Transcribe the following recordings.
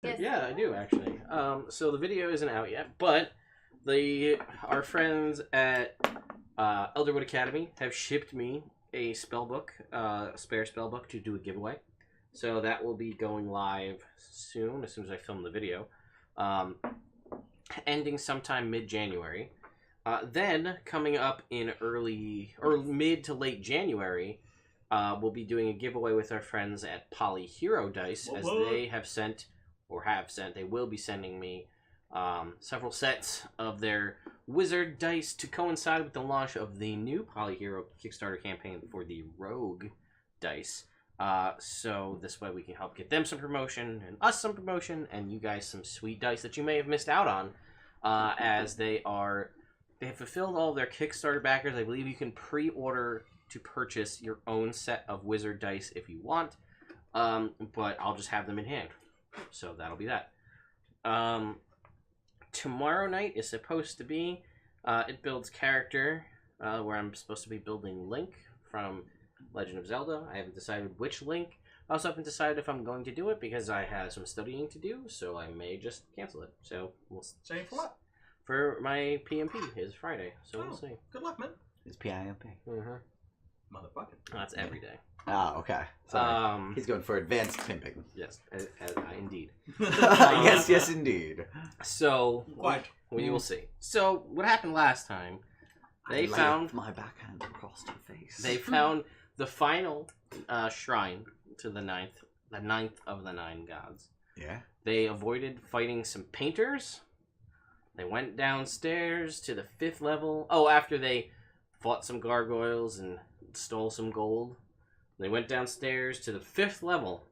Yes. Yeah, I do actually. So the video isn't out yet, but our friends at Elderwood Academy have shipped me a spellbook, a spare spellbook to do a giveaway. So that will be going live soon as I film the video, ending sometime mid-January. Then coming up in early or mid to late January, we'll be doing a giveaway with our friends at Polyhero Dice, as they have sent. They will be sending me several sets of their wizard dice to coincide with the launch of the new Polyhero Kickstarter campaign for the Rogue dice. So this way we can help get them some promotion and us some promotion and you guys some sweet dice that you may have missed out on, as they have fulfilled all of their Kickstarter backers. I believe you can pre-order to purchase your own set of wizard dice if you want, but I'll just have them in hand. So that'll be that. Tomorrow night is supposed to be It Builds Character, where I'm supposed to be building Link from Legend of Zelda. I haven't decided which Link. I also haven't decided if I'm going to do it because I have some studying to do, so I may just cancel it. So we'll Say for what? For my PMP is Friday, so we'll see. Good luck, man. It's PIMP. Motherfucker. That's every day. Oh, okay. Sorry. He's going for advanced pimping. Yes, indeed. Yes, indeed. So we will see. So what happened last time? They found my backhand across your face. They found the final shrine to the ninth of the 9 gods. Yeah. They avoided fighting some painters. They went downstairs to the 5th level. Oh, after they fought some gargoyles and stole some gold. They went downstairs to the 5th level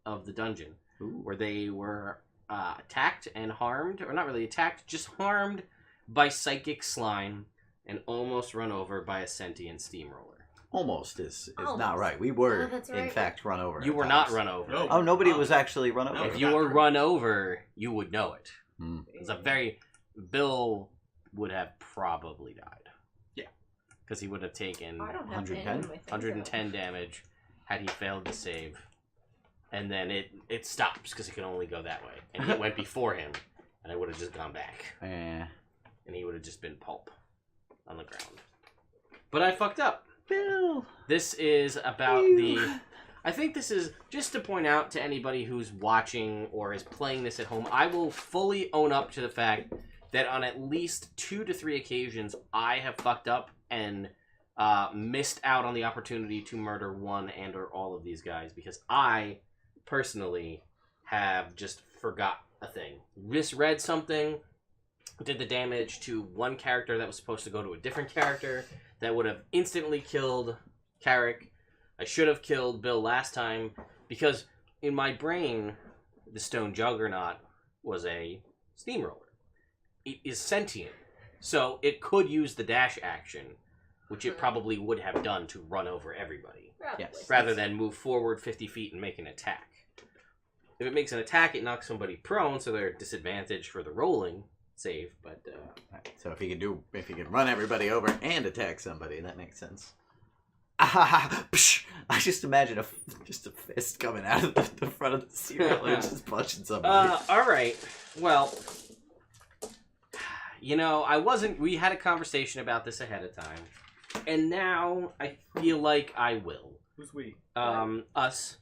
of the dungeon, where they were attacked and harmed, or not really attacked, just harmed by psychic slime and almost run over by a sentient steamroller. Almost is not right. We were, in fact, run over. You were not run over. No. Oh, nobody was actually run over. If you were run over, you would know it. Hmm. It's a very... Bill would have probably died. Yeah. Because he would have taken 110 damage had he failed to save. And then it stops because it can only go that way. And he went before him, and I would have just gone back. Yeah. And he would have just been pulp on the ground. But I fucked up. Bill. This is about I think this is just to point out to anybody who's watching or is playing this at home. I will fully own up to the fact that on at least 2 to 3 occasions, I have fucked up and missed out on the opportunity to murder one and or all of these guys because I personally have just forgot a thing. Misread something, did the damage to one character that was supposed to go to a different character that would have instantly killed Carrick. I should have killed Bill last time because in my brain, the Stone Juggernaut was a steamroller. It is sentient, so it could use the dash action, which it probably would have done to run over everybody. Yes. Rather than move forward 50 feet and make an attack. If it makes an attack, it knocks somebody prone, so they're disadvantaged for the rolling save. But so if he could run everybody over and attack somebody, that makes sense. I just imagine just a fist coming out of the front of the cereal and just punching somebody. All right. Well, we had a conversation about this ahead of time, and now I feel like I will. Who's we? Us.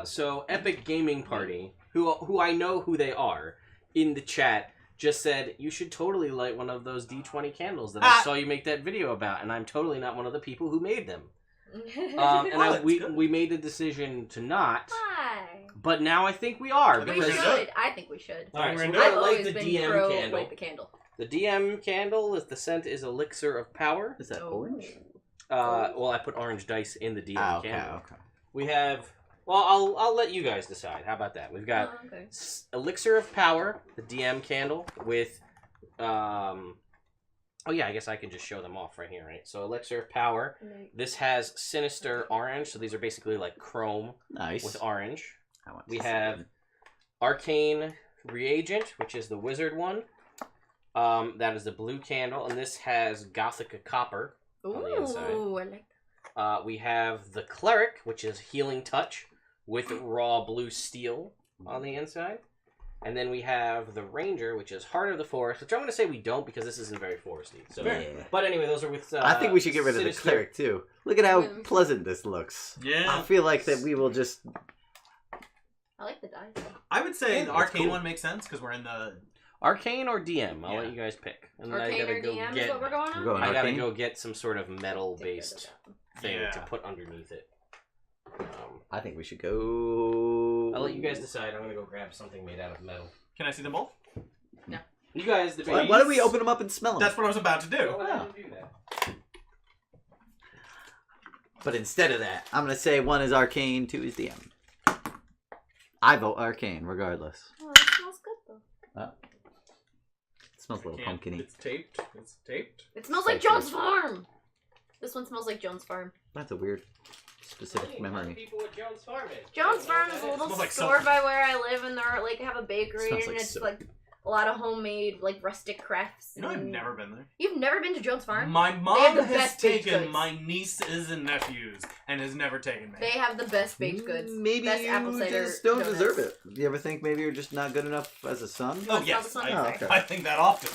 So Epic Gaming Party, who I know who they are, in the chat just said you should totally light one of those D20 candles that I saw you make that video about, and I'm totally not one of the people who made them. We made the decision to not. Why? But now I think we are. We because should. I think we should. All right, so we're I've gonna light always the been DM pro candle. light the candle. The DM candle the scent is Elixir of Power. Is that orange? Well, I put orange dice in the DM candle. Okay. We have. Well, I'll let you guys decide. How about that? We've got Elixir of Power, the DM candle with. Oh yeah, I guess I can just show them off right here, right? So Elixir of Power. This has Sinister Orange, so these are basically like chrome with orange. We have Arcane Reagent, which is the wizard one. That is the blue candle, and this has Gothica Copper on the inside. Ooh, I like that. We have the Cleric, which is Healing Touch with raw blue steel on the inside. And then we have the Ranger, which is Heart of the Forest, which I'm going to say we don't because this isn't very foresty. So, Yeah. But anyway, those are with. I think we should get rid of the Sinister. cleric too. Look at how pleasant this looks. Yeah. I feel like that we will just. I like the dice. I would say Yeah, the that's arcane cool. one makes sense because we're in the. Arcane or DM? I'll Yeah. let you guys pick. And then Arcane I gotta or go DM get. is what we're going on? We're going I gotta arcane? go get some sort of metal-based Take thing Yeah. to put underneath it. I think we should go. I'll let you guys decide. I'm gonna go grab something made out of metal. Can I see them both? You guys debate. Why don't we open them up and smell them? That's what I was about to do. Go ahead and do that. But instead of that, I'm gonna say 1 is arcane, 2 is DM. I vote arcane, regardless. Oh, that smells good though. It smells a little Can't- pumpkin-y. It's taped. It's taped. It smells like Thank you. Jones Farm. This one smells like Jones Farm. That's a weird, specific memory. People with Jones Farm is. Jones Farm is a little Smells like store soap. by where I live, and they're like have a bakery, Smells and like it's soap. like a lot of homemade like rustic crafts. You know, I've and- never been there. You've never been to Jones Farm? My have mom the has best baked taken goods. my nieces and nephews and has never taken me. They have the best baked goods. Maybe best apple you cider just don't donuts. deserve it. You ever think maybe you're just not good enough as a son? Oh, That's yes. not the I, sun, Oh, okay. I think that often.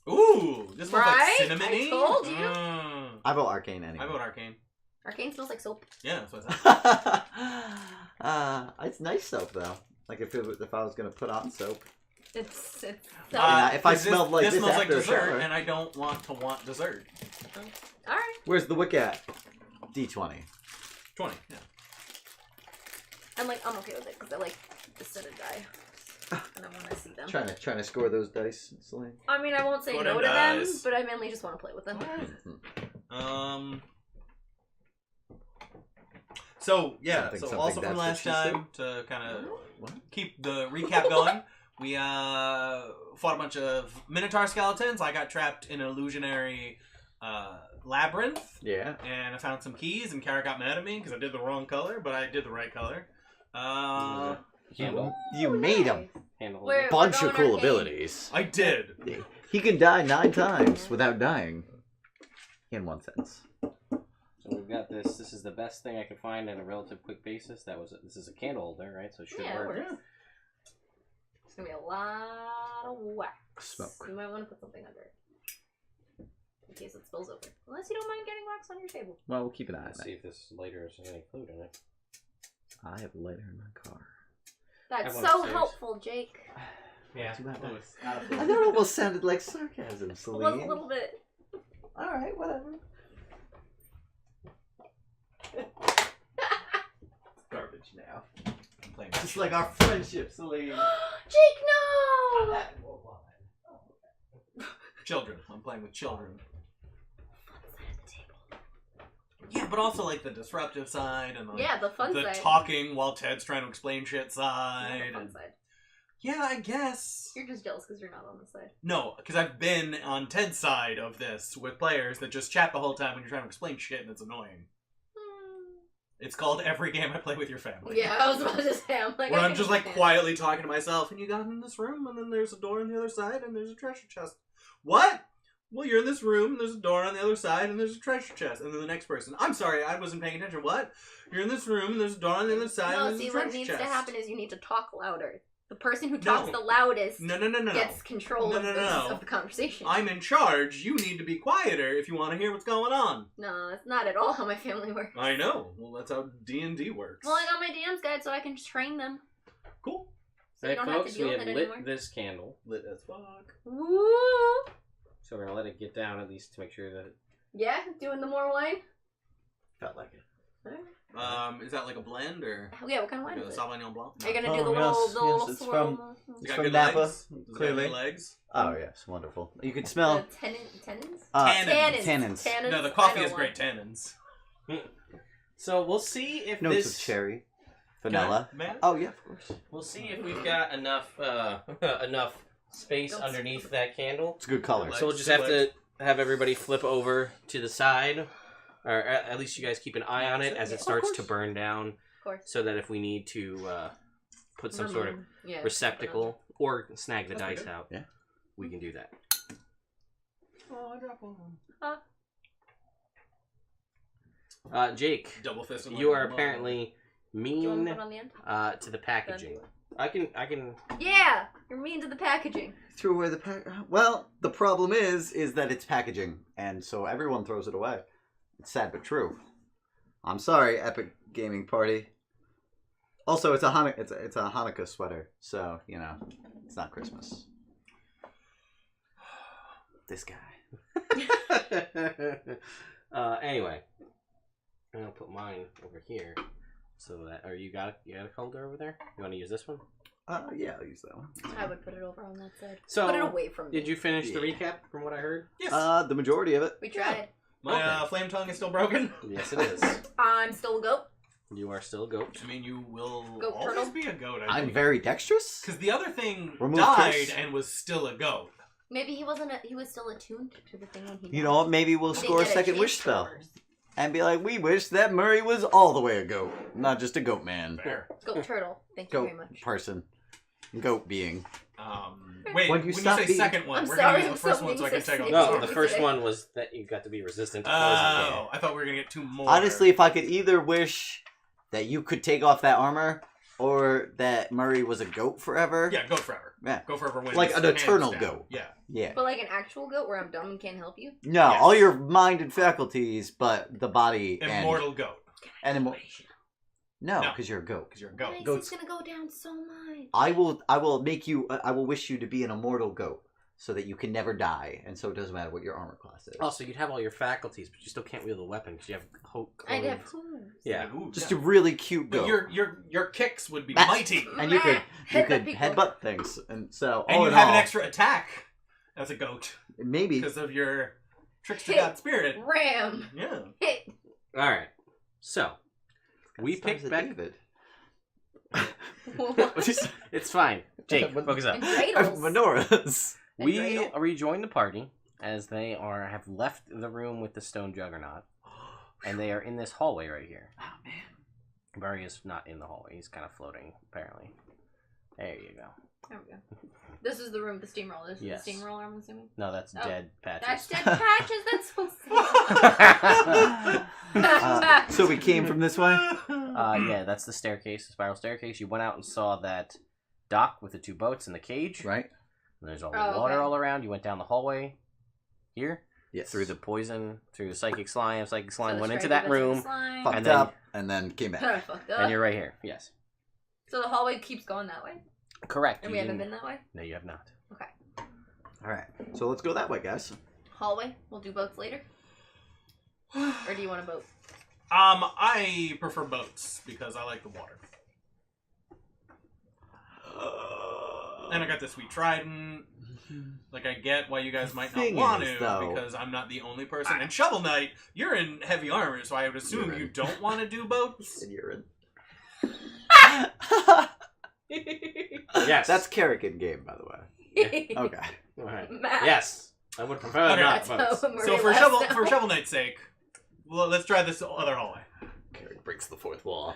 Ooh, this smells Right? like cinnamony. I told you. I vote arcane anyway. I vote arcane. Arcane smells like soap. Yeah, that's what I said. It's nice soap though. Like if I was gonna put on soap. It's soap. If I smelled like this smells like after a dessert, shower. and I don't want dessert. All right. Where's the wick at? D20. 20. Yeah. I'm okay with it because I like the set of die, and I want to see them. Trying to score those dice, Celine. I mean, I won't say Go no to to them, dice. but I mainly just want to play with them. So yeah. Something, So also that's from what last she said. time to kind of What? keep the recap going, we fought a bunch of Minotaur skeletons. I got trapped in an illusionary labyrinth, Yeah. and I found some keys. And Kara got mad at me because I did the wrong color, but I did the right color. You made him. Handle Where- it. Bunch we're of going cool arcane. abilities. I did. He can die 9 times without dying. In one sense. So we've got this. This is the best thing I could find on a relative quick basis. This is a candle holder, right? So it should Yeah, it work. works. It's gonna be a lot of wax. Smoke. You might want to put something under it in case it spills over. Unless you don't mind getting wax on your table. Well, we'll keep an eye on Let's see that. if this lighter has any food in it. I have a lighter in my car. That's one so upstairs. helpful, Jake. Yeah. Too bad. Oh, it's out of I thought it almost sounded like sarcasm, It Celine. was a little bit. Alright, whatever. Garbage now. I'm playing Just like our friendship, Celine. Jake, no! children. I'm playing with children. Yeah, but also like the disruptive side and the, Yeah, the fun the side. talking while Ted's trying to explain shit Yeah, side. the fun and- side. Yeah, I guess. You're just jealous because you're not on the side. No, because I've been on Ted's side of this with players that just chat the whole time when you're trying to explain shit and it's annoying. It's called Every Game I Play with Your Family. Yeah, I was about to say, I'm like, Where I I'm can just like understand. quietly talking to myself, and you got in this room, and then there's a door on the other side, and there's a treasure chest. What? Well, you're in this room, and there's a door on the other side, and there's a treasure chest. And then the next person, I'm sorry, I wasn't paying attention. What? You're in this room, and there's a door on the other side, No, and there's see, a what treasure needs chest. to happen is you need to talk louder. The person who No. talks the loudest No. gets control No, of, no, this, no. of the conversation. I'm in charge. You need to be quieter if you want to hear what's going on. No, that's not at all how my family works. I know. Well, that's how D&D works. Well, I got my DM's guide so I can train them. Cool. So you don't have to deal we with have it lit anymore. this candle. Lit as fuck. Woo! So we're gonna let it get down at least to make sure that Yeah, doing the more wine. Felt like it. Alright. Is that like a blend or Yeah, what kind of wine like a is it? Sauvignon Blanc? Are you gonna Oh, do the yes, little yes, it's swirl? from- It's It's got from good Napa, legs. It's got clearly. good legs. Oh yes, wonderful. You can The smell tannins? Tannins. Tannins. Tannins. No, the coffee I know has great why. tannins. So we'll see if notes this of cherry, vanilla. Man? Oh yeah, of course. we'll see if we've got enough enough space Don't underneath that candle. It's a good color. Like- So we'll just have to have everybody flip over to the side, or at least you guys keep an eye on it as it Of starts to course. burn down, Of course. so that if we need to put some sort of Yeah, receptacle or snag the That's pretty dice good. out, Yeah. we can do that. Oh, I dropped one. Jake, Double fist. you are apparently mean put on the end? to the packaging. I can. Yeah, you're mean to the packaging. Threw away the Well, the problem is that it's packaging, and so everyone throws it away. It's sad but true. I'm sorry, Epic Gaming Party. Also, it's a Hanukkah sweater, so you know it's not Christmas. This guy. Anyway, I'm gonna put mine over here. So that, or you got a holder over there? You want to use this one? Yeah, I'll use that one. I would put it over on that side. So, put it away from me. Did you finish the recap from what I heard? Yes. The majority of it. We tried. My flame tongue is still broken. Yes, it is. I'm still a goat. You are still a goat. I mean, you will Goat always turtle? be a goat. I'm very dexterous. Because the other thing Remove died curse. and was still a goat. Maybe he wasn't. He was still attuned to the thing when he. You know what? Maybe we'll He score a didn't get second chance wish spell first. and be like, we wish that Murray was all the way a goat, not just a goat man. Fair. Goat turtle. Thank you Goat very much. person. Goat being. Wait, When when you you stop say being- second one, I'm we're sorry, going to use the I'm first one so I can so take off sick. No, the the other. first one was that you got to be resistant to poison. Oh, I thought we were going to get two more. Honestly, if I could either wish that you could take off that armor or that Murray was a goat forever. Yeah, goat forever. Yeah. Go forever wins. Like an hands eternal down. goat. Yeah. Yeah. But like an actual goat where I'm dumb and can't help you. No, Yes. all your mind and faculties, but the body Immortal goat. and No, No. because you're a goat. Because you're a Why goat. is Goats- this gonna go down so much? I will make you. I will wish you to be an immortal goat, so that you can never die, and so it doesn't matter what your armor class is. Also, you'd have all your faculties, but you still can't wield a weapon because you have I'd have clothes. hooves. Yeah. Ooh, Just yeah. a really cute But goat. your kicks would be Bah. mighty. And you could Headbutt people. headbutt things, and so And all you in have all, an extra attack as a goat maybe because of your trickster Hit. god spirit. Ram. Yeah. Hit. All right. So we Stars picked of back. David. It's fine. Jake, focus up. And dreidels. Menorahs. And We dreidel. rejoin the party as they have left the room with the stone juggernaut, and they are in this hallway right here. Oh man. Murray is not in the hallway; he's kind of floating, apparently. There you go. There we go. This is the room with the steamroller. This is Yes. the steamroller, I'm assuming. No, that's Oh. dead patches. That's dead patches. That's so sad. So we came from this way. Yeah, that's the staircase, the spiral staircase. You went out and saw that dock with the two boats and the cage. Right. And there's all the Oh, water okay. all around. You went down the hallway here Yes. through the poison, through the psychic slime. Psychic slime So went the into striker that bits of room, slime. Fucked And then- up, and then came back. Fucked up. and you're right here. Yes, So the hallway keeps going that way, correct. and You we haven't didn't- been that way. No, you have not. Okay. All right. So let's go that way, guys. Hallway. We'll do boats later. Or do you want a boat? I prefer boats because I like the water. And I got the sweet trident. Like, I get why you guys might not Thing want is, to, though- because I'm not the only person. And Shovel Knight, you're in heavy armor, so I would assume You're in. you don't want to do boats. And you're in. Yes. That's Kerrigan game, by the way. Okay. All right. Math. Yes, I would prefer Okay. not That's boats. how Maria So for laughs Shovel now. Knight's sake, well, let's try this other hallway. Kerrigan breaks the fourth wall.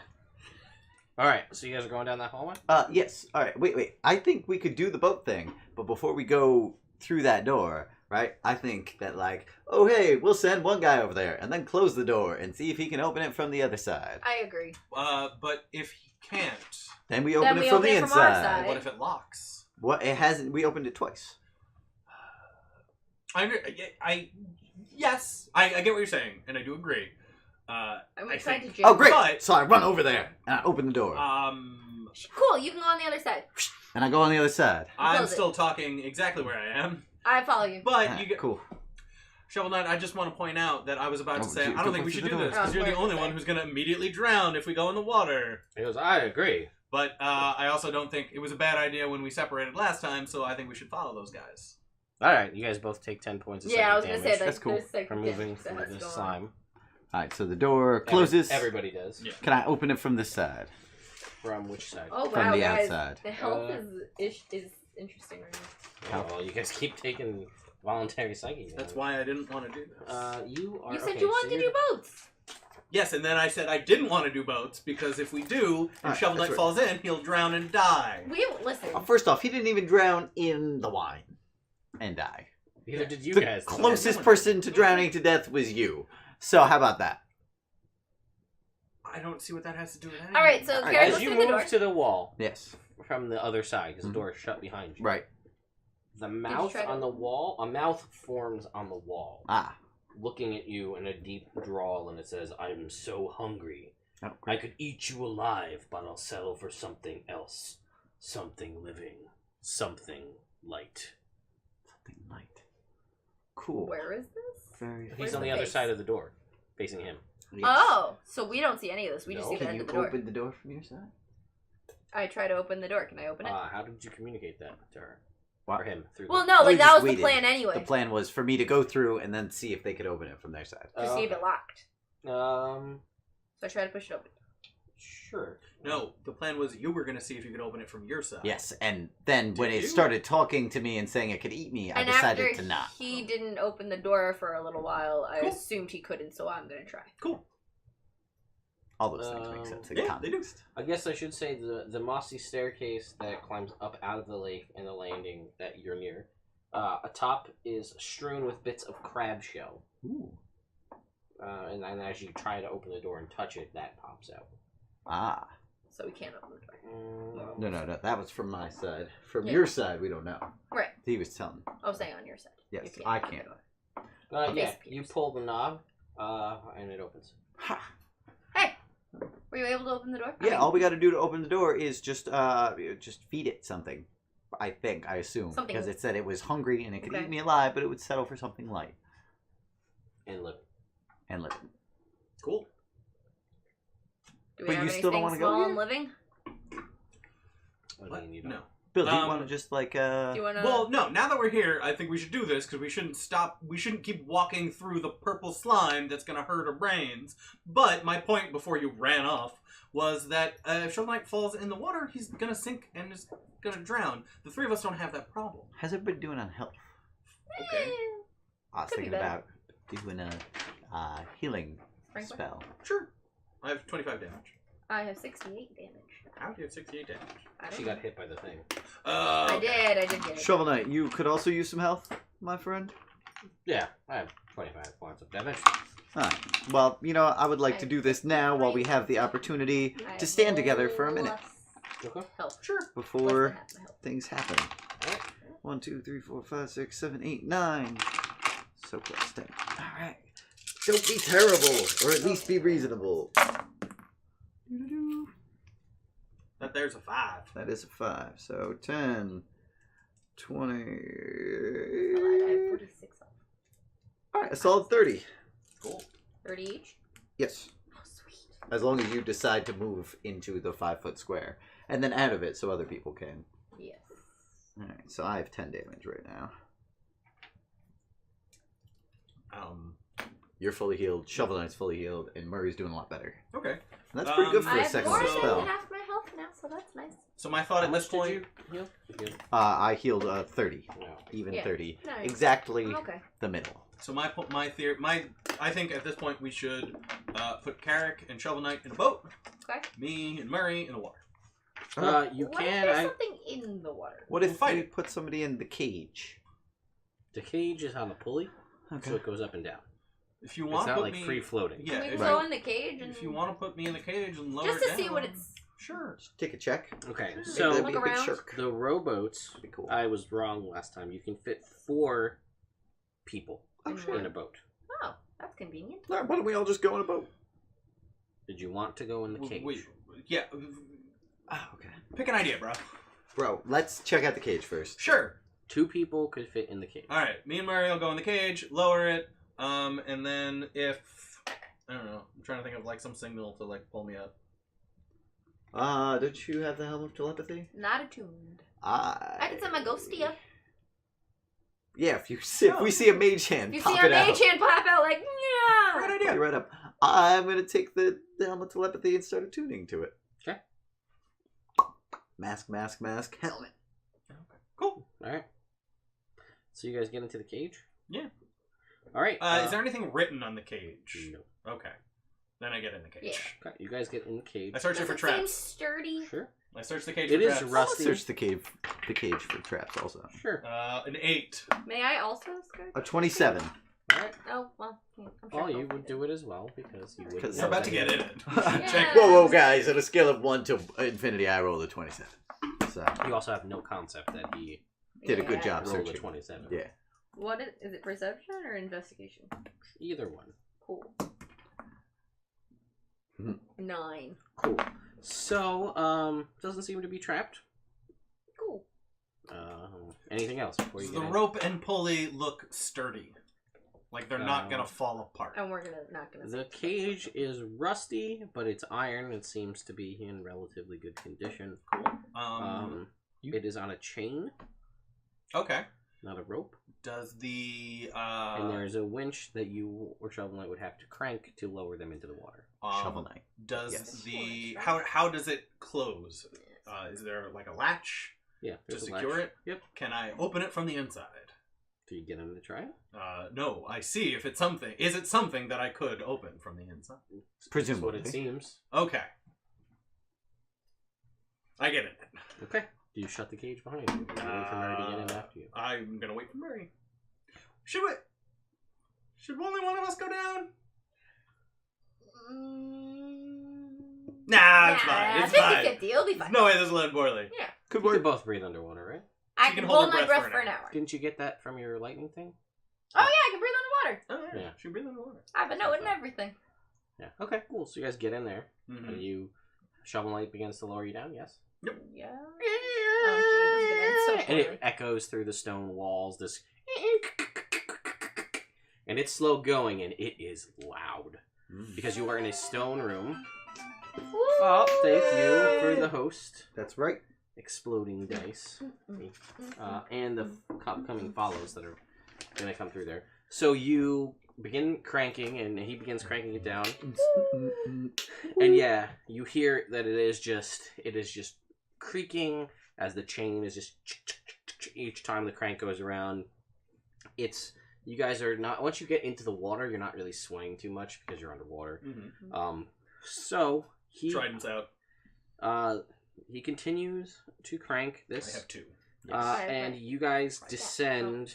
All right, so you guys are going down that hallway. Yes. All right. Wait. I think we could do the boat thing, but before we go through that door, right? I think that like, oh hey, we'll send one guy over there and then close the door and see if he can open it from the other side. I agree. But if he can't, Then we open we it from open the it from our inside. side. what if it locks? What? It hasn't. We opened it twice. Yes, I get what you're saying, and I do agree. I'm I excited think- to Oh great! But- So I run over there and I open the door Cool, you can go on the other side. and I go on the other side. I'm Close it. still talking exactly where I am, I follow you. but Ah, you get cool. Shovel Knight. I just want to point out that I was about to Oh, say dude, I go don't think we through should the do this door. because you're the Oh, only okay. one who's going to immediately drown if we go in the water. He goes, I agree. But I also don't think it was a bad idea when we separated last time, so I think we should follow those guys. All right, you guys both take 10 points of Yeah, I was psychic gonna say damage that. That's cool. There's like from moving through that's this going on. slime. All right. So the door closes. Everybody does. Yeah. Can I open it from this side? From which side? Oh From wow, the guys, outside. the health Uh, is interesting right now. Oh, well, you guys keep taking voluntary psychic damage. That's why I didn't want to do this. You are. You said okay, you so wanted to you're- do boats. Yes, and then I said I didn't want to do boats because if we do, and Alright, Shovel that's Knight right. falls in, he'll drown and die. We listen. First off, he didn't even drown in the wine and die. Neither did you the guys. closest person to drowning to death was you. So how about that? I don't see what that has to do with anything. All right, so Alright, Karen As goes you through the door. move to the wall Yes. from the other side, because the door is shut behind you. Right. The mouth try to- on the wall, a mouth forms on the wall, Ah. looking at you in a deep drawl, and it says, "I'm so hungry. Oh, I great. could eat you alive, but I'll settle for something else. Something living. Something light." Something light. Cool. Where is this? Very. He's Where's on the the other face? side of the door, facing him. Yes. Oh, so we don't see any of this. We just No. see the Can end you of the door. open the door from your side? I try to open the door. Can I open it? How did you communicate that to her? What? Or him? Through Well, the... no, We like that just was the waited. plan anyway. The plan was for me to go through and then see if they could open it from their side. To see if it locked. Um, So I try to push it open. sure. No, the plan was you were going to see if you could open it from your side. Yes, and then when Did it you? started talking to me and saying it could eat me, I And decided after to not. he didn't open the door for a little while, I Cool. assumed he couldn't, so I'm gonna try. Cool. All those things make sense in Yeah, they do. context. I guess I should say the mossy staircase that climbs up out of the lake and the landing that you're near. Atop is strewn with bits of crab shell. Ooh. And then as you try to open the door and touch it, that pops out. Ah. So we can't open the door. No. That was from my side. From Yeah. your side, we don't know. Right. He was telling me. I was saying on your side. Yes, You can't I open the can't. door. Yeah, Face you pierce. pull the knob, and it opens. Ha. Hey! Were you able to open the door? Yeah, all we got to do to open the door is just feed it something. I assume, Something. because it said it was hungry and it could Okay. eat me alive, but it would settle for something light And live. and live. Cool. Do we But have you still don't anything wanna go small here? and living? I mean, you know. No. Bill, do you Um, want to just like Do you wanna? Well, no. Now that we're here, I think we should do this because we shouldn't stop. We shouldn't keep walking through the purple slime that's going to hurt our brains. But my point before you ran off was that if Shovel Knight falls in the water, he's going to sink and is going to drown. The three of us don't have that problem. how's everybody doing on health? Okay. I was Could be thinking better. about doing a healing Frankly? spell. Sure. I have 25 damage. I have 68 damage. How do you have 68 damage? I don't She know. got hit by the thing. I did get it. Shovel Knight, you could also use some health, my friend. Yeah, I have 25 points of damage. Ah, well, I would like to do this now while we have the opportunity I to stand have together for a minute Okay. Health. Sure. Less than before half my health. things happen. Alright. 1, 2, 3, 4, 5, 6, 7, 8, 9. So close. Dang. All right. Don't be terrible, or at least be reasonable. That there's a 5. That is a 5. So 10, 20. I have 46 health. All right, a solid 30. Cool. 30 each? Yes. Oh, sweet. As long as you decide to move into the 5-foot square. And then out of it so other people can. Yes. Alright, so I have 10 damage right now. You're fully healed, Shovel Knight's fully healed, and Murray's doing a lot better. Okay. And that's pretty good for I a have second more level than spell. half my health now, so that's nice. So my thought How at much this point. did you heal? You healed? I healed 30. No. Even Yeah. 30. Nice. Exactly Okay. the middle. So I think at this point we should put Carrick and Shovel Knight in a boat. Okay. Me and Murray in the water. You What if can. there's something in the water? What if We'll fight we it. put somebody in the cage? The cage is on the pulley, so it goes up and down. If you It's want to not put like me, free floating. yeah. Can we If, go in the cage and if you want to put me in the cage and lower just it to see down, what it's sure. Just take a check. Okay, Maybe so that'd look be a big around. shark. the rowboats. That'd be cool. I was wrong last time. You can fit 4 people Oh, in sure. in a boat. Oh, that's convenient. Alright, why don't we all just go in a boat? Did you want to go in the cage? Wait, yeah. Oh, okay. Pick an idea, bro. Bro, let's check out the cage first. Sure. 2 people could fit in the cage. All right. Me and Murray will go in the cage, lower it, and then if I don't know, I'm trying to think of like some signal to like pull me up. Don't you have the helm of telepathy? Not attuned. I can send my ghosty up. Yeah, if we see a mage hand, You pop see our it out. mage hand pop out like, yeah. Great Pop idea. it right up. I'm gonna take the helm of telepathy and start attuning to it. Okay. Mask, helmet. Cool. Alright. So you guys get into the cage? Yeah. Alright. Is there anything written on the cage? No. Okay. Then I get in the cage. Yeah. Okay, you guys get in the cage. I search it Does for it seem traps. sturdy? Sure. I search the cage It for is traps. rusty. Search the cage for traps also. Sure. An 8. May I also skirt? A 27. Alright. Oh, well. Yeah, I'm sure Well, you both would do it as well because you would. Because We're about to get in it. Check. Whoa, guys! On a scale of 1 to infinity, I rolled a 27. So You also have no concept that he did a good job rolled a searching. 27. Yeah. What is it? Perception or investigation? Either one. Cool. Mhm. 9. Cool. So, doesn't seem to be trapped. Cool. Anything else before you Does get the in? rope and pulley look sturdy? Like they're not gonna fall apart. And we're not gonna. The cage is rusty, but it's iron. It seems to be in relatively good condition. Cool. It is on a chain, Okay. not a rope. Does the And there's a winch that you or Shovel Knight would have to crank to lower them into the water. Shovel Knight. Does Yes. the how does it close? Is there like a latch Yeah, to there's a secure latch. it? Yep. Can I open it from the inside? Do you get him to try it? No. I see. If it's something, is it something that I could open from the inside? That's what it Presumably. seems. Okay. I get it. Okay. Do you shut the cage behind you? Or do you wait for Mary to get in after you? I'm gonna wait for Murray. Should only one of us go down? Nah, it's fine. It's fine. 50-50. It'll be fine. No way this will end poorly. Yeah. You could both breathe underwater, right? I She can can hold hold her my breath breath for for an an hour. Didn't you get that from your lightning thing? Oh yeah, I can breathe underwater. Oh yeah. Yeah. She breathe underwater. I have a note and everything. Yeah. Okay, cool. So you guys get in there, Mm-hmm. and you Shovel Knight begins to lower you down, yes? Yeah. Oh, gee, this is gonna end so And it poorly. echoes through the stone walls, this... And it's slow going, and it is loud. Because you are in a stone room. Oh, thank you for the host. That's right. Exploding dice. And the upcoming follows that are going to come through there. So you begin cranking, and he begins cranking it down. And yeah, you hear that it is just creaking as the chain is just each time the crank goes around. You guys are not, once you get into the water, you're not really swaying too much because you're underwater. Mm-hmm. So Trident's out. he continues to crank this. I have 2. And you guys descend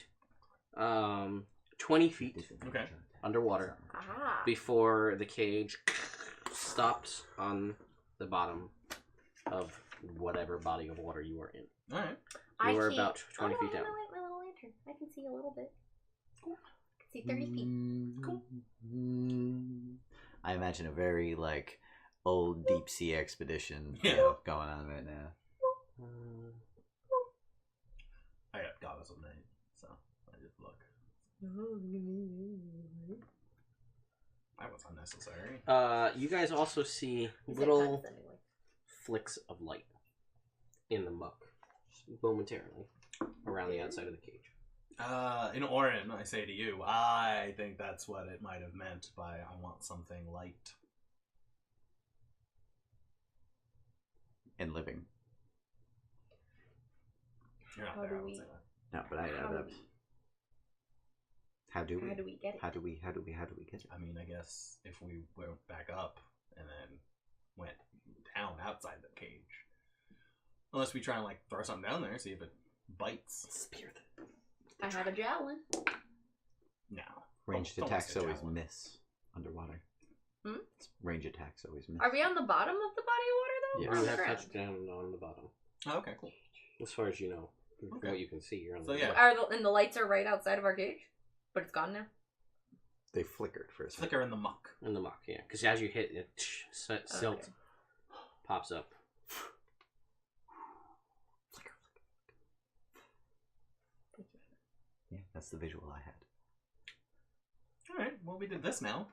20 feet Okay. underwater Ah. before the cage stops on the bottom of whatever body of water you are in. All right. You are about 20 feet down. My little lantern. I can see a little bit. I can see 30 feet. Cool. I imagine a very old deep sea expedition going on right now. I got Goddess of Night, so I just look. That was unnecessary. You guys also see He said little cuts anyway. flicks of light in the muck, just momentarily, around the outside of the cage. In Orin, I say to you, I think that's what it might have meant by I want something light. And living. You're not How there, do I would we- say that. No, but how do we? How do we get it? How do we get it? I mean, I guess if we went back up and then went down outside the cage. Unless we try and throw something down there, see if it bites. Spear them. I have a javelin. No. Ranged Don't attacks say always javelin. miss underwater. Hmm? Range attacks always miss. Are we on the bottom of the body of water though? Yes. Or You on the have ground? touched down on the bottom. Oh, okay, cool. As far as you know. From Okay. what you can see, you're on the So, yeah. bottom. And the lights are right outside of our cage? But it's gone now? They flickered for a second. Flicker in the muck. In the muck, yeah. Because as you hit it, silt Okay. pops up. Yeah, that's the visual I had. Alright, well, we did this now.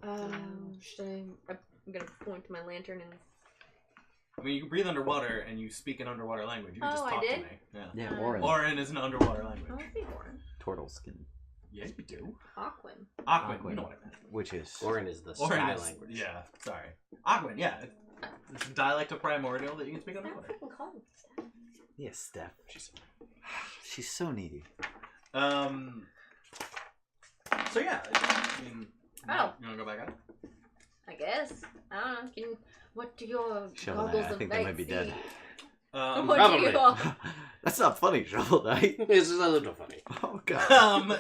I'm gonna point to my lantern and... I mean, you can breathe underwater and you speak an underwater language. You can just Oh, I talk did? to me. Yeah. Yeah, Orin. Orin is an underwater Oh, language. I see one. Turtle skin. Yeah, you do. Aquin. Aquin, you know what I meant. Which is... Orin is the Orin sky is, language. yeah, sorry. Aquin, yeah. It's a dialect of primordial that you can speak Stop underwater. freaking calling me Steph. Yes, Steph. She's so needy. So yeah, I mean, Oh. you wanna go back up? I guess. I don't know. What do your Shovel Knight, goggles I of think they light might be see? dead. What do Probably. you all? That's not funny, Shovel Knight. This is a little funny. Oh god.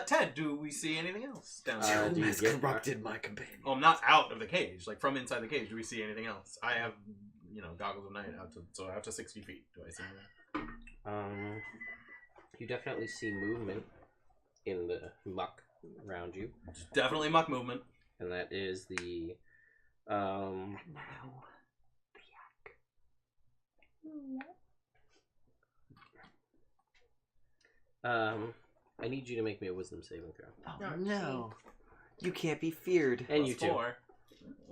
Ted, do we see anything else down there? Do you has get- corrupted my companion. Well, not out of the cage, like from inside the cage. Do we see anything else? I have, goggles of night out to 60 feet. Do I see anything? You definitely see movement in the muck around you, Definitely muck movement. and that is the I need you to make me a wisdom saving throw. Oh no. You can't be feared. And you Plus too. 4.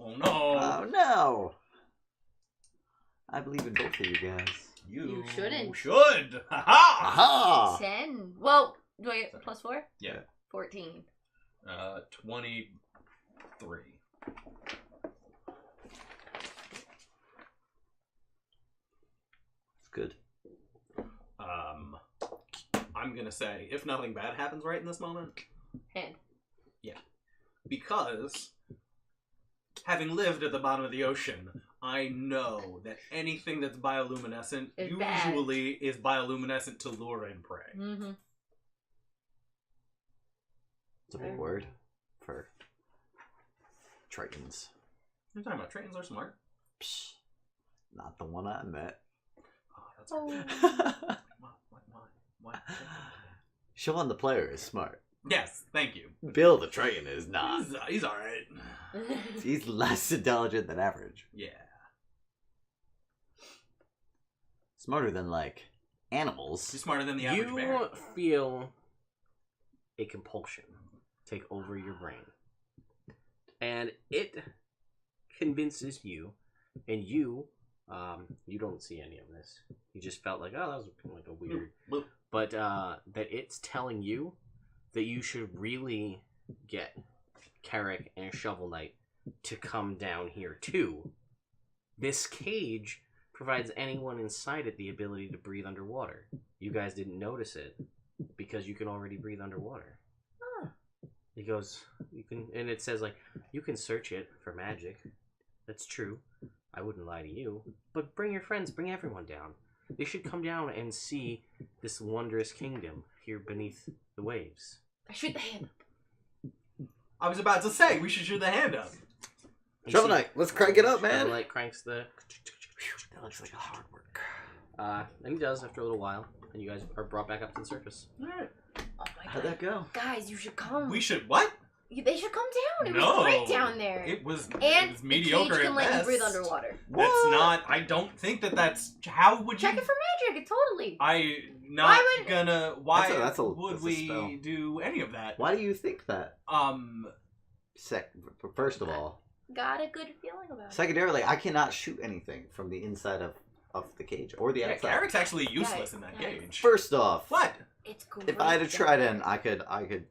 Oh no. Oh no. I believe in both of you guys. You shouldn't. Should. Ha ha. Aha! 10. Well, do I get plus 4? Yeah. 14. 23. It's good. I'm gonna say, if nothing bad happens right in this moment, Hand. because having lived at the bottom of the ocean, I know that anything that's bioluminescent Is bad. usually is bioluminescent to lure in prey. Mm-hmm. It's a big word for Tritons. What are you talking about? Tritons are smart. Psh, not the one I met. Oh, that's Oh. What? Sean the player is smart. Yes, thank you. Bill the Triton is not. He's alright. He's less intelligent than average. Yeah. Smarter than, like, animals. He's smarter than the average You bear. feel a compulsion take over your brain, and it convinces you, and you don't see any of this. You just felt like, oh, that was kind of like a weird, Bloop. but that it's telling you that you should really get Carrick and Shovel Knight to come down here too. This cage provides anyone inside it the ability to breathe underwater. You guys didn't notice it because you can already breathe underwater. Huh. He goes, you can, and it says like, you can search it for magic. That's true. I wouldn't lie to you. But bring your friends, bring everyone down. They should come down and see this wondrous kingdom here beneath the waves. I shoot the hand. I was about to say, we should shoot the hand up. You Shovel see- Knight, let's crank it up, Shovel man. Knight cranks the... That looks like a hard work. and he does after a little while. And you guys are brought back up to the surface. Alright. Oh my How'd god. that go? Guys, you should come. We should, what? They should come down. It No. was great down there. It was and it was mediocre the cage can at let best. you breathe underwater. That's What? not, I don't think that's, how would you... Check it for magic. It totally. Why That's a would we spell. do any of that? Why do you think that? First of all. Got a good feeling about it. Secondarily, I cannot shoot anything from the inside of the cage or the Yeah, outside. Carrick's actually useless Guys, in that guys. cage. First off, What? It's great. if I had a down trident, there. I could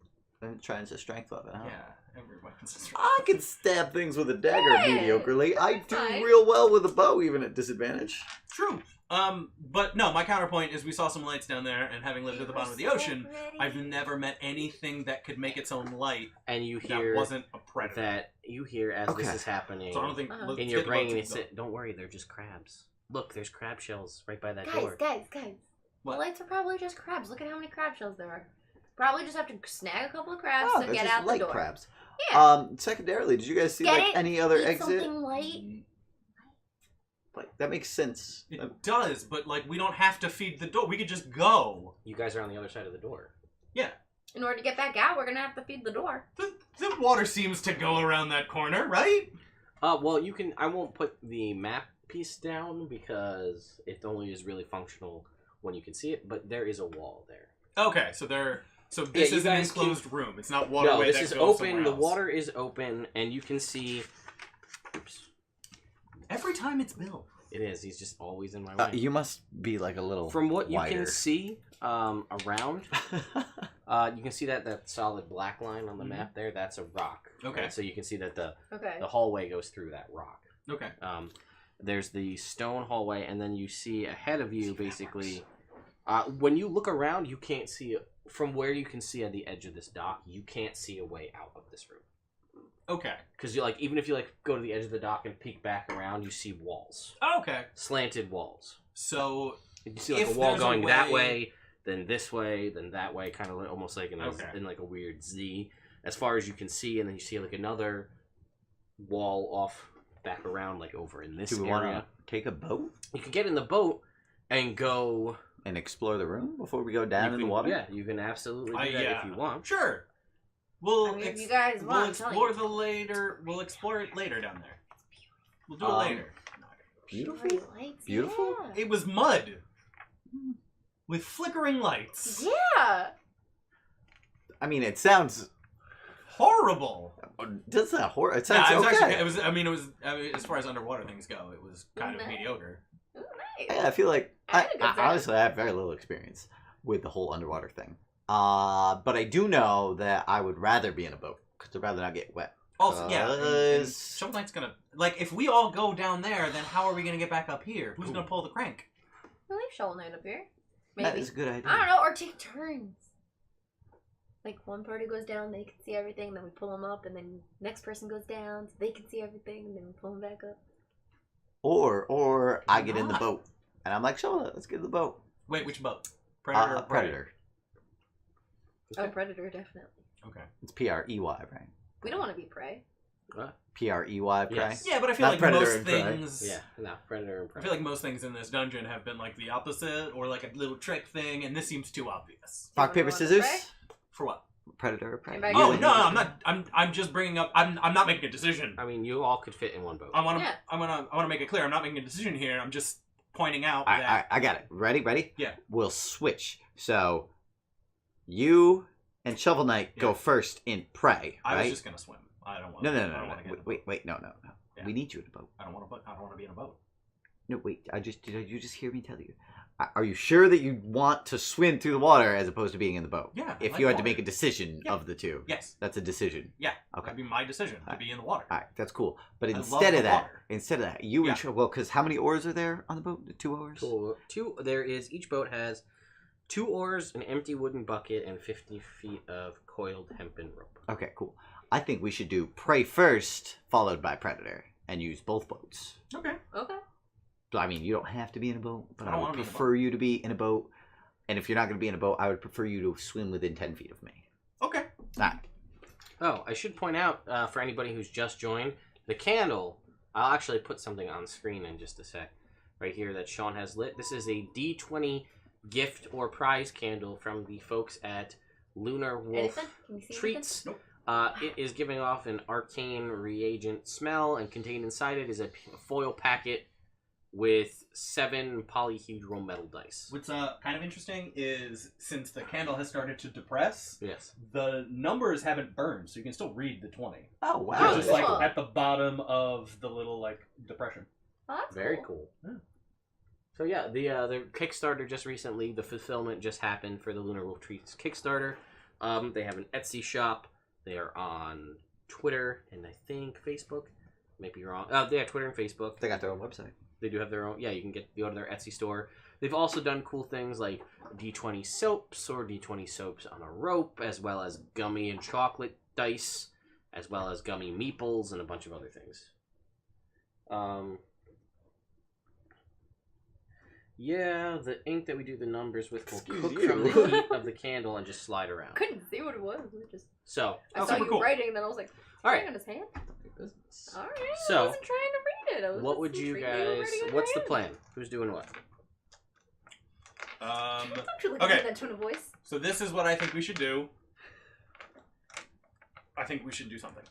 try and say strength weapon. Huh? Yeah, every weapon's a strength. I could stab things with a dagger Yeah, mediocrely. I do fine. real well with a bow, even at disadvantage. True. But no, my counterpoint is we saw some lights down there, and having lived at the bottom of the ocean, I've never met anything that could make its own light And you that hear wasn't a predator. that you hear as this Okay. is happening So I don't think Uh-huh. let's in get your the brain. boat It's to go. don't worry, they're just crabs. Look, there's crab shells right by that Guys, door. guys. What? The lights are probably just crabs. Look at how many crab shells there are. Probably just have to snag a couple of crabs Oh, to they're get just out the light door. crabs. Yeah. Secondarily, did you guys see Get like it? any other Eat exit? something light. Like that makes sense. It does, but like we don't have to feed the door. We could just go. You guys are on the other side of the door. In order to get back out, we're gonna have to feed the door. The water seems to go around that corner, right? Well, you can. I won't put the map piece down because it only is really functional when you can see it. But there is a wall there. Okay, so this you is an guys enclosed room. It's not waterway. No, this that is goes open. somewhere The else. water is open, and you can see. Oops. Every time it's built. It is. He's just always in my way. You must be like a little. From what you wider. can see around, you can see that solid black line on the map there. That's a rock. Okay. Right? So you can see that the Okay. hallway goes through that rock. Okay. There's the stone hallway, and then you see ahead of you, basically, when you look around, you can't see, from where you can see at the edge of this dock, you can't see a way out of this room. Okay. Because even if you go to the edge of the dock and peek back around, you see walls. Okay. Slanted walls. So You see like if a wall there's a going that way- way, then this way, then that way, kind of almost like in like a weird Z, as far as you can see, and then you see like another wall off back around, like over in this Do we area. want to take a boat You could get in the boat and go and explore the room before we go down you in can- the water? Yeah, you can absolutely do that yeah. if you want. Sure. We'll I mean, if you guys we'll want, explore the later. We'll explore it later down there. We'll do it later. Beautiful. Lights, Beautiful? Yeah. It was mud with flickering lights. Yeah. I mean, it sounds. Horrible. Does that horror? It Yeah, sounds it was okay. actually. It was. I mean, as far as underwater things go, it was kind of Nice. mediocre. Ooh, nice. Yeah, I feel like I had a good time. honestly I have very little experience with the whole underwater thing. But I do know that I would rather be in a boat because I'd rather not get wet. Also, yeah. And Cause- Shovel Knight's gonna like if we all go down there, then how are we gonna get back up here? Who's gonna pull the crank? We'll leave Shovel Knight up here. That Maybe. is a good idea. I don't know, or take turns. Like one party goes down, they can see everything, then we pull them up, and then next person goes down, so they can see everything, and then we pull them back up. Or I get in the Not. boat and I'm like, sure, let's get in the boat. Wait, which boat? Predator. Or Prey? Predator. Oh, Predator, definitely. Okay. It's Prey, right? We don't want to be prey. Prey, Prey. Yes. Yeah, but I feel Not like Predator most and Prey. things. Yeah, no, Predator and I Prey. feel like most things in this dungeon have been like the opposite, or like a little trick thing, and this seems too obvious. Rock, paper, Wanna go on scissors. Prey? For what? Predator or Prey. Anybody Oh Yeah. no, I'm not. I'm just bringing up. I'm not making a decision. I mean, you all could fit in one boat. I want to. Yeah. I want to make it clear. I'm not making a decision here. I'm just pointing out All that. right, I got it. Ready? Yeah. We'll switch. So, you and Shovel Knight go Yeah. first in Prey, I right? was just gonna swim. I don't want. No. I don't want to get. Wait, no. Yeah. We need you in a boat. I don't want to. I don't want to be in a boat. No, wait. Did you just hear me tell you? Are you sure that you want to swim through the water as opposed to being in the boat? Yeah. I If like you had water. to make a decision Yeah. of the two, Yes. that's a decision. Yeah. Okay. That'd be my decision to Alright. be in the water. All right, that's cool. But love instead the of that, water. you Yeah. and well, because how many oars are there on the boat? 2 oars. Two. There is each boat has 2 oars, an empty wooden bucket, and 50 feet of coiled hempen rope. Okay, cool. I think we should do Prey first, followed by Predator, and use both boats. Okay. Okay. So, I mean, you don't have to be in a boat, but I I don't would wanna be in a prefer you to be in a boat. And if you're not going to be in a boat, I would prefer you to swim within 10 feet of me. Okay. All right. Oh, I should point out for anybody who's just joined, the candle. I'll actually put something on screen in just a sec, right here that Sean has lit. This is a D20 gift or prize candle from the folks at Lunar Wolf Anything? Can you see Treats. Nope. It is giving off an arcane reagent smell, and contained inside it is a foil packet with 7 polyhedral metal dice. What's kind of interesting is since the candle has started to depress, Yes. the numbers haven't burned, so you can still read the 20. Oh, Oh, They're wow. just cool. like at the bottom of the little like depression. Oh, that's Very cool. cool. Yeah. So yeah, the Kickstarter just recently, the fulfillment just happened for the Lunar Wolf Treats Kickstarter. They have an Etsy shop. They are on Twitter and I think Facebook. Might be wrong. Yeah, Twitter and Facebook. They got their own website. They do have their own. Yeah, you can go to their Etsy store. They've also done cool things like D20 soaps or D20 soaps on a rope, as well as gummy and chocolate dice, as well as gummy meeples and a bunch of other things. Yeah, the ink that we do the numbers with will Excuse cook you. from the heat of the candle and just slide around. Couldn't see what it was. We just So, I That's saw super you cool. writing, and then I was like, all right. on his hand. All right. So, I wasn't trying to read it. I was what just would you intrigued guys? writing on your What's the hand. plan? Who's doing what? Don't you look Okay. at that tone of voice? So this is what I think we should do. I think we should do something.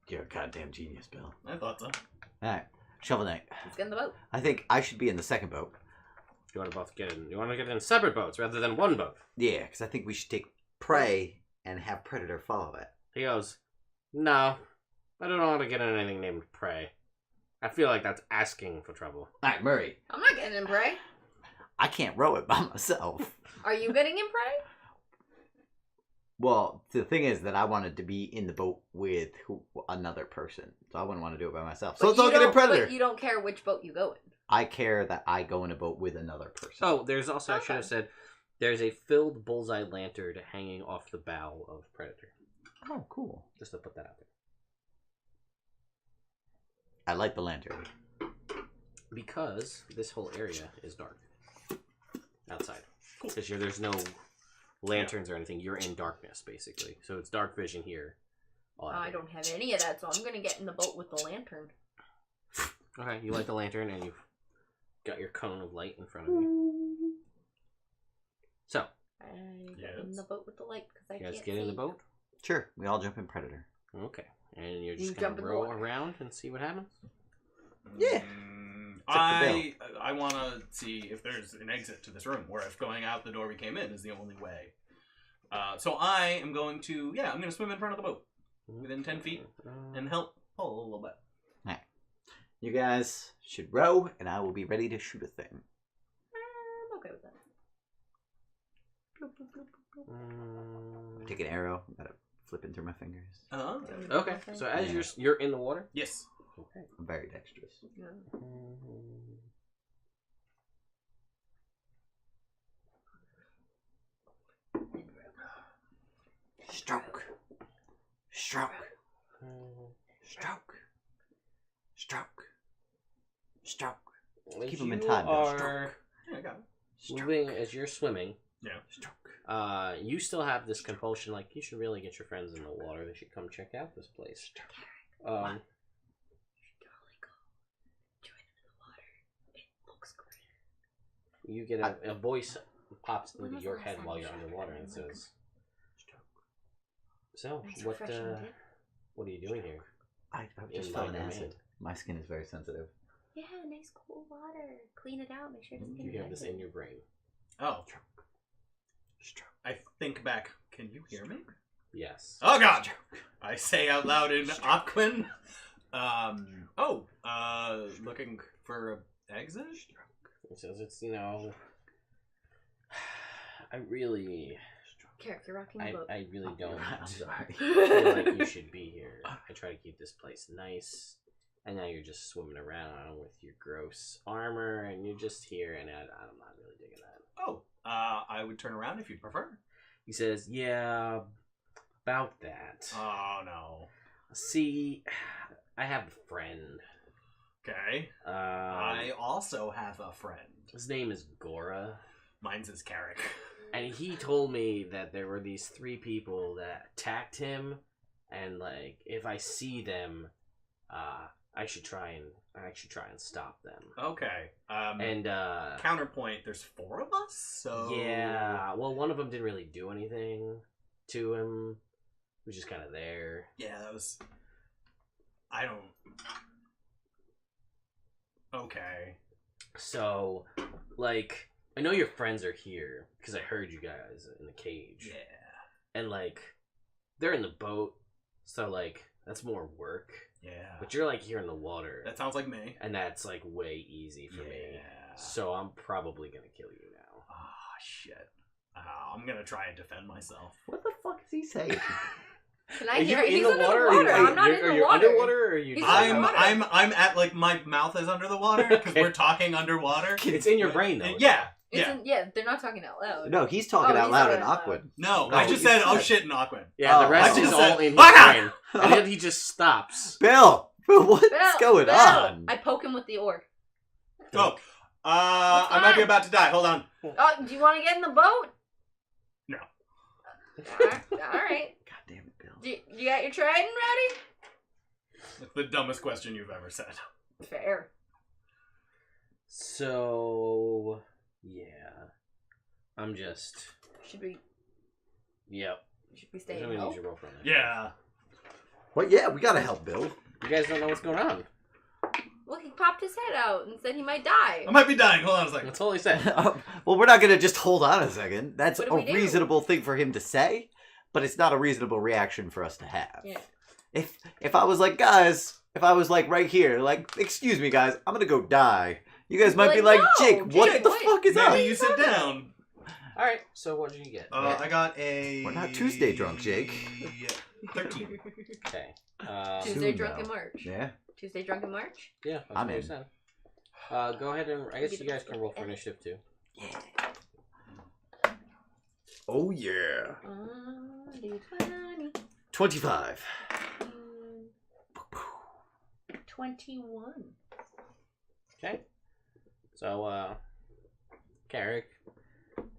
You're a goddamn genius, Bill. I thought so. All right. Shovel Knight. Let's get in the boat. I think I should be in the second boat. You want to both get in? You want to get in separate boats rather than one boat? Yeah, because I think we should take Prey and have Predator follow it. He goes, "No, I don't want to get in anything named Prey. I feel like that's asking for trouble." All right, Murray. I'm not getting in prey. I can't row it by myself. Are you getting in prey? Well, the thing is that I wanted to be in the boat with another person, so I wouldn't want to do it by myself. So But let's all you get in don't- Predator. But you don't care which boat you go in. I care that I go in a boat with another person. Oh, there's also I should Okay. have said there's a filled bullseye lantern hanging off the bow of Predator. Oh, cool. Just to put that out there. I like the lantern. because this whole area is dark outside. Because there's no lanterns or anything. You're in darkness, basically. So it's dark vision here. I don't have any of that, so I'm gonna get in the boat with the lantern. Okay, you light the lantern and you've got your cone of light in front of you. So, I get in the boat with the light because I you guys can't get see. in the boat? Sure, we all jump in Predator. Okay. And you're You just jump going to in the row water. around and see what happens? Yeah. I want to see if there's an exit to this room, or if going out the door we came in is the only way. So I am going to, I'm going to swim in front of the boat within 10 feet and help pull a little bit. Alright. You guys should row, and I will be ready to shoot a thing. I'm okay with that. Bloop, bloop, bloop, bloop, bloop. Take an arrow, gotta flipping through my fingers. Okay. So as you're in the water? Yes. Okay. I'm very dexterous. Yeah. Stroke. Stroke. Stroke. Stroke. Stroke. Keep them in time. Are Yeah, I got it. moving as you're swimming. Yeah. Stroke. You still have this compulsion, like, you should really get your friends in the water. They should come check out this place. You get a voice pops When into was your the last head time while you you're shot underwater a and friend? says, "So, Nice what refreshing dip. what are you doing here?" I just In fell in my acid. domain. My skin is very sensitive. Yeah, nice cool water. Clean it out. Make sure it doesn't get You have this in infected. your brain. Oh, Stroke. I think back. Can you hear me? Yes. Oh God! I say out loud in Aquin. Looking for an exit? It says it's, I really Carrick, you're rocking the boat. I really don't I'm sorry. feel like you should be here. I try to keep this place nice. And now you're just swimming around with your gross armor, and you're just here, and I'm not really digging that. Oh, I would turn around if you'd prefer. He says, "Yeah, about that. Oh, no. See, I have a friend. Okay. I also have a friend. His name is Gora, Mine's is Carrick. and he told me that there were these 3 people that attacked him, and like if I see them, I should try and stop them." Okay. And Counterpoint, there's 4 of us, so... yeah, well, one of them didn't really do anything to him. He was just kind of there. Yeah, that was... I don't... Okay. So, like, I know your friends are here because I heard you guys in the cage. Yeah. And like, they're in the boat, so like that's more work. Yeah. But you're like here in the water, That sounds like me. and that's like way easy for me. So I'm probably gonna kill you now. Ah, shit. I'm gonna try and defend myself. What the fuck is he saying? Can I Are hear? you He's in the under water? the water. I'm not in Are the you water. underwater? Or are you? He's just- in the water. I'm at, like, my mouth is under the water because Okay. we're talking underwater. It's in your brain though. Yeah. Yeah, they're not talking out loud. No, he's talking Oh, out he's loud talking in out loud. awkward. No, No, I just you said, oh said- shit, in Aquin. Yeah, the Oh, rest I is just all said, in his "Ah!" brain, and then he just stops. Bill, what's going Bill, on? I poke him with the oar. Oh, I might be about to die. Hold on. Oh, do you want to get in the boat? No. All right. God damn it, Bill. You got your trident ready? That's the dumbest question you've ever said. Fair. So yeah, I'm just. Should we stay I'm in gonna help? use your roll for that. Yeah. Well, yeah, we gotta help Bill. You guys don't know what's going on. Look, he popped his head out and said he might die. I might be dying. Hold on a second. That's all he said. Well, we're not gonna just hold on a second. That's What a do we do? reasonable thing for him to say, but it's not a reasonable reaction for us to have. Yeah. If I was like, guys, if I was like right here, like, excuse me, guys, I'm gonna go die. You guys might be Like, like, no, Jake, what Jake, the what? fuck is Maybe up? you sit down. All right. So what did you get? I got a... We're not Tuesday drunk, Jake. 13. Okay. Tuesday Soon, drunk though. in March. Yeah. Tuesday drunk in March? Yeah, that's I'm what I in. said. Go ahead and I guess you guys can roll for initiative too. Oh yeah. D20. 25. 21. Okay. So, Carrick,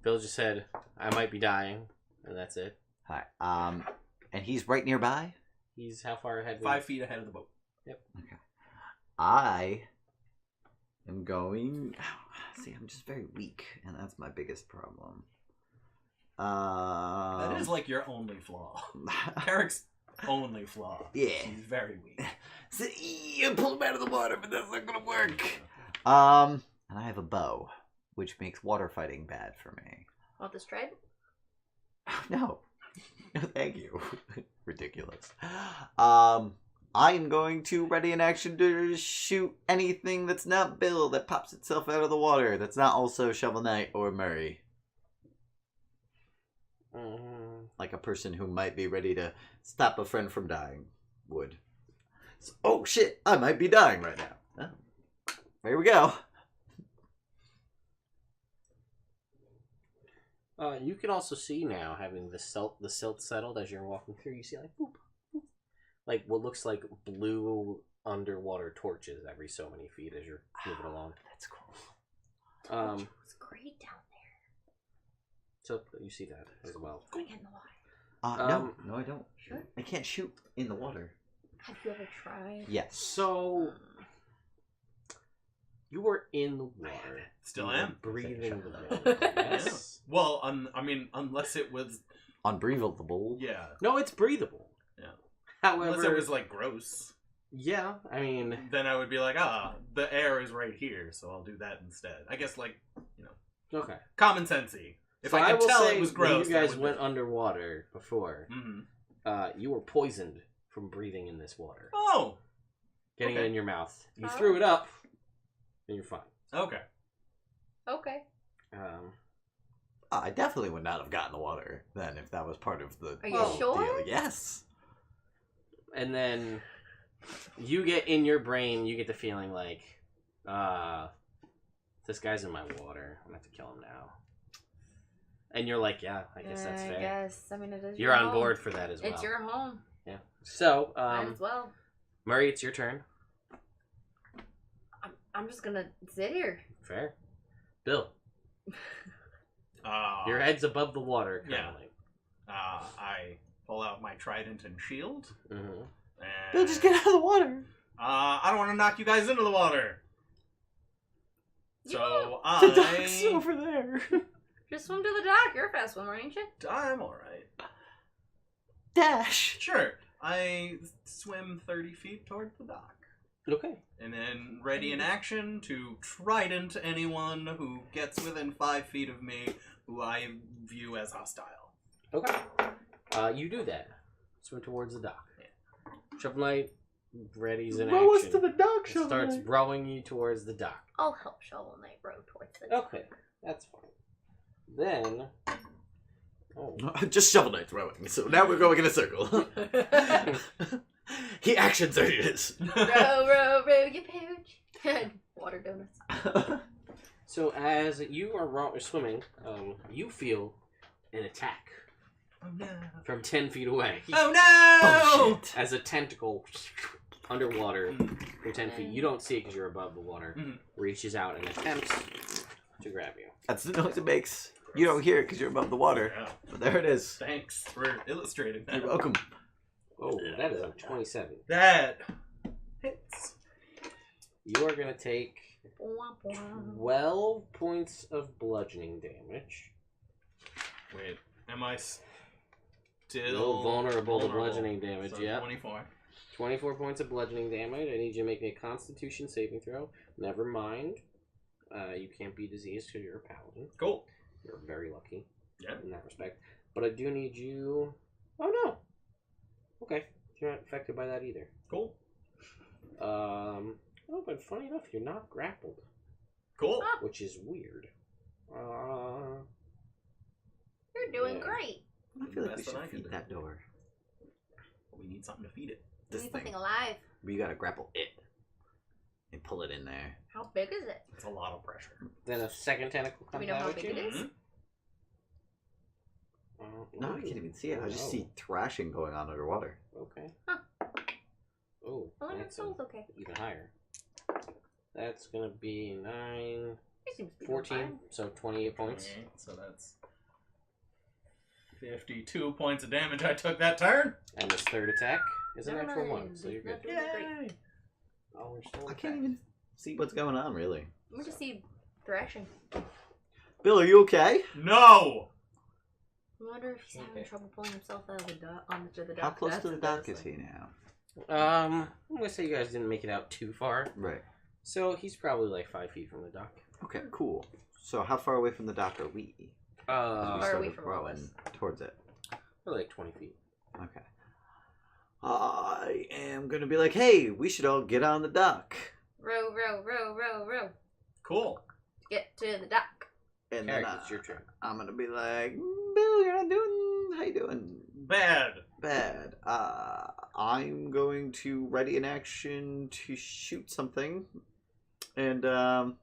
Bill just said, I might be dying, and that's it. Hi. And he's right nearby? He's how far ahead? 5 feet ahead of the boat. Yep. Okay. I am going... See, I'm just very weak, and that's my biggest problem. That is like your only flaw. Carrick's only flaw. Yeah. He's very weak. So, you pull him out of the water, but that's not gonna work. And I have a bow, which makes water fighting bad for me. Want this trident? No. No, thank you. Ridiculous. I'm going to ready an action to shoot anything that's not Bill that pops itself out of the water. That's not also Shovel Knight or Murray. Like a person who might be ready to stop a friend from dying would. So, oh shit, I might be dying right now. Oh. There we go. You can also see now, having the silt settled as you're walking through, you see like boop, boop, like what looks like blue underwater torches every so many feet as you're moving along. That's cool. It's great down there. So you see that as well. Go get in the water. No, I don't. Sure. I can't shoot in the water. Have you ever tried? Yes. So you were in the water. Still You were am. breathing the Shut water. Yes. Well, I mean, unless it was... Unbreathable. Yeah. No, it's breathable. Yeah. However, Unless it was, like, gross. yeah, I mean, Then I would be like, the air is right here, so I'll do that instead. I guess, like, okay. common sensey. If So I could will tell say it was when gross, you guys went underwater before. Mm-hmm. You were poisoned from breathing in this water. Oh! Getting it okay. in your mouth. You Oh. threw it up, and you're fine. Okay. Okay. I definitely would not have gotten the water then if that was part of the Are you whole sure? deal. Yes. And then you get in your brain, you get the feeling like, this guy's in my water. I'm going to have to kill him now. And you're like, yeah, I guess that's fair. I guess. I mean, it is You're your on home. board for that as well. It's your home. Yeah. So, Might as well. Murray, it's your turn. I'm just gonna sit here. Fair. Bill, Uh, your head's above the water Yeah. currently. I pull out my trident and shield. Mm-hmm. And, Bill, just get out of the water. I don't want to knock you guys into the water. So The dock's over there. Just swim to the dock. You're a fast swimmer, ain't you? I'm alright. Dash. Sure. I swim 30 feet toward the dock. Okay. And then ready in action to trident anyone who gets within 5 feet of me who I view as hostile. Okay. You do that. Swim towards the dock. Shovel Knight readies in Row us action. to the dock, It Shovel starts Knight. rowing you towards the dock. I'll help Shovel Knight row towards the dock. Okay, that's fine. Then, oh, Just Shovel Knight's rowing, so now we're going in a circle. He action surges. row, row, row, you pooch. Water donuts. so as you are swimming, you feel an attack Oh no. from 10 feet away. Oh no! Oh shit. As a tentacle underwater Mm. from 10 feet, you don't see it because you're above the water, Mhm. reaches out and attempts to grab you. That's the noise it makes. You don't hear it because you're above the water. Yeah. But there it is. Thanks for illustrating that. You're welcome. Oh, that is a 27. That hits. You are going to take Womp womp. 12 points of bludgeoning damage. Wait, am I still Still vulnerable to bludgeoning damage, So yeah. 24. 24 points of bludgeoning damage. I need you to make me a Constitution saving throw. Never mind. You can't be diseased because you're a paladin. Cool. You're very lucky Yeah. in that respect. But I do need you... Oh, no. Okay. You're not affected by that either. Cool. Oh, but funny enough, you're not grappled, Cool. which is weird. You're doing Yeah. great. I feel like we Best that I should can feed do. that door. We need something to feed it. You This need thing. something alive. We gotta grapple it. And pull it in there. How big is it? It's a lot of pressure. Then a second tentacle Do we comes know out how at big you. it is? Mhm. No, I can't even see it. I just see thrashing going on underwater. Okay. Huh. Oh, I wonder if that's soul's okay. even higher. That's gonna be 9, He seems to be doing 14, fine. so 28 points. 28, so that's 52 points of damage I took that turn. And this third attack is an Never actual mind, 1, so he's you're good. not doing great. Oh, we're still I attack. can't even see what's going on, really. We just see thrashing. Bill, are you okay? No! I wonder if he's having Okay. trouble pulling himself out of the dock. Onto the dock. How close That's to the dock is embarrassing. he now? I'm gonna say you guys didn't make it out too far. Right. So he's probably like 5 feet from the dock. Okay, cool. So how far away from the dock are we? We Far Uh, away started from rowing us. towards it. probably like 20 feet. Okay. I am gonna be like, hey, we should all get on the dock. Row, row, row, row, row. Cool. Get to the dock. And then Eric, it's your turn. I'm gonna be like, Bill, you're not doing. How you doing? Bad. Bad. I'm going to ready an action to shoot something, and I'm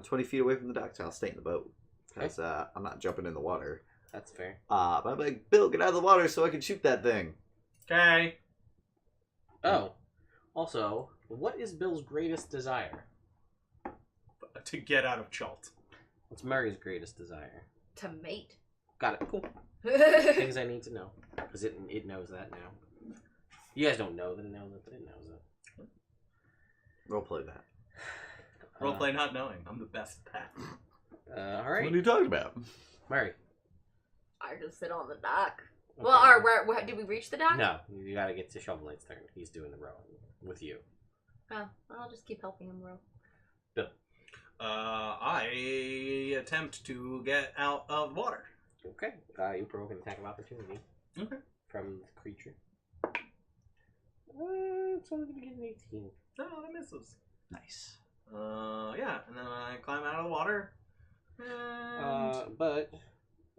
20 feet away from the dock, so I'll stay in the boat because I'm not jumping in the water. That's fair. But I'm like, Bill, get out of the water so I can shoot that thing. Okay. Oh, also, what is Bill's greatest desire? To get out of Chult. What's Murray's greatest desire? To mate. Got it. Cool. Row, Things I need to know. Because it knows that now. You guys don't know that it knows it, but it knows it. Roleplay that. Roleplay not knowing. I'm the best at that. What Alright. are you talking about? Murray. I just sit on the dock. Okay. Well, where did we reach the dock? No, you gotta get to Shovel Knight's turn. He's doing the rowing with you. Oh, I'll just keep helping him row. I attempt to get out of water. Okay. You provoke an attack of opportunity. Okay. From the creature. It's only gonna get an 18. No, that misses. Nice. Yeah, and then I climb out of the water. And... But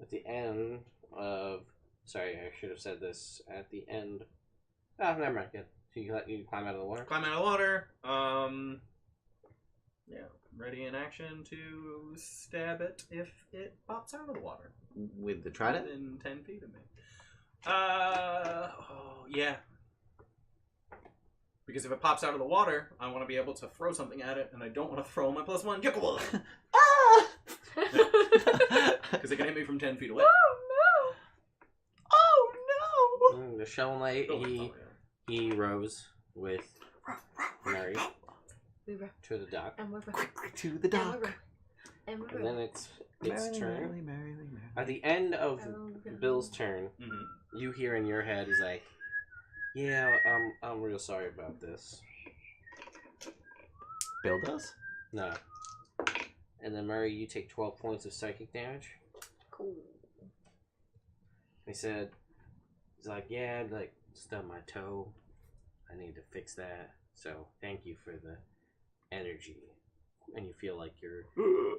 at the end of, sorry, I should have said this at the end. Oh, never mind. Good. So you climb out of the water. climb out of the water. Yeah, ready in action to stab it if it pops out of the water. With the trident? Within 10 feet of me. Yeah. Because if it pops out of the water, I want to be able to throw something at it, and I don't want to throw my +1 Yucca Ah! because it can hit me from 10 feet away. Oh no! The Shovel Knight, Oh, he rows with Mary We row. to the dock. And we're row. Quick to the And we're dock. row. And we're And then row. it's Merrily, turn. merrily, merrily, merrily. At the end of Oh, no. Bill's turn, Mm-hmm. you hear in your head, he's like, yeah, I'm real sorry about this. Bill does? No. And then Murray, you take 12 points of psychic damage. Cool. He said, he's like, yeah, I like stubbed my toe. I need to fix that. So thank you for the energy. And you feel like your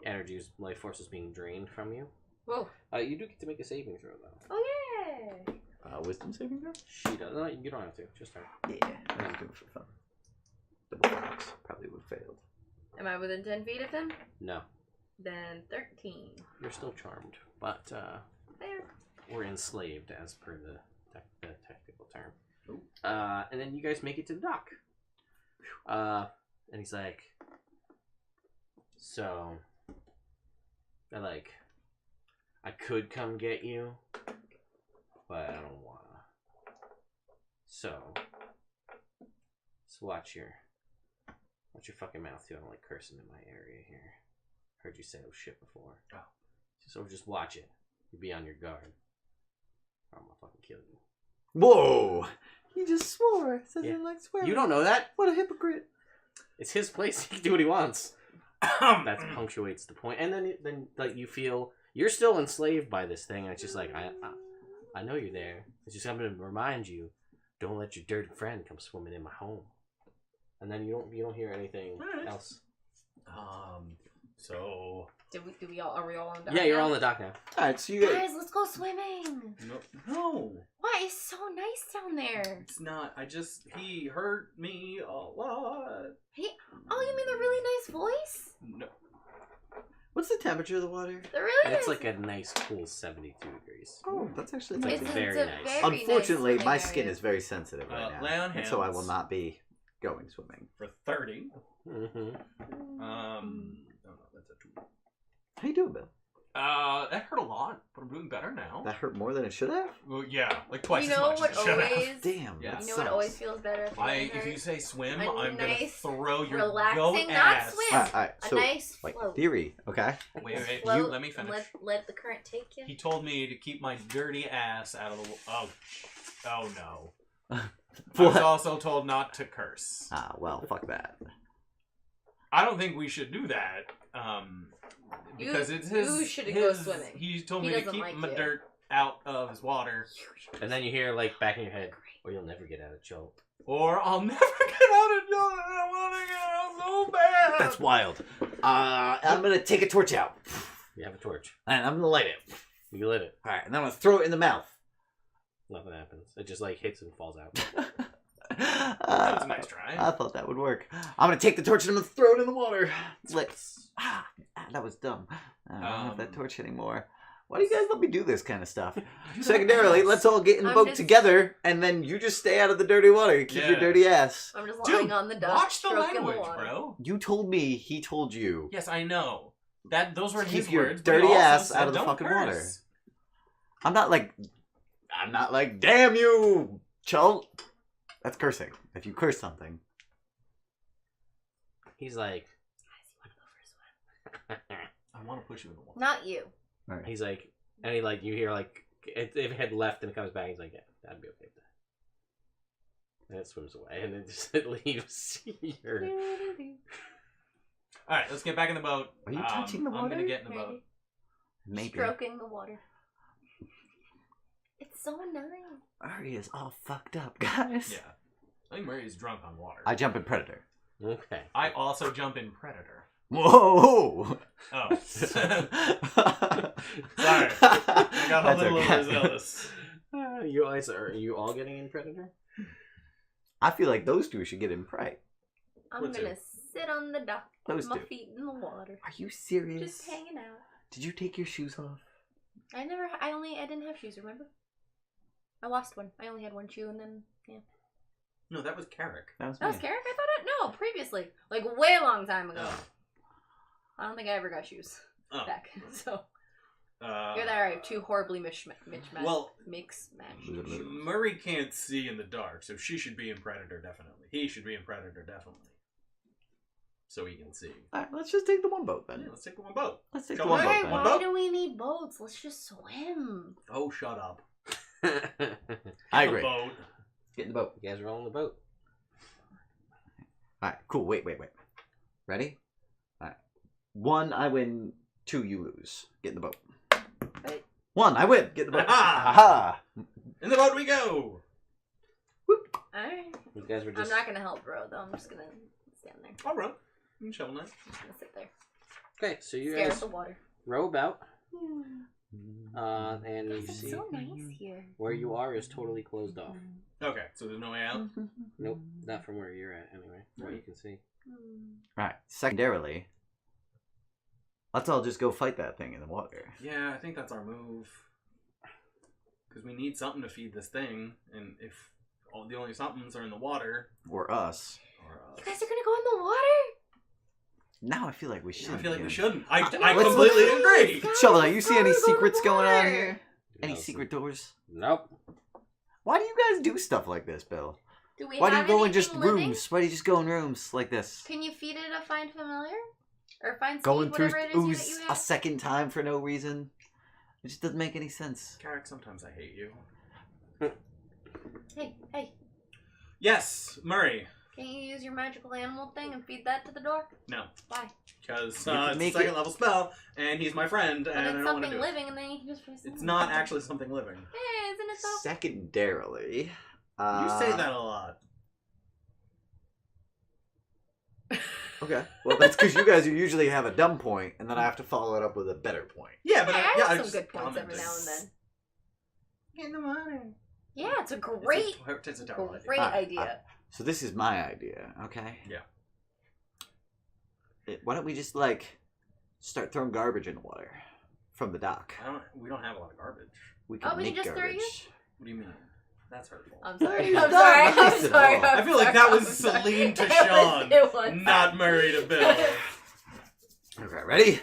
energy's life force is being drained from you. Whoa. You do get to make a saving throw though. Oh, yeah. Wisdom saving throw? She does. No, you don't have to. Just her. Yeah, I was doing it for fun. Double fox probably would have failed. Am I within 10 feet of him? No, Then 13. you're still charmed, but There. we're enslaved as per the technical term. Ooh. And then you guys make it to the dock. And he's like, so, I could come get you, but I don't wanna. So watch your fucking mouth too. I don't like cursing in my area here. Heard you say oh shit before. Oh. So just watch it. You be on your guard. Or I'm gonna fucking kill you. Whoa! He just swore. Says Yeah. he like swearing. You don't know that? What a hypocrite. It's his place. He can do what he wants. That punctuates the point. And then like you feel you're still enslaved by this thing, and it's just like I know you're there. It's just something to remind you. Don't let your dirty friend come swimming in my home. And then you don't hear anything Alright. else. So Are we all on dock Yeah, you're now? on the dock now. Alright, so you guys. Guys, let's go swimming. no, Why? It's so nice down there. it's not. He hurt me a lot. Oh, you mean the really nice voice? No. What's the temperature of the water? The really It's nice. like a nice cool 72 degrees. Oh, that's actually It's like nice. very a nice. very Unfortunately, nice my swimming skin area. is very sensitive right now. Lay on and so I will hands. not be going swimming. For 30. Mm-hmm. Oh no, that's a How you doing, Bill? That hurt a lot, but I'm doing better now. That hurt more than it should have? Well, yeah, like twice You as know much what as it should have. always? Damn. Yeah. that You know what sucks. always feels better? If you say swim, A I'm gonna nice, throw your relaxing, goat not ass. swim. Alright, A so, nice like, float. theory, okay? Wait, Float you let me and finish. Let the current take you. He told me to keep my dirty ass out of the. Oh no. I was What? also told not to curse. Ah, well, fuck that. I don't think we should do that. Because it's his. You should go swimming. He told He me to doesn't keep like my you. dirt out of his water, And then you hear like back in your head, or you'll never get out of Joel. or I'll never get out of jail. And I want to get out so bad. That's wild. I'm gonna take a torch out. You have a torch. And I'm gonna light it. You lit it. Alright, and then I'm gonna throw it in the mouth. Nothing happens. It just like hits and falls out. That was a nice try. I thought that would work. I'm gonna take the torch and I'm gonna throw it in the water. That was dumb. I don't have that torch anymore. Why do you guys let me do this kind of stuff? Secondarily, let's all get in the I'm boat just- together, and then you just stay out of the dirty water. Keep your Yeah. dirty ass. I'm just Dude, lying on the dock, watch the stroking language, the water. bro. You told me, he told you. Yes, I know. Those were Keep his your words. But dirty he also ass said, out of the "Don't fucking curse." I'm not like, damn you, Chult. That's cursing. If you curse something. He's like, I want to push you in the water. Not you. Alright. he's like, and he like you hear like if it had left and it comes back, he's like, yeah, that'd be okay with that. And it swims away, and then just it leaves here. All right, let's get back in the boat. Are you touching the I'm water? gonna get in the boat. Maybe. Stroking the water. It's so nice. Ari is all fucked up, guys. Yeah, I think Murray is drunk on water. I jump in Predator. Okay. I also jump in Predator. Whoa! Oh, sorry. I got a That's little okay. overzealous. You guys are you all getting in Predator? I feel like those two should get in Prey. I'm What's gonna it? sit on the dock Those with my two. feet in the water. Are you serious? Just hanging out. Did you take your shoes off? I didn't have shoes, remember? I lost one. I only had one shoe and then, yeah. No, that was Carrick. That was That was me. Carrick? I thought no, previously. Like, way a long time ago. Oh. I don't think I ever got shoes Oh. back. So, Uh, you're there, I have two horribly mix match. Murray can't see in the dark, so she should be in Predator definitely. He should be in Predator definitely. So he can see. Alright, let's just take the one boat Yeah, then. let's take the one boat. Let's take Come the one on. boat Why, then. One why boat? do we need boats? Let's just swim. Oh, shut up. I The agree. boat. Get in the boat. You guys are all in the boat. Alright, cool. Wait. Ready? Alright. 1, I win. 2, you lose. Get in the boat. Wait. 1, I win. Get in the boat. Aha! Aha! In the boat we go. Alright. You guys were I'm just. not gonna help bro, though. I'm just gonna stand there. All right. You can shovel now. I'm just gonna sit there. Okay, so you Scared guys of the water. row about, and you It's see so nice here. where you are is totally closed off. Okay, so there's no way out. Nope, not from where you're at anyway. From what you can see. Alright, secondarily, let's all just go fight that thing in the water. Yeah, I think that's our move. Because we need something to feed this thing, and if all the only somethings are in the water, Or us. or You guys are gonna go in the water? Now I feel like we should. I feel like we again. shouldn't. I Let's completely look. agree. Guys, Shovel, you let's see go any to the secrets going on water. here? Any No. secret doors? Nope. Why do you guys do stuff like this, Bill? Do we Why do you have go in anything just living? rooms? Why do you just go in rooms like this? Can you feed it a find familiar? Or find seed, Going through whatever it is that ooze you a have? second time for no reason? It just doesn't make any sense. Carrick, sometimes I hate you. Hey, Yes, Murray. can you use your magical animal thing and feed that to the door? No, Why? because You can it's a make second it- level spell, and he's my friend, But and I it's don't want to something do it. living and then you can just freeze It's it. not actually something living. Hey, isn't it though? Secondarily, You say that a lot. Okay. Well, that's because you guys usually have a dumb point, and then I have to follow it up with a better point. Yeah, but Hey, I yeah, have I some just good points commented. every now and then. Get in the water. Yeah, it's a great, It's a terrible idea. great Alright, idea. So this is my idea, okay? Yeah. Why don't we just, like, start throwing garbage in the water from the dock? We don't have a lot of garbage. We can Oh, we make can just throw garbage. you? What do you mean? That's hurtful. I'm sorry. It's I'm not sorry. nice I'm at sorry. all. I feel like that was Celine to Sean, It was. not Murray to Bill. Okay, ready?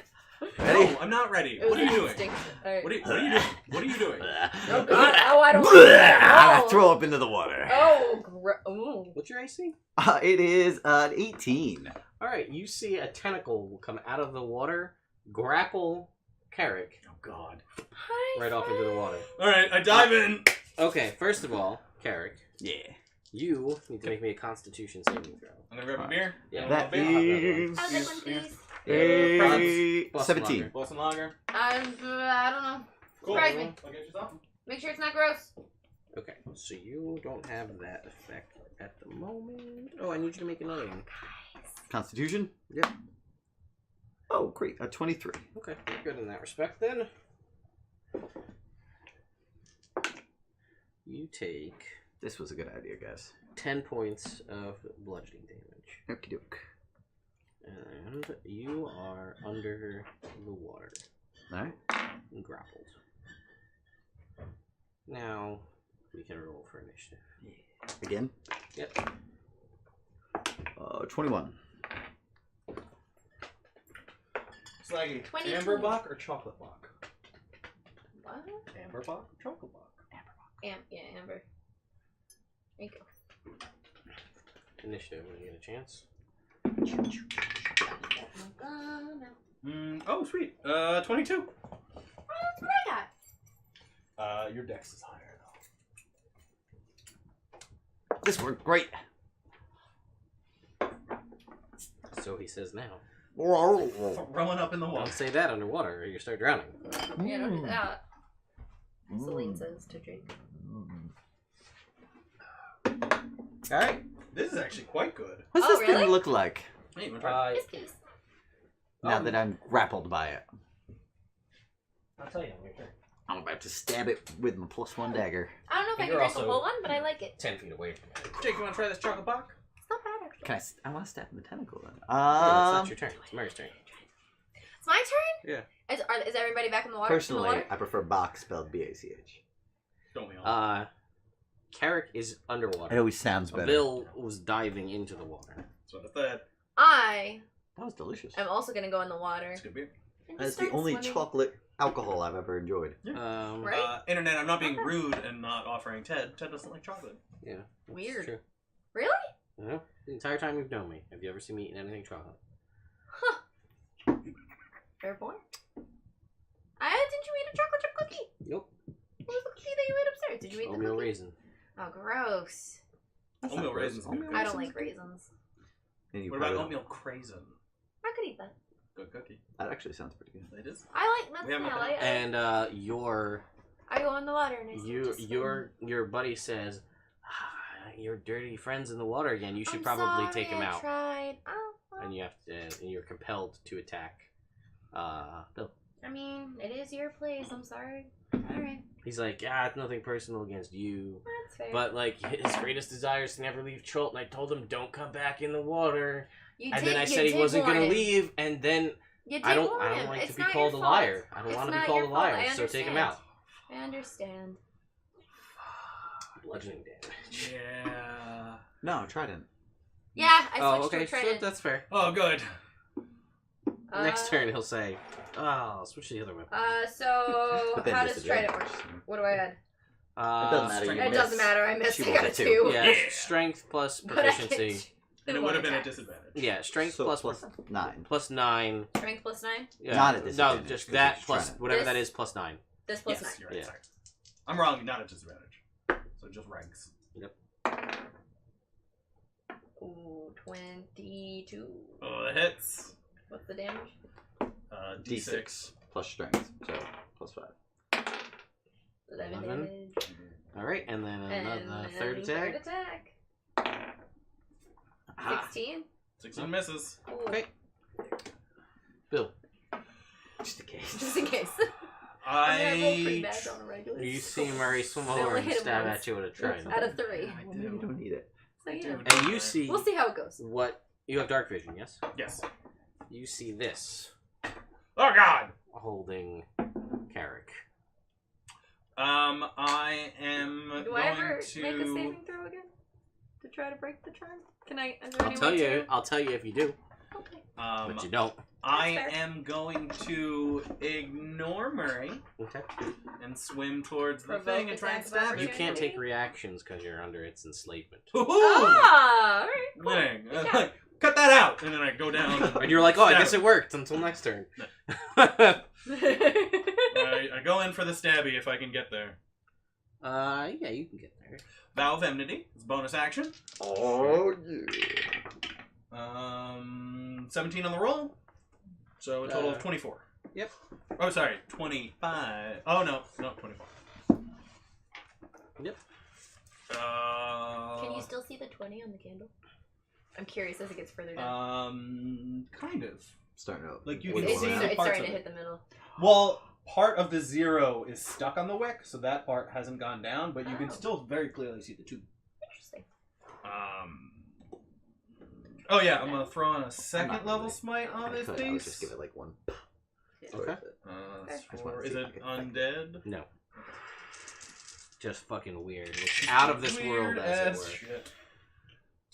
Ready? No, I'm not ready. It was What are you an doing? instinct. Alright. What are you doing? What are you doing? Oh god. Oh, I don't want to. Oh. Throw up into the water. Oh, ooh. What's your AC? It is an 18. Alright, you see a tentacle will come out of the water, grapple Carrick Oh god. Hi, right off into the water. Alright, I dive in. Okay, first of all, Carrick, Yeah. you need to make me a Constitution saving throw. I'm gonna grab a beer. Yeah. You want That a beer? is Have a good one, please. a Plus 17. lager. Boston Lager. I don't know. Cool. Surprise me. I'll get you something. Make sure it's not gross. Okay, so you don't have that effect at the moment. Oh, I need you to make another one. Constitution? Yep. Oh, great. A 23. Okay, you're good in that respect then. You take This was a good idea, guys. 10 points of bludgeoning damage. Okie doke. And you are under the water. Alright. And grappled. Now, we can roll for initiative. Again? Yep. 21. Slaggy. 22. Amber Bock or chocolate Bock? What? Amber Bock or chocolate Bock? Yeah, Amber. There you go. Initiative when you get a chance. Oh, sweet. 22. Oh, that's what I got. Your dex is higher though. This worked great. So he says now. Throwing up in the Don't water. say that underwater or you start drowning. Yeah, don't do that. Celine says to drink. Alright. This is actually quite good. What's Oh, this really? thing look like Hey, you wanna try? Yes, please. now that I'm grappled by it? I'll tell you on your turn. I'm about to stab it with my +1 dagger. I don't know if I You're can drink also- the whole one, but I like it. 10 feet away from it. Jake, you wanna try this chocolate Bock? It's not bad, actually. Can I want to stab in the tentacle then. No, it's not your turn. It's Mary's turn. It's my turn? Yeah. Is everybody back in the water? Personally, In the water? I prefer Bach spelled B-A-C-H. Don't we all? Carrick is underwater. It always sounds better. Bill was diving into the water. That's what I said. I That was delicious. am also going to go in the water. It's good beer. and That's just the start only swimming. chocolate alcohol I've ever enjoyed. Right? Internet, I'm not being Okay. rude and not offering Ted. Ted doesn't like chocolate. Yeah. that's Weird. True. Really? Yeah. The entire time you've known me, have you ever seen me eating anything chocolate? Fair point. Didn't you eat a chocolate chip cookie? Nope. What was the cookie that you ate upstairs? Did you eat the Oatmeal cookie? raisin. Oh, gross. That's Oatmeal not gross. raisins are good. I don't like raisins. And you What about probably oatmeal craisin? I could eat that. Good cookie. That actually sounds pretty good. It is. I like We haven't nuts. And your I go in the water and I just your buddy says, "Your dirty friend's in the water again. You should I'm probably sorry, take him I out." tried. Oh, well, And you have to, and you're compelled to attack Bill. I mean, it is your place. I'm sorry. Alright. He's like, it's nothing personal against you. That's fair. But, like, his greatest desire is to never leave Cholt, and I told him, don't come back in the water. you And did, then I you said he did wasn't warn going to him. leave, and then You did I don't warn him. like It's to be not called a your liar. fault. I don't It's want to be not called your a fault. liar, I so take him understand. out. I understand. Bludgeoning damage. Yeah. No, try it. Yeah, I Oh, switched okay, to a so trident. that's fair. Oh, good. Next turn, he'll say, I'll switch to the other weapon. So But then how does trident work? disadvantage. What do I add? It doesn't matter. You Strength. It miss. doesn't matter. I missed. She I got a rolled a 2. two. Yeah, strength plus But I get proficiency. And it would have been a disadvantage. Yeah, strength So plus plus 9. plus 9. Strength plus 9. Yeah. Not a No, disadvantage, just because that it's plus trident. whatever that This- is plus 9. This plus Yes, 9. you're right. Yeah. Sorry. I'm wrong. Not a disadvantage. So just ranks. Ooh, 22. Oh, that hits. What's the damage? D6. Plus strength. So plus 5. 11 11. damage. Alright, and then And another then third attack. attack. Ah. 16. 16 misses. Ooh. Okay. Bill, Just in case. Just in case. I roll pretty I. bad on a regular. you see Murray swim I over only and hit him stab once. at you with a trident. Out of 3. I Well, maybe you do. don't need it. So yeah. do. And you see We'll see how it goes. what you have dark vision, yes? Yes. You see this Oh God. holding Carrick. I am Do going I ever to. make a saving throw again? To try to break the charm? Can I? Is there I'll any tell way you. to? I'll tell you if you do. Okay. But you don't. I That's fair. am going to ignore Murray Okay. and swim towards the Provoke thing and try and attack of stab You it. opportunity. can't take reactions because you're under its enslavement. Woohoo! Ah, all right. Cool. Dang. Good job. Like, cut that out! And then I go down. And you're like, oh, I stab guess it worked until next turn. I go in for the stabby if I can get there. Yeah, you can get there. Vow of Enmity. It's bonus action. Oh, yeah. 17 on the roll. So a total of 24. Yep. Oh, sorry. 25. Oh, no. No, 24. Yep. Can you still see the 20 on the candle? I'm curious as it gets further down. Kind of. Starting out. Like, you way can It's, see more the now. it's parts starting to of hit it. the middle. Well, part of the 0 is stuck on the wick, so that part hasn't gone down, but you can Oh. still very clearly see the 2. Interesting. Oh yeah, I'm gonna throw on a I'm second not level really- smite on this I would piece. just give it like one. Okay. That's just wanted four. to Is see if it I could affect undead? No. Just fucking weird. It's out of this world, Weird as ass it were. shit.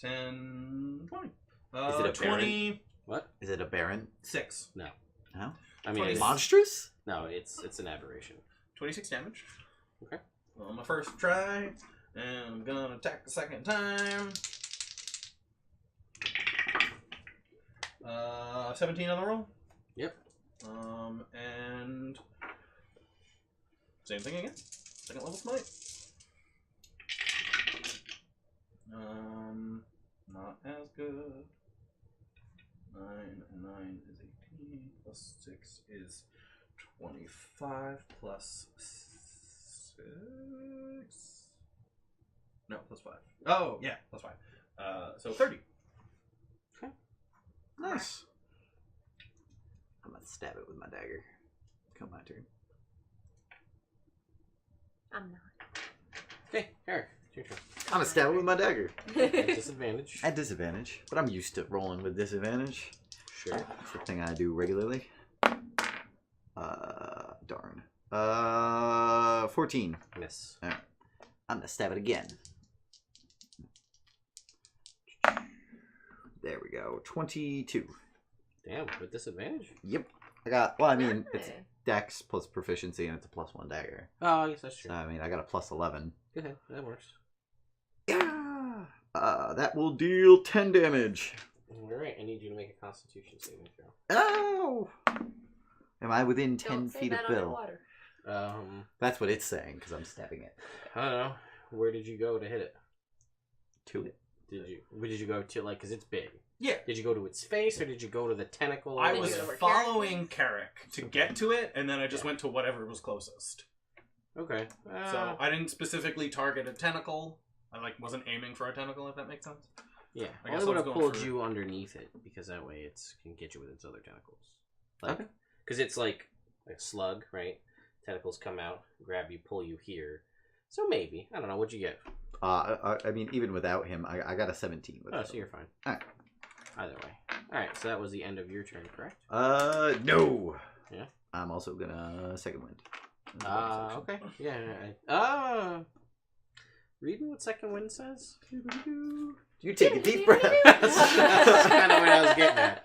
10, 20. Is it a 26. What? Is it a Baron? No. No? I mean, 20 it's, Monstrous? no, it's an aberration. 26 damage. Okay. On my first try, and I'm gonna attack the second time. 17 on the roll. Yep. And same thing again. Second level smite. Not as good. 9 and 9 is 18. Plus 6 is 25. Plus 6. No, plus 5. Oh, yeah, plus 5. So 30. Nice. I'm gonna stab it with my dagger. Come my turn. I'm not. Okay, Eric, it's your turn. I'm gonna stab it with my dagger. Disadvantage. At disadvantage, but I'm used to rolling with disadvantage. Sure. It's a thing I do regularly. Darn. 14. Miss. Alright. I'm gonna stab it again. There we go. 22. Damn, with disadvantage? Yep. I got, well, I mean, it's Hey. dex plus proficiency and it's a +1 dagger. Oh, I guess that's true. So, I mean, I got a +11. Go ahead, that works. Yeah. That will deal 10 damage. Alright, I need you to make a constitution saving throw. Ow! Am I within 10 Don't say feet that of Bill? underwater. That's what it's saying, because I'm stabbing it. I don't know. Where did you go to hit it? To it. Where did you go to, like, because it's big. Yeah. Did you go to its face, or did you go to the tentacle? I Did was you go where following Carrick to get to it, and then I just went to whatever was closest. Okay. So I didn't specifically target a tentacle. I wasn't aiming for a tentacle, if that makes sense. Yeah, I I guess I would was have going pulled for- you underneath it, because that way it can get you with its other tentacles. Okay. Because it's like a slug, right? Tentacles come out, grab you, pull you here. So maybe. I don't know. What'd you get? I mean, even without him, I got a 17 with Oh, it. so you're fine. Alright. Either way. Alright, so that was the end of your turn, correct? No. Yeah? I'm also gonna second wind. Okay. Yeah. Read me what second wind says. You take a deep breath. That's kind of what I was getting at.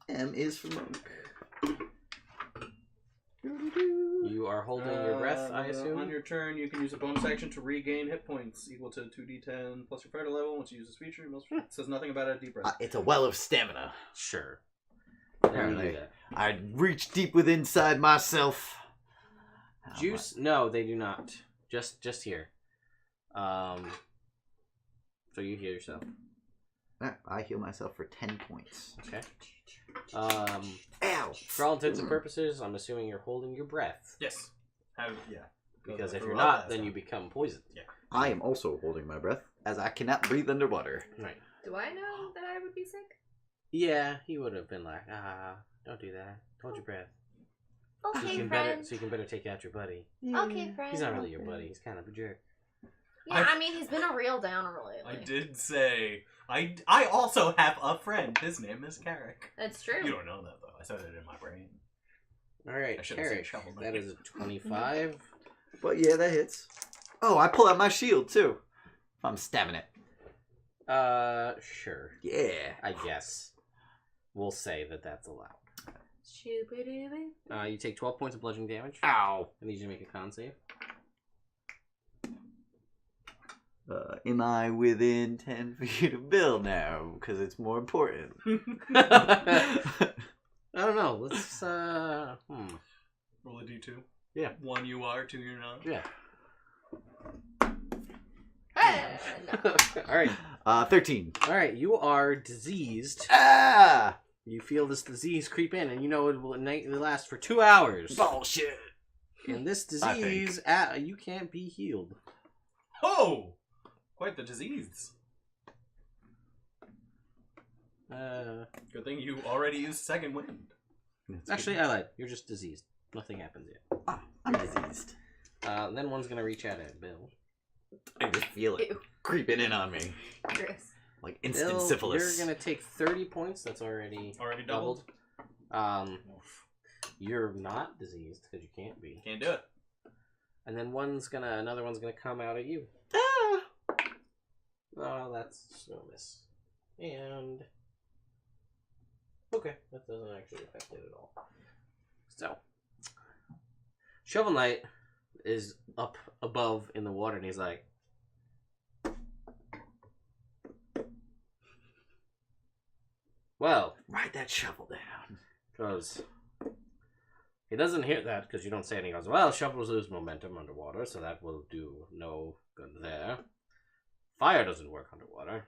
M is for monk. You are holding your breath, I On assume? your turn, you can use a bonus action to regain hit points equal to 2d10 plus your fighter level. Once you use this feature, it says nothing about a deep breath. It's a well of stamina. Sure. Never knew Apparently, that. I reach deep within inside myself. Juice? No, they do not. Just here. So you heal yourself. I heal myself for 10 points. Okay. Ow! For all intents and purposes, I'm assuming you're holding your breath. Yes. Yeah. Because if For you're all not, that then stuff. you become poisoned. Yeah. I am also holding my breath, as I cannot breathe underwater. Right. Do I know that I would be sick? Yeah, he would have been like, don't do that. Hold your breath. So Okay, you can friend. better take out your buddy. Okay, friend. He's not really your buddy. He's kind of a jerk. Yeah, I mean, he's been a real downer lately. I did say I also have a friend. His name is Carrick. That's true. You don't know that though. I said it in my brain. All right, I shouldn't say Eric. shovel knight. That is a 25. But yeah, that hits. Oh, I pull out my shield too. If I'm stabbing it. Sure. Yeah. I guess. We'll say that that's allowed. Shoo-ba-doo-ba. You take 12 points of bludgeoning damage. Ow. I need you to make a con save. Am I within 10 feet of Bill now? Because it's more important. I don't know. Let's, Roll a d2. Yeah. 1 you are, 2 you're not. Yeah. Hey, no. Alright. 13. Alright, you are diseased. Ah! You feel this disease creep in, and you know it will last for 2 hours. Bullshit. And this I disease, you can't be healed. Oh! Quite the disease. Good thing you already used second wind. Actually, I lied. You're just diseased. Nothing happens yet. Ah, I'm diseased. Then one's gonna reach out at Bill. I just feel it Ew. creeping in on me. Gross. Like instant Bill, syphilis. you're gonna take 30 points. That's already Doubled? You're not diseased because you can't be. Can't do it. And then another one's gonna come out at you. Ah! Oh, that's no miss. And okay, that doesn't actually affect it at all. So, Shovel Knight is up above in the water, and he's like, "Well, Ride that shovel down. because he doesn't hear that because you don't say anything." He goes, "Well, shovels lose momentum underwater, so that will do no good there. Fire doesn't work underwater,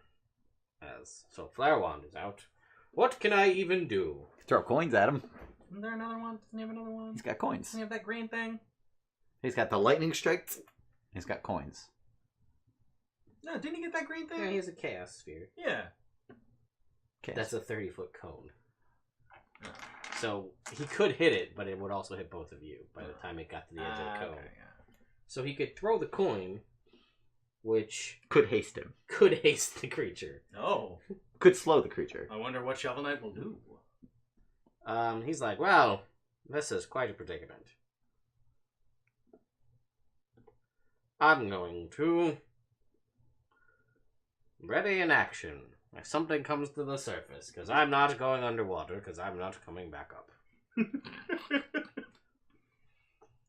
so Flare Wand is out. What can I even do?" Throw coins at him. Isn't there another one? Doesn't he have another one? He's got coins. Doesn't he have that green thing? He's got the lightning strike. He's got coins. No, didn't he get that green thing? Yeah, he has a chaos sphere. Yeah. Okay. That's a 30-foot cone. So he could hit it, but it would also hit both of you by the time it got to the edge of the cone. Okay, yeah. So he could throw the coin, which Could haste him. could haste the creature. Oh, Could slow the creature. I wonder what Shovel Knight will do. He's like, "Well, this is quite a predicament. I'm going to ready in action if something comes to the surface, because I'm not going underwater, because I'm not coming back up."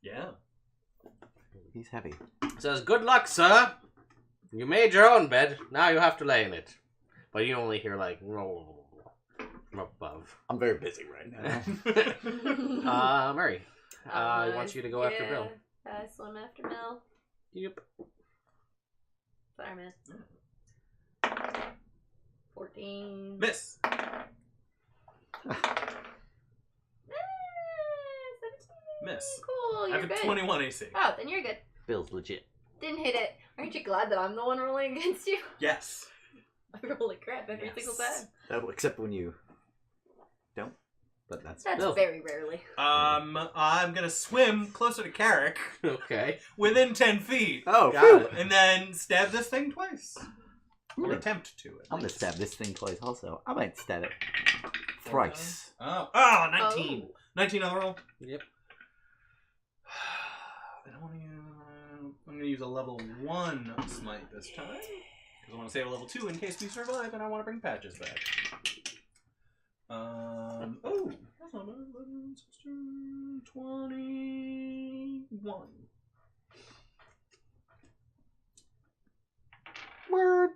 Yeah. He's heavy. Says, "Good luck, sir. You made your own bed. Now you have to lay in it." But you only hear like roll from above. I'm very busy right now. Murray, I want you to go after Bill. Swim after Bill. Yep. Sorry, man. 14. Miss. 17. Miss. Cool, I you're have a good. 21 AC. Oh, then you're good. Bill's legit. Didn't hit it. Aren't you glad that I'm the one rolling against you? Yes. I roll like crap every single time. Except when you don't. But that's That's Bill. very rarely. I'm gonna swim closer to Carrick, Okay. within 10 feet, Oh, Got phew. it. and then stab this thing twice. Or attempt to. I'm gonna stab this thing twice also. I might stab it thrice. Oh, 19. Oh. 19 on the roll. Yep. I'm gonna use a level 1 smite this time. Because I want to save a level 2 in case we survive and I want to bring patches back. Oh, that's not bad. 11, 16, 21. Word.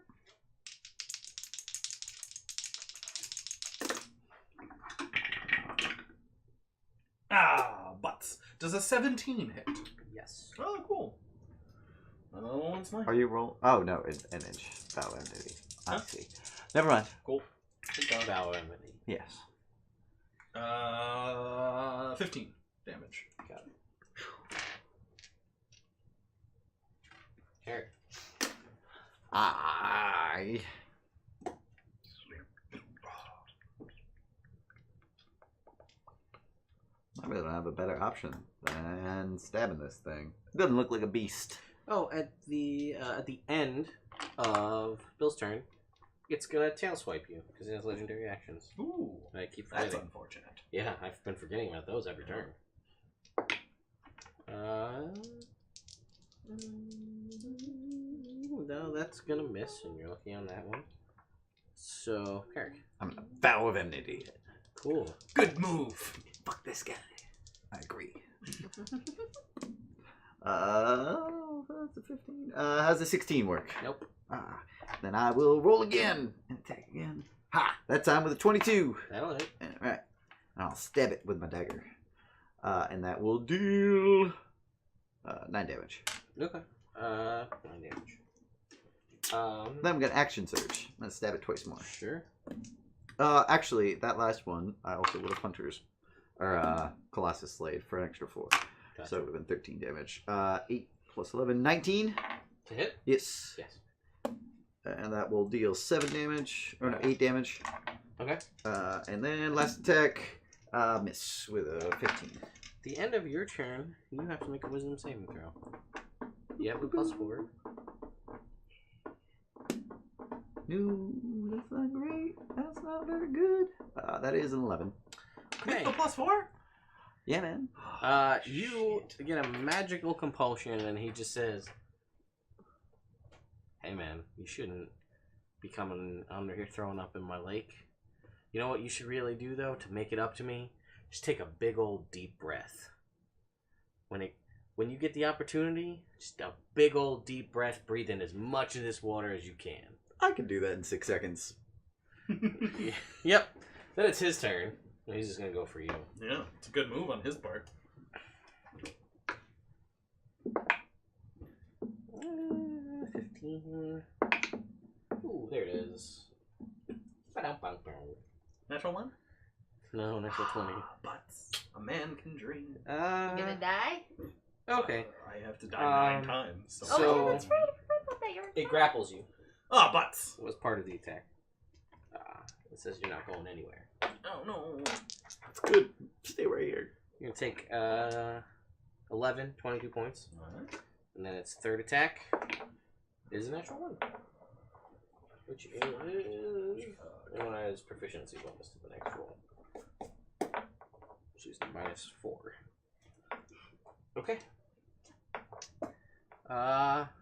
Butts. Does a 17 hit? Yes. Oh, cool. Another one smite. Are you roll? Oh no, an image. Battle entity. I Huh? see. Never mind. Cool. Valor enmity. Yes. 15 damage. Got it. Sure. I. I really don't have a better option than stabbing this thing. It doesn't look like a beast. Oh, at the end of Bill's turn, it's gonna tail swipe you because it has legendary actions. Ooh, And I keep that's forgetting. unfortunate. Yeah, I've been forgetting about those every turn. No, that's gonna miss, and you're lucky on that one. So, Eric. I'm gonna vow of enmity. Cool. Good move. Fuck this guy. I agree. That's a 15. How's the 16 work? Nope. Then I will roll again and attack again. Ha! That time with a 22. That'll hit. Alright. I'll stab it with my dagger. And that will deal 9 damage. Okay. 9 damage. Then I'm gonna action surge. I'm gonna stab it twice more. Sure. Actually, that last one, I also would have Hunters. Or Colossus Slade for an extra 4. Gotcha. So it would have been 13 damage. 8 plus 11, 19. To hit? Yes. Yes. And that will deal 7 damage. Or no, 8 damage. Okay. And then last attack, miss with a 15. The end of your turn, you have to make a wisdom saving throw. You have a +4. No, that's not great. That's not very good. That is an 11. Okay. A +4? Yeah, man. You get a magical compulsion, and he just says, "Hey, man, you shouldn't be coming under here throwing up in my lake. You know what you should really do, though, to make it up to me? Just take a big old deep breath. When you get the opportunity, just a big old deep breath, breathe in as much of this water as you can." I can do that in 6 seconds. Yep. Then it's his turn. He's just gonna go for you. Yeah, it's a good move on his part. 15. Ooh, there it is. Natural 1? No, natural 20. But a man can dream. You gonna die? Okay. I have to die 9 times. So. So- Oh, yeah, that's right. I forgot about that. You're It grapples you. Oh, butts! Was part of the attack. It says you're not going anywhere. Oh, no. That's good. Stay right here. You're gonna take 11, 22 points. Alright. And then its third attack is a natural 1. Which is... Everyone has proficiency bonus to the next roll. She's -4. Okay.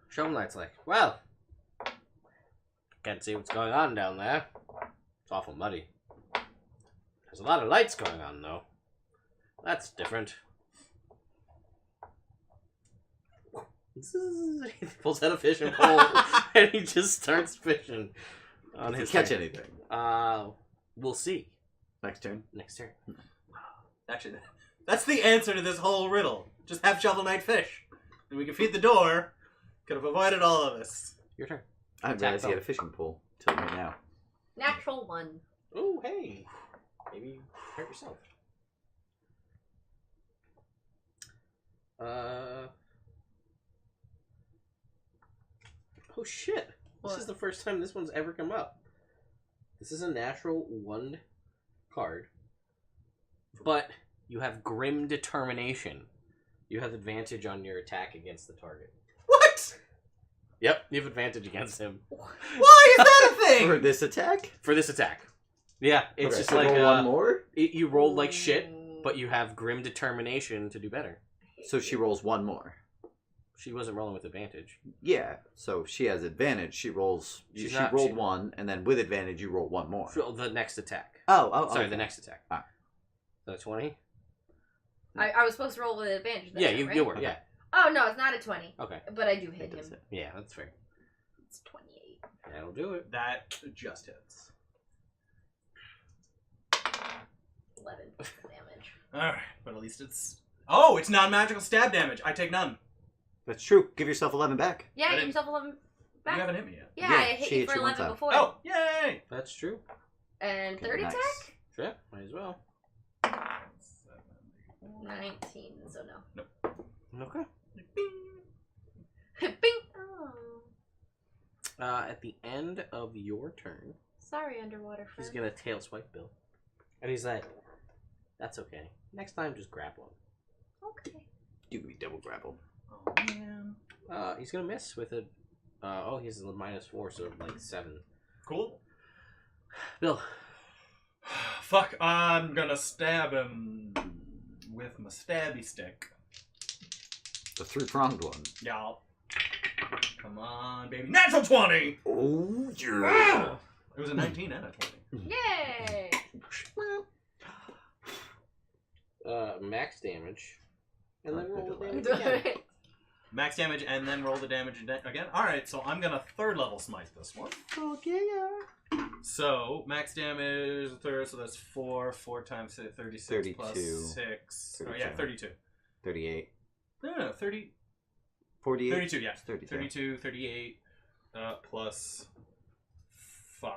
Shovel Knight's like, well, can't see what's going on down there. It's awful muddy. There's a lot of lights going on, though. That's different. He pulls out a fishing pole and he just starts fishing on his catch turn. anything. We'll see. Next turn. Next turn. Actually, that's the answer to this whole riddle. Just have Shovel Knight fish. And we can feed the door. Could have avoided all of this. Your turn. I didn't realize he had a fishing pole till right now. natural 1. Oh, hey. Maybe you hurt yourself. Oh shit. What? This is the first time this one's ever come up. This is a natural 1 card. But you have Grim Determination. You have advantage on your attack against the target. What? Yep, you have advantage against him. Why is that a thing? For this attack? For this attack. Yeah, it's Okay, just so like roll one more. you rolled like shit, but you have Grim Determination to do better. So she rolls one more. She wasn't rolling with advantage. Yeah, so she has advantage. She rolls. She rolled one, and then with advantage, you roll one more. So the next attack. Oh, Sorry, okay. the next attack. Ah. So 20? I was supposed to roll with advantage. Yeah, right? you were, Okay. yeah. Oh, no, it's not a 20. Okay. But I do It hit does him. it. Yeah, that's fair. It's 28. That'll do it. That just hits. 11 damage. Alright, but at least it's... Oh, it's non-magical stab damage. I take none. That's true. Give yourself 11 back. Yeah, I give didn't- yourself 11 back. You haven't hit me yet. Yeah, Yeah, I hit she you hit for you one 11 time. before. Oh, yay! That's true. And third Nice. attack? Sure, might as well. 19, so no. Okay. Bing! Oh. At the end of your turn, Sorry, underwater friend. he's gonna tail swipe Bill. And he's like, that's okay. Next time, just grab one. Okay. You can be double grapple. Oh, man. He's gonna miss with a... he has a -4, so like 7. Cool. Bill. Fuck, I'm gonna stab him with my stabby stick. The 3-pronged one. Yeah. Come on, baby. Natural 20! Oh, yeah. It was a 19 and a 20. Yay! Max damage. And then roll the Alright, damage again. Max damage and then roll the damage again. Alright, so I'm going to 3rd level smite this one. Okay. So, max damage, third, so that's 4 times 36 32. plus 6. 32. Oh, yeah, 32. 38. No, 30. 48. 32, yeah. 32. 32, 38, plus 5.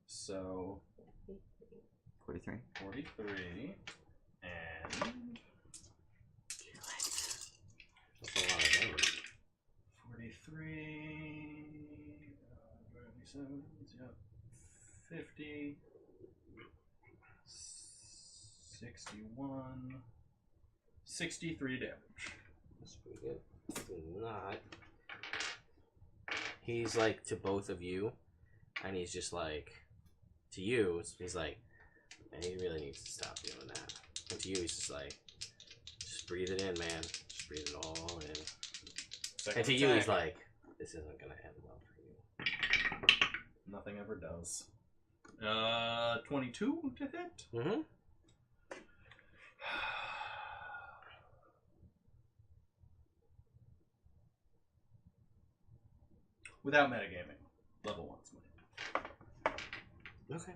So, 43. 43. And That's a lot of damage. 43. 27. Yep. 50. 61. 63 damage. That's pretty good. It's not. He's like to both of you, and he's just like to you. He's like, man, he really needs to stop doing that. And to you, he's just like, just breathe it in, man. Just breathe it all in. And to you, he's like, this isn't gonna end well for you. Nothing ever does. 22 to hit. Mm-hmm. Without metagaming, level 1 smite. Okay.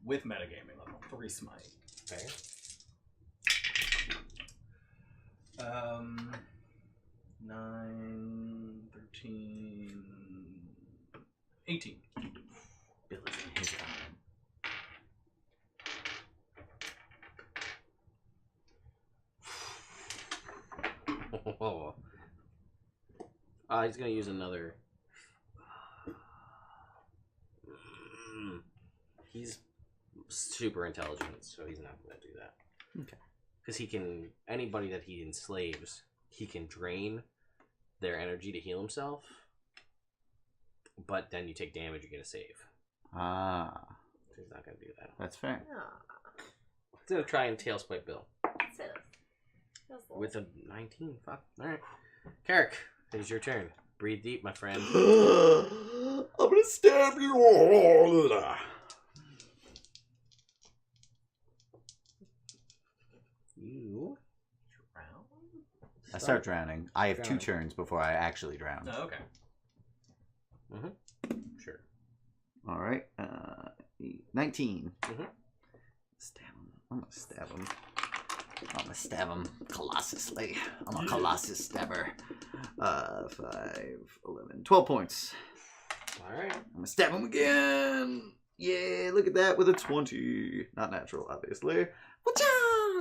With metagaming, level 3 smite. Fair. 9, 13, 18. Billy's in his element. Oh. He's gonna use another. He's super intelligent, so he's not gonna do that. Okay. Because he can, anybody that he enslaves, he can drain their energy to heal himself. But then you take damage, you get a save. Ah, So he's not gonna do that. that's fair. He's gonna try and tailspike Bill With with a 19. Fuck. All right, Carrick, it is your turn. Breathe deep, my friend. I'm gonna stab you all. You. Drown? I start drowning. I have Drowning. 2 turns before I actually drown. Oh, okay. Sure. All right. 19. Mhm. Stab him. I'm gonna stab him. I'm gonna stab him colossusly. I'm a colossus stabber. 5, 11, 12 points. All right. I'm gonna stab him again. Yeah, look at that with a 20. Not natural, obviously. Whatcha?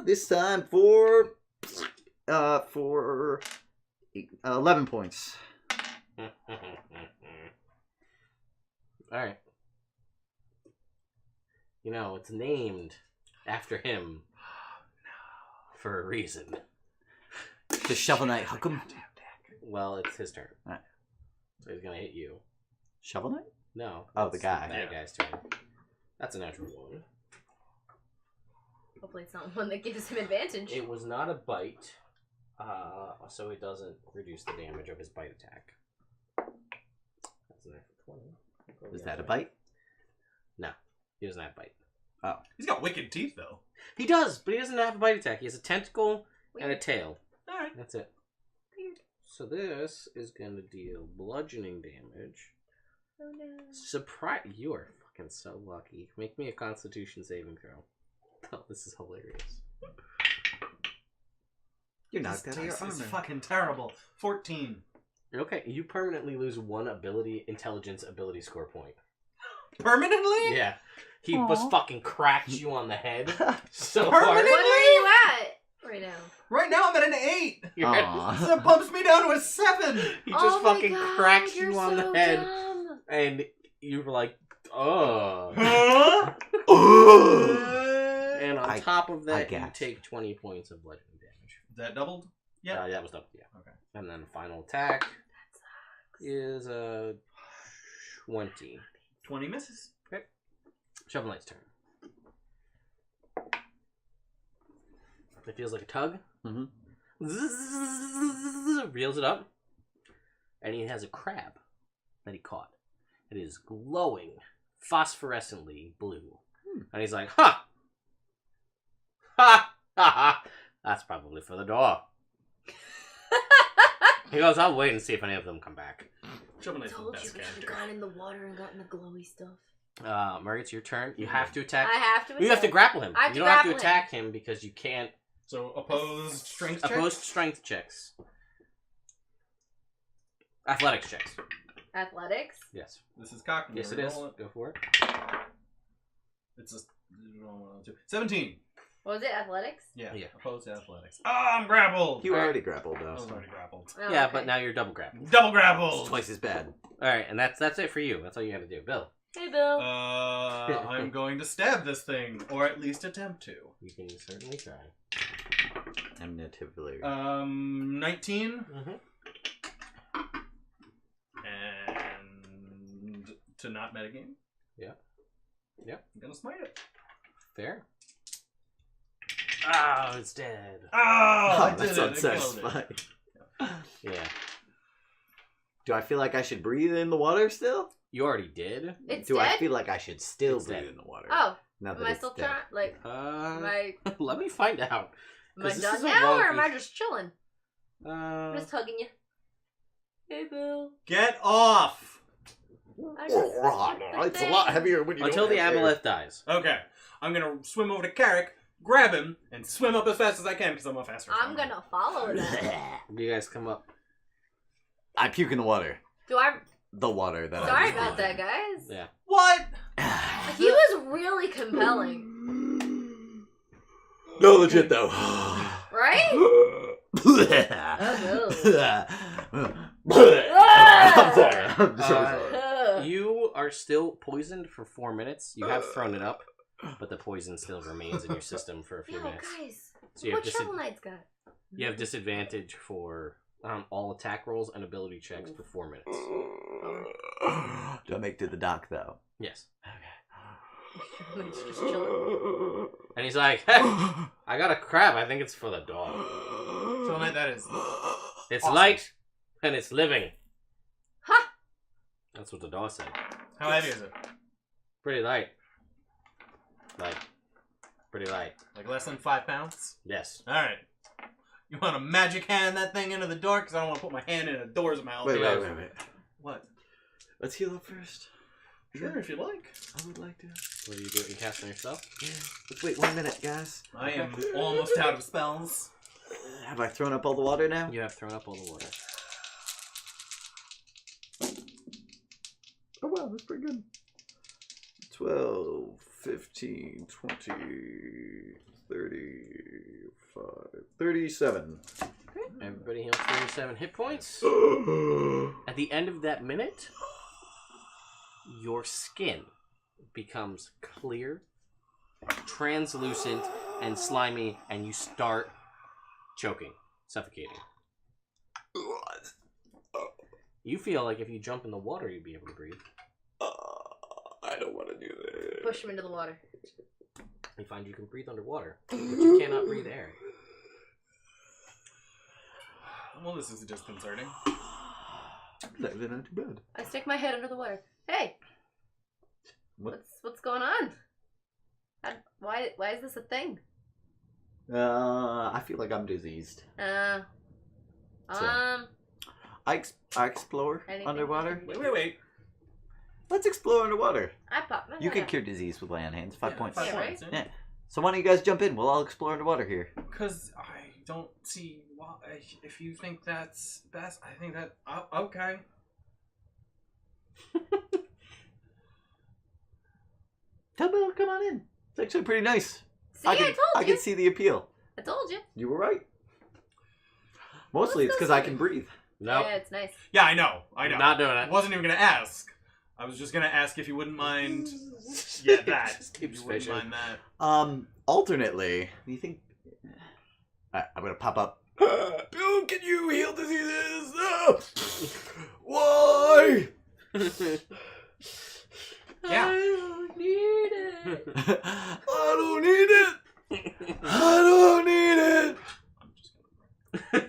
This time for 11 points. All right. You know, it's named after him for a reason. The Shovel Knight Huckum. Well, it's his turn. Alright. So he's gonna hit you. Shovel Knight? No. Oh, that's the guy. That Yeah. guy's turn. That's a natural one. Hopefully it's not one that gives him advantage. It was not a bite, so it doesn't reduce the damage of his bite attack. That's an extra 20. Is that a bite? No, he doesn't have bite. He's got wicked teeth, though. He does, but he doesn't have a bite attack. He has a tentacle and a Weird. tail. Alright. That's it. Weird. So this is going to deal bludgeoning damage. Oh no. Surprise! You are fucking so lucky. Make me a Constitution saving throw. Oh, this is hilarious. You're knocked out of your This is armor. fucking terrible. 14. Okay, you permanently lose 1 intelligence ability score point. Permanently? Yeah. He was fucking cracked you on the head so Permanently? What are you at right now? Right now I'm at an 8. You're at- Aw. That bumps me down to a 7. he just Oh my fucking God, cracked you're you on so the head, dumb. and you were like, oh. Huh? And on I- top of that, you gasped. take 20 points of bludgeoning damage. That doubled? Yeah. That was double, yeah. Okay. And then final attack is 20. 20 misses. Shovel Knight's turn. It feels like a tug. Mhm. Reels it up. And he has a crab that he caught. It is glowing phosphorescently blue. And he's like, huh. Ha! Ha! Ha! That's probably for the door. He goes, I'll wait and see if any of them come back. Shovel Knight's the Told you best we should have character. gone in the water and gotten the glowy stuff. Murray, it's your turn. You have to attack. I have to. You have to grapple him. I have You to don't have to grapple him. attack him because you can't. So opposed strength check? Opposed strength checks. Athletics checks. Athletics. Yes. This is cocked. Yes, it is. Go for it. It's a 17. What was it? Athletics? Yeah. Yeah. Opposed to athletics. Oh, I'm grappled. You already grappled I though. was So. already grappled. Oh, Yeah, okay. but now you're double grappled. Double It's grappled. twice as bad. All right, and that's it for you. That's all you got to do, Bill. Hey, Bill. I'm going to stab this thing, or at least attempt to. You can certainly try. I'm natively. 19. Mm-hmm. And to not metagame. Yeah. Yeah. I'm gonna smite it. Fair. Oh, it's dead. Oh, I did that's it. I killed it. unsatisfying. Yeah. Do I feel like I should breathe in the water still? You already did. It's Do dead? I feel like I should still It's breathe dead. in the water? Oh, Now that am I it's still dead. trying? Like, am I, Let me find out. am I 'Cause this done is a now, or am wonky- I just chilling? I'm just hugging you. Hey, Bill. Get off! I just- It's a lot heavier when you Until don't the have air. aboleth dies. Okay. I'm gonna swim over to Carrick, grab him, and swim up as fast as I can because I'm a faster I'm swimmer. gonna follow that. You guys come up. I puke in the water. Do I? The water that I Sorry just about that, breathed guys. Yeah. What? He was really compelling, in. No, legit though. right? I'm sorry. I'm so sorry. Ugh. You are still poisoned for 4 minutes. You have thrown it up, but the poison still remains in your system for a few Yo, minutes. guys, So you what have, Shovel Knight's got? you have disadvantage for all attack rolls and ability checks for 4 minutes. Do I make it to the dock though? Yes. It's just chilling. And he's like, hey, I got a crab. I think it's for the dog. Shovel Knight, that is. It's Awesome. light and it's living. Ha! That's what the dog said. How heavy is it? Pretty light. Like, pretty light. Like less than 5 pounds? Yes. Alright. You want to magic hand that thing into the door? Because I don't want to put my hand in a door's mouth. Wait. What? Let's heal up first. Sure, if you like. I would like to. What do you do? You cast on yourself? Yeah. Let's wait 1 minute, guys. I am almost out of spells. Have I thrown up all the water now? You have thrown up all the water. Oh wow, that's pretty good. 12, 15, 20, 35, 37. Everybody heals 37 hit points. At the end of that minute, your skin becomes clear, translucent, and slimy, and you start choking, suffocating. You feel like if you jump in the water, you'd be able to breathe. I don't want to do that. Push him into the water. You find you can breathe underwater, but you cannot breathe air. Well, this is disconcerting. Not too bad. I stick my head under the water. Hey, What? what's going on? Why is this a thing? I feel like I'm diseased. Uh, So- I explore Anything? underwater. Wait. Let's explore underwater. I popped my You head can out. cure disease with land hands. 5 points. 5 Yeah, points. right? Yeah. Yeah. So why don't you guys jump in? We'll all explore underwater here. Because I don't see why. If you think that's best, I think that. Okay. Tell Bill, come on in. It's actually pretty nice. See, I told I you. can see the appeal. I told you. You were right. Mostly it's because I can breathe. Nope. Yeah, it's nice. Yeah, I know. Not doing I it. wasn't even gonna ask. I was just gonna ask if you wouldn't mind. Yeah, that. Just If keeps you wouldn't fishing. mind that. Alternately, do you think... I'm gonna pop up. Bill, can you heal diseases? Why? Yeah. I don't need it. I don't need it. I don't need it. I'm just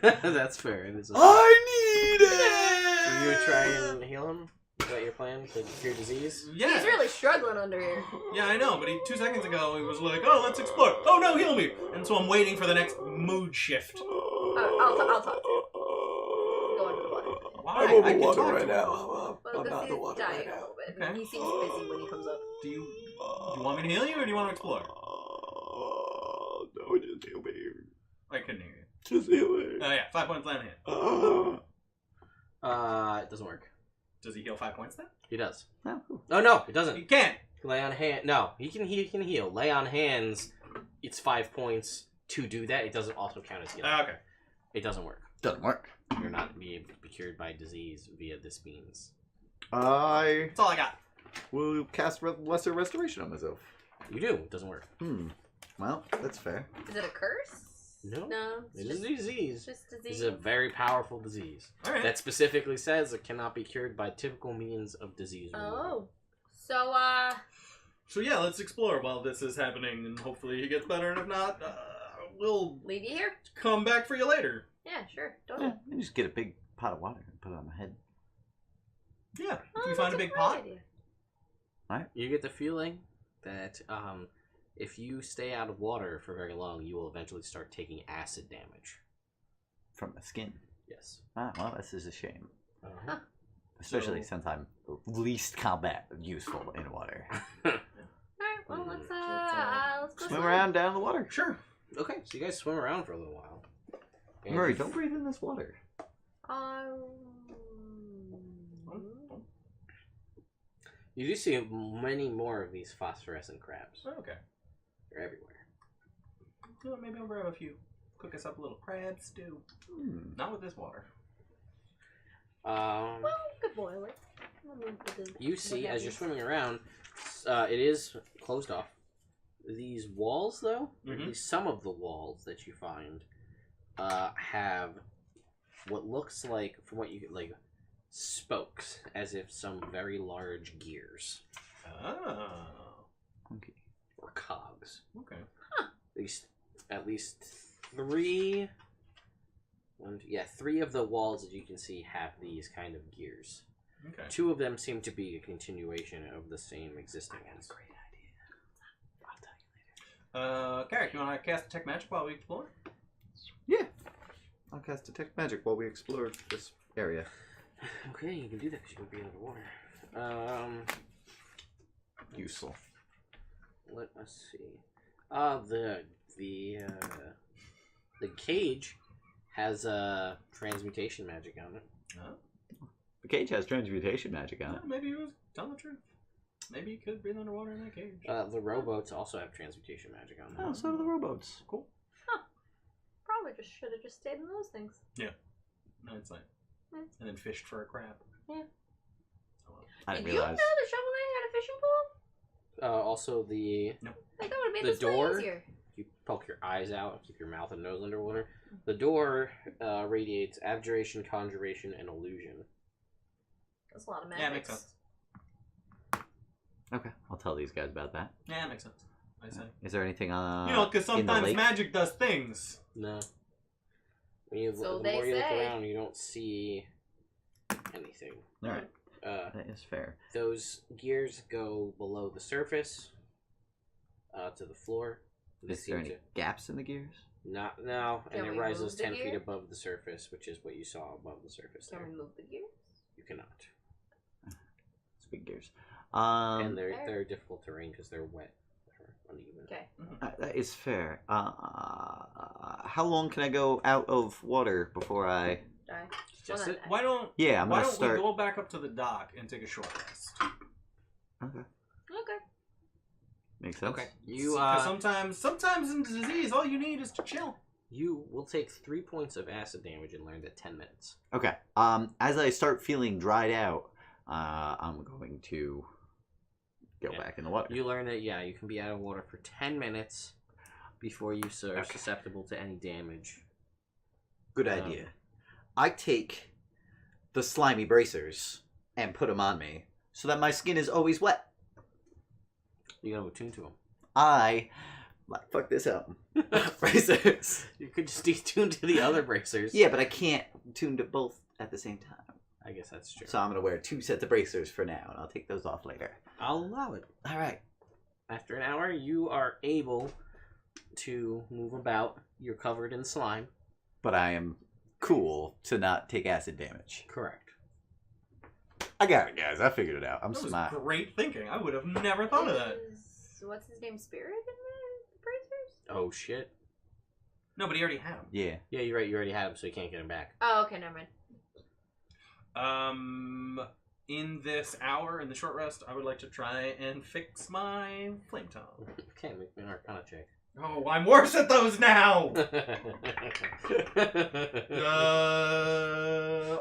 gonna. That's fair. It is. I need it. Do you try and heal him? Is that your plan to cure disease? Yeah. He's really struggling under here. Yeah, I know, but 2 seconds ago he was like, "Oh, let's explore." Oh no, heal me! And so I'm waiting for the next mood shift. I'll talk to you. Go under the water. Why? I'm over I can water talk right to him. now. Well, I'm because not the he's water dying right a now. little bit. Okay. He seems busy when he comes up. Do you want me to heal you, or do you want to explore? No, just heal me. I couldn't hear you. Just heal me. Oh yeah, 5 points land hit. It doesn't work. Does he heal 5 points then? He does. Oh, cool. Oh no, it He doesn't. can't. Lay on hand. No, he can heal. Lay on hands. It's 5 points to do that. It doesn't also count as healing. Okay. It doesn't work. Doesn't work. You're not be able to be cured by disease via this means. I That's all I got. will cast Lesser Restoration on myself. You do. It doesn't work. Well, that's fair. Is it a curse? No. No. It is a disease. Just This disease. is a very powerful disease All right. that specifically says it cannot be cured by typical means of disease removal. Oh. So, So yeah, let's explore while this is happening, and hopefully he gets better. And if not, we'll leave you here? come back for you later. Yeah, sure. Don't Yeah, you just get a big pot of water and put it on my head. Yeah. Oh, If you find a that's big great pot. idea. You get the feeling that if you stay out of water for very long, you will eventually start taking acid damage. From the skin. Yes. Ah, well, this is a shame. Uh-huh. Especially So- since I'm least combat useful in water. Alright, well, let's go Swim around down the water. Sure. Okay, so you guys swim around for a little while. And Murray, don't breathe in this water. You do see many more of these phosphorescent crabs. Okay. They're everywhere. Well, maybe I'll grab a few. Cook us up a little crab stew. Not with this water. Well, good boil it. You see, as you're swimming around, it is closed off. These walls, though, or at least some of the walls that you find, have what looks like, from what you like, spokes, as if some very large gears. Oh. Okay. Or cogs. Okay. At least three. Three of the walls that you can see have these kind of gears. Okay. 2 of them seem to be a continuation of the same existing ones. Great idea. I'll tell you later. Carrick, you want to cast Detect Magic while we explore? Yeah. I'll cast Detect Magic while we explore this area. Okay, you can do that because you're going to be underwater. Useful. Let us see. The cage has transmutation magic on it. The cage has transmutation magic on it. Maybe he was telling the truth. Maybe you could breathe underwater in that cage. The rowboats also have transmutation magic on them. Oh, so do the rowboats. Cool. Probably should have just stayed in those things. No, it's like, and then fished for a crab. Yeah. I Did didn't you know realize. the Shovel had a fishing pool? Also, the Like, that would have made The this way door? easier. you poke your eyes out and keep your mouth and nose underwater. The door radiates abjuration, conjuration, and illusion. That's a lot of magic. Yeah, makes sense. Okay, I'll tell these guys about that. Yeah, makes sense. I say. Is there anything on? Because in the sometimes lake? magic does things. No. When you, So the they more you look say. around, you don't see anything. All right, that is fair. Those gears go below the surface to the floor. They Is there seem any to gaps in the gears? not now, Can and it we rises move the 10 feet gear? above the surface, which is what you saw above the surface. Can There, we move the gears? you cannot, It's big gears. and they're difficult terrain because they're wet, or uneven. Okay. That is fair. How long can I go out of water before I? Die. Just Well, it. Why don't Yeah, I'm Why gonna don't start. we go back up to the dock and take a short rest? Okay, Okay. makes sense. Okay, you 'Cause sometimes in disease, all you need is to chill. you will take 3 points of acid damage and learn that 10 minutes. Okay. As I start feeling dried out, I'm going to go back in the water. You learn that you can be out of water for 10 minutes before you are Okay. susceptible to any damage. Good idea. I take the slimy bracers and put them on me so that my skin is always wet. You gotta attune to them. Fuck this up. Bracers. You could just detune to the other bracers. Yeah, but I can't tune to both at the same time. I guess that's true. So I'm gonna wear 2 sets of bracers for now, and I'll take those off later. I'll allow it. All right. After an hour, you are able to move about. You're covered in slime. But I am cool to not take acid damage. Correct. I got it, guys. I figured it out. I'm That was smart. great thinking. I would have never thought of that. What's his name? Spirit in the bracers? Oh, shit. No, but he already had them. Yeah. Yeah, you're right. You already have him, so you can't get him back. Oh, okay, never mind. In this hour, in the short rest, I would like to try and fix my flame tongue. Okay, make me an Arcana check. Oh, I'm worse at those now!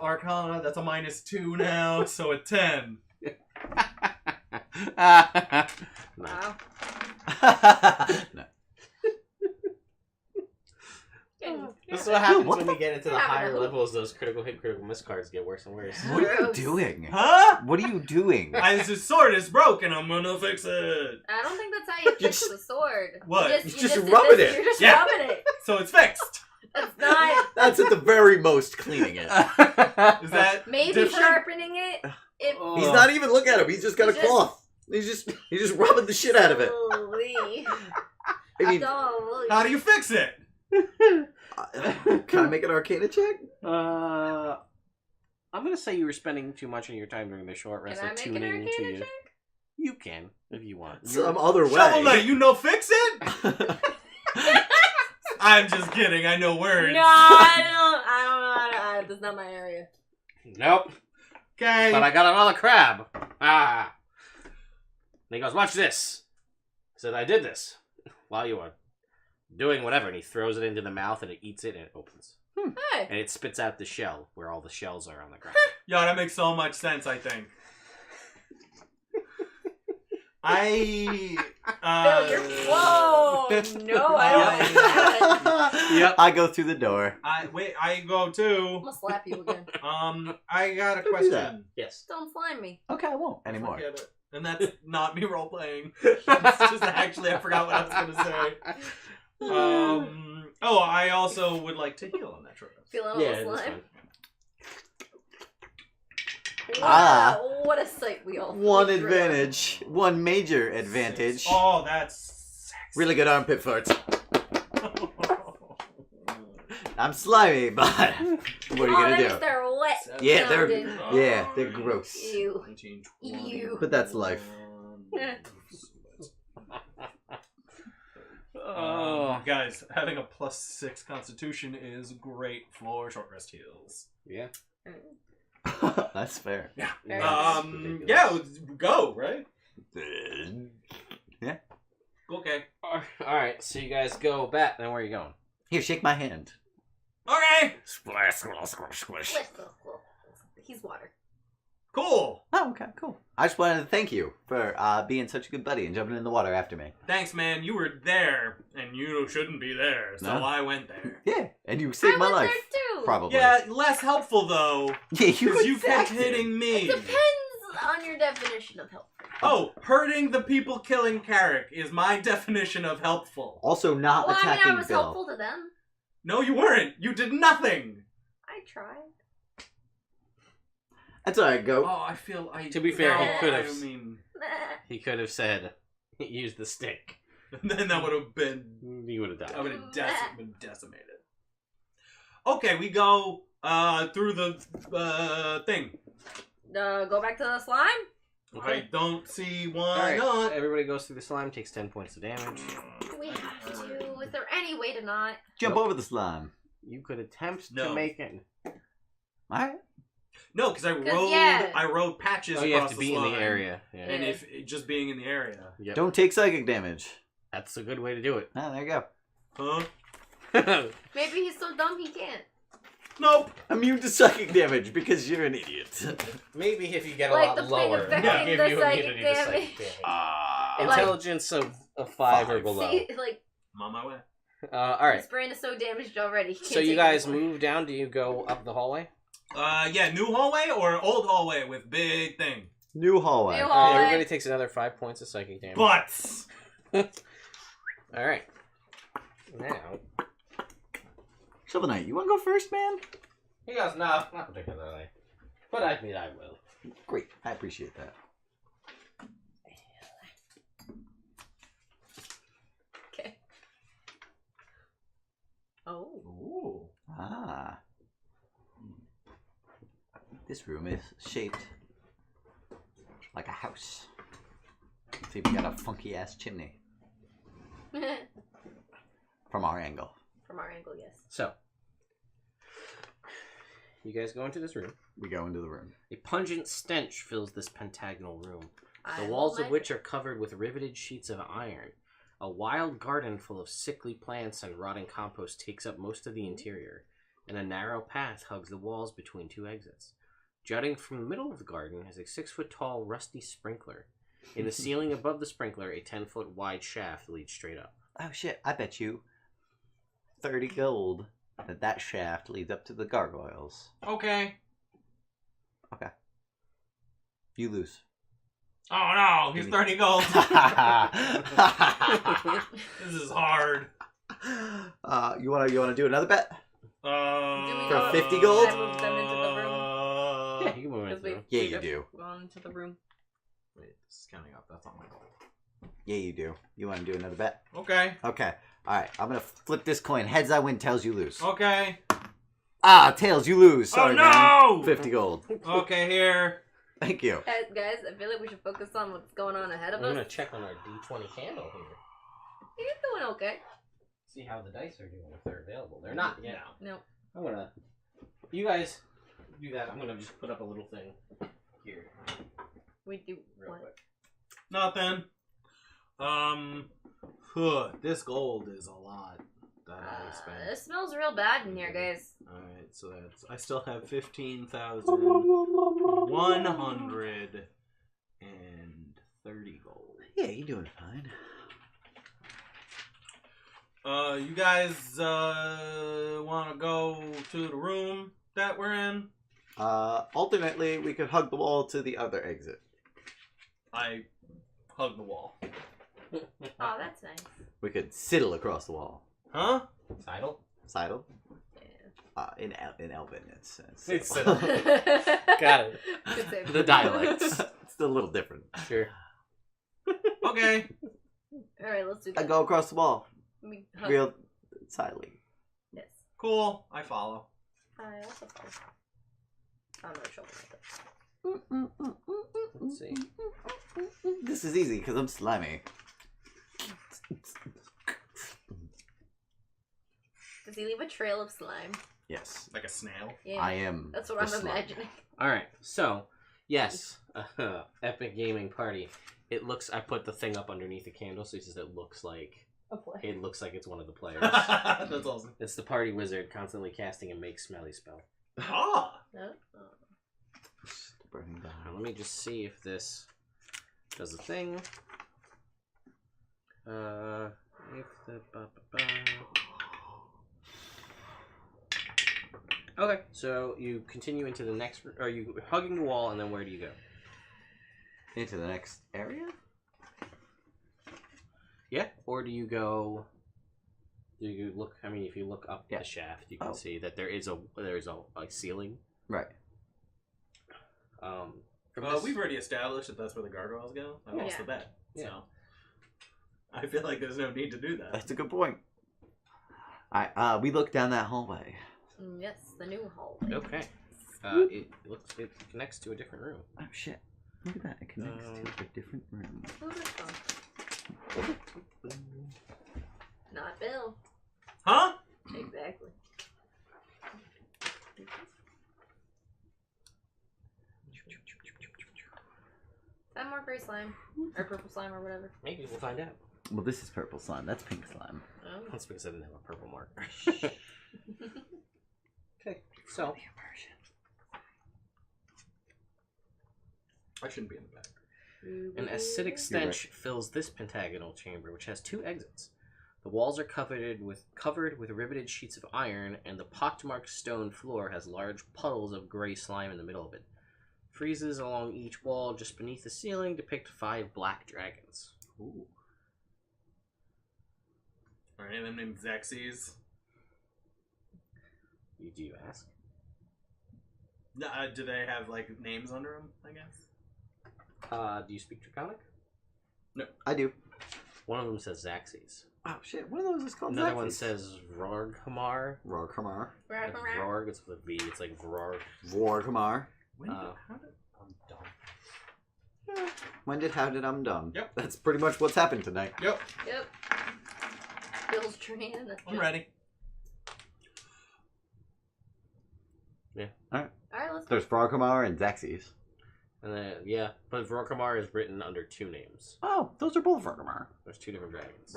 Arcana, that's a -2 now, so a 10. Wow. No. This is what happens What when the we get into the f- higher levels. Those critical hit, critical miss cards get worse and worse. What are you Gross. doing? Huh? What are you doing? His sword is broken, I'm gonna fix it. I don't think that's how you fix just- the sword. What? You You're just rubbing it. You're just Yeah. rubbing it. So it's fixed. That's not. That's at the very most cleaning it. Is that Maybe different? sharpening it. If He's not even looking at him. He's just got a He's just- cloth. He's just rubbing the shit out of it. Slowly. I mean, Slowly. How do you fix it? can I make an Arcana check? I'm gonna say you were spending too much of your time during the short rest Can I of make an tuning to Arcana you. check? You can, if you want. Some other way. Shovel Knight, you know fix it? I'm just kidding, I know words. No, I don't know how to. That's not my area. Nope. Okay. But I got another crab. Ah. And he goes, watch this. I said, I did this while you were doing whatever. And he throws it into the mouth and it eats it and it opens. Hey. And it spits out the shell where all the shells are on the ground. Yeah, that makes so much sense, I think. I Failure. Whoa! No, I don't like that. Yep. I go through the door. I go I'm too. gonna slap you again. I got a Don't do that. question. Yes. Don't slime me. Okay, I won't anymore. Forget it. And that's not me role playing. It's just actually I forgot what I was gonna say. I also would like to heal on that trip. Feeling a Yeah, little that's slime. fine. Wow, Ah. what a sight we all. One went through. advantage. One major advantage. Oh, that's sexy. Really good armpit farts. I'm slimy, but what are you gonna that do? means they're wet. Yeah, sounding. they're gross. Ew. 19, Ew. But that's life. Guys, having a +6 constitution is great for short rest heals. Yeah. That's fair. Yeah. Very nice. Yeah, go, right? Yeah. Okay. Alright, so you guys go back. Then where are you going? Here, shake my hand. Okay. Splash, splash, splash, splash. He's water. Cool. Oh, okay, cool. I just wanted to thank you for being such a good buddy and jumping in the water after me. Thanks, man. You were there, and you shouldn't be there, so No. I went there. Yeah, and you saved I my went life. there too. Probably. Yeah, less helpful though, Yeah, because you kept attacked hitting It me. depends on your definition of help. Oh, hurting the people killing Carrick is my definition of helpful. Also, not Well, I mean, attacking I was Bill. helpful to them. No, you weren't. You did nothing. I tried. That's alright, go. Oh, I feel I. To be fair, he no, could've. I mean, He could have said, use the stick. then that would have been. You would have died. I would have been decimated. Okay, we go through the thing. Go back to the slime? I don't see why Alright, not. everybody goes through the slime, takes 10 points of damage. Do we have to? Is there any way to not? Jump Nope. over the slime. You could attempt No. to make it. Alright. No, because yeah. I rode patches Oh, across you have to the be in slime. the area. Yeah. And if just being in the area. Yep. Don't take psychic damage. That's a good way to do it. Ah, there you go. Huh? Maybe he's so dumb he can't. Nope. Immune to psychic damage because you're an idiot. Maybe if you get a Like lot the thing lower, affecting they'll give the you psychic immunity to psychic damage. damage. Ah. Like- Intelligence of 5 or Five. below. See, like, I'm on my way. his Alright, brain is so damaged already. He can't so you take guys anymore. move down. Do you go up the hallway? Yeah, new hallway or old hallway with big thing? New hallway. New Okay, hallway. everybody takes another 5 points of psychic damage. Butts! Alright. Now, Shovel Knight, you want to go first, man? he goes, no, not particularly. But I mean, I will. Great. I appreciate that. Okay. Oh. Ooh. Ah. This room is shaped like a house. See, we got a funky ass chimney from our angle. From our angle, yes. So, you guys go into this room. We go into the room. A pungent stench fills this pentagonal room, the I walls like of which are covered with riveted sheets of iron. A wild garden full of sickly plants and rotting compost takes up most of the interior, and a narrow path hugs the walls between two exits. Jutting from the middle of the garden is a 6-foot-tall rusty sprinkler. In the ceiling above the sprinkler, a 10-foot wide shaft leads straight up. Oh shit, I bet you 30 gold that shaft leads up to the gargoyles. Okay. Okay. You lose. Oh no, he's 30 gold. This is hard. You wanna do another bet? For 50 gold? I moved them into the room. Yeah, you can move Because into we Yeah, you do. gone into the room. Wait, this is counting up. That's not my gold. Yeah, you do. You wanna do another bet? Okay. Okay. Alright, I'm gonna flip this coin. Heads I win, tails you lose. Okay. Ah, tails you lose. Sorry, oh no! man. 50 gold. Okay, here. Thank you. Guys, I feel like we should focus on what's going on ahead of I'm us. gonna check on our D20 candle here. You're doing okay. See how the dice are doing if they're available. They're not yet. No. I'm gonna. You guys do that. I'm gonna just put up a little thing here, We do real what? quick. Nothing. This gold is a lot that I spent. It smells real bad in here, guys. Alright, so that's I still have 15,130 gold. Yeah, you're doing fine. You guys wanna go to the room that we're in? Alternately, we could hug the wall to the other exit. I hug the wall. Oh, that's nice. We could sidle across the wall. Huh? Sidle? Sidle? Yeah. In Elven, it's It's sidle. Got it. Good save. The dialects. It's still a little different. Sure. Okay. Alright, let's do I that. go across the wall, We hug. real silently. Yes. Cool. I follow. I also follow. I'm not sure about that. Let's see. This is easy because I'm slimy. Does he leave a trail of slime? Yes, Like a snail. Yeah. I am. That's what the I'm slime. imagining. All right. So, yes, Epic Gaming Party. It looks. I put the thing up underneath the candle, so it says it looks like it's one of the players. That's awesome. It's the party wizard constantly casting a make smelly spell. Ah. No? Burning down. Let me just see if this does the thing. If the Okay, so you continue into the next. Are you hugging the wall, and then where do you go? Into the next area? Yeah, or do you go? Do you look? I mean, if you look up Yeah. the shaft, you can Oh. see that there is a ceiling. Right. From this- We've already established that that's where the gargoyles go. I lost Yeah. the bet. Yeah. So I feel like there's no need to do that. That's a good point. Alright, we look down that hallway. Yes, the new hallway. Okay. It connects to a different room. Oh shit. Look at that. It connects to a different room. Oh, that's fun. Not Bill. Huh? Exactly. Is that more gray slime? Or purple slime or whatever? Maybe we'll find out. Well, this is purple slime. That's pink slime. Oh. That's because I didn't have a purple marker. Okay, so I shouldn't be in the back. an acidic stench fills this pentagonal chamber, which has two exits. The walls are covered with riveted sheets of iron, and the pockmarked stone floor has large puddles of gray slime in the middle of it. Friezes along each wall just beneath the ceiling depict 5 black dragons. Ooh. Are any of them named Xerxes? Do you ask? Do they have like names under them? I guess. Do you speak Draconic? No, I do. One of them says Zaxxes. Oh shit! One of those is called. Another Zaxxes. one says Rorghamar. Rorghamar. Like Rorg, it's with a V. It's like Rorg. Rorghamar. When how did I'm dumb. How did I'm dumb? Yep. That's pretty much what's happened tonight. Yep. Yep. Bill's turning in. I'm ready. Alright, let's go. There's Rorghamar and Zaxxes. And then, yeah, but Rorghamar is written under two names. Oh, those are both Rorghamar. There's two different dragons.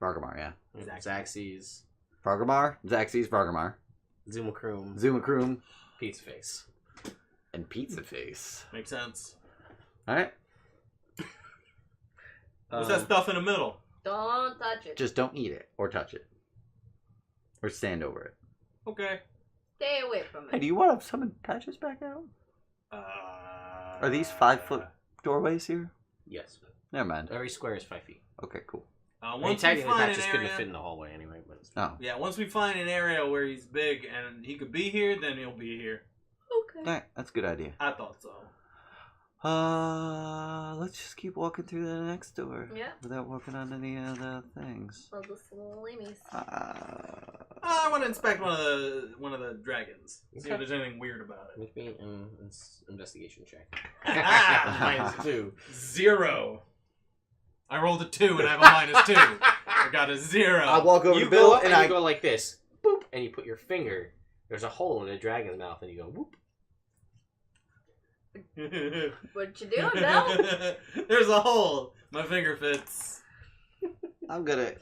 Rorghamar, yeah. Zaxxes, Rorghamar, Zaxxes, Rorghamar, Zumacroom, Zumacroom, Pizza Face. and Pizza Face. Makes sense. Alright. What's that stuff in the middle? Don't touch it. Just don't eat it or touch it. Or stand over it. Okay. Stay away from Hey, it. do you want some patches back out? Are these 5-foot doorways here? Yes. Never mind. Every square is 5 feet. Okay, cool. I mean, Once we technically, find patches an couldn't area, fit in the hallway anyway, but it's Oh. yeah, once we find an area where he's big and he could be here, then he'll be here. Okay. Alright, that's a good idea. I thought so. Let's just keep walking through the next door. Yeah. Without walking on any of the things. Well, the little lemmies. I want to inspect one of the dragons. See Okay. if there's anything weird about it. make me an investigation check. Ah, -2. 0. I rolled a 2 and I have a -2. I got a 0. I walk over You to go Bill up and and I you go like this, boop, and you put your finger. There's a hole in the dragon's mouth, and you go whoop. What you doing, Bill? There's a hole. My finger fits. I'm gonna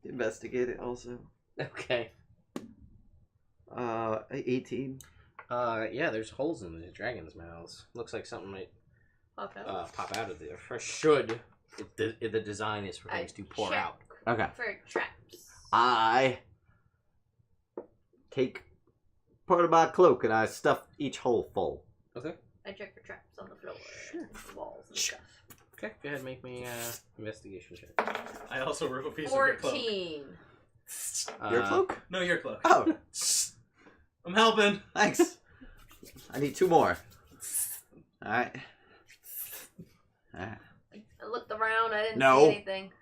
investigate it also. Okay. 18. Yeah, there's holes in the dragon's mouths. Looks like something might Okay. pop out of there. Or should. If the design is for I things to pour check out. Okay. For traps. I take part of my cloak and I stuff each hole full. Okay. I check for traps on the floor, walls, and Sure. stuff. Okay. Go ahead and make me investigation check. I also rip a piece of your cloak. 14. Your cloak? No, your cloak. Oh, I'm helping. thanks. I need 2 more. Alright. Alright. I looked around. I didn't No. see anything.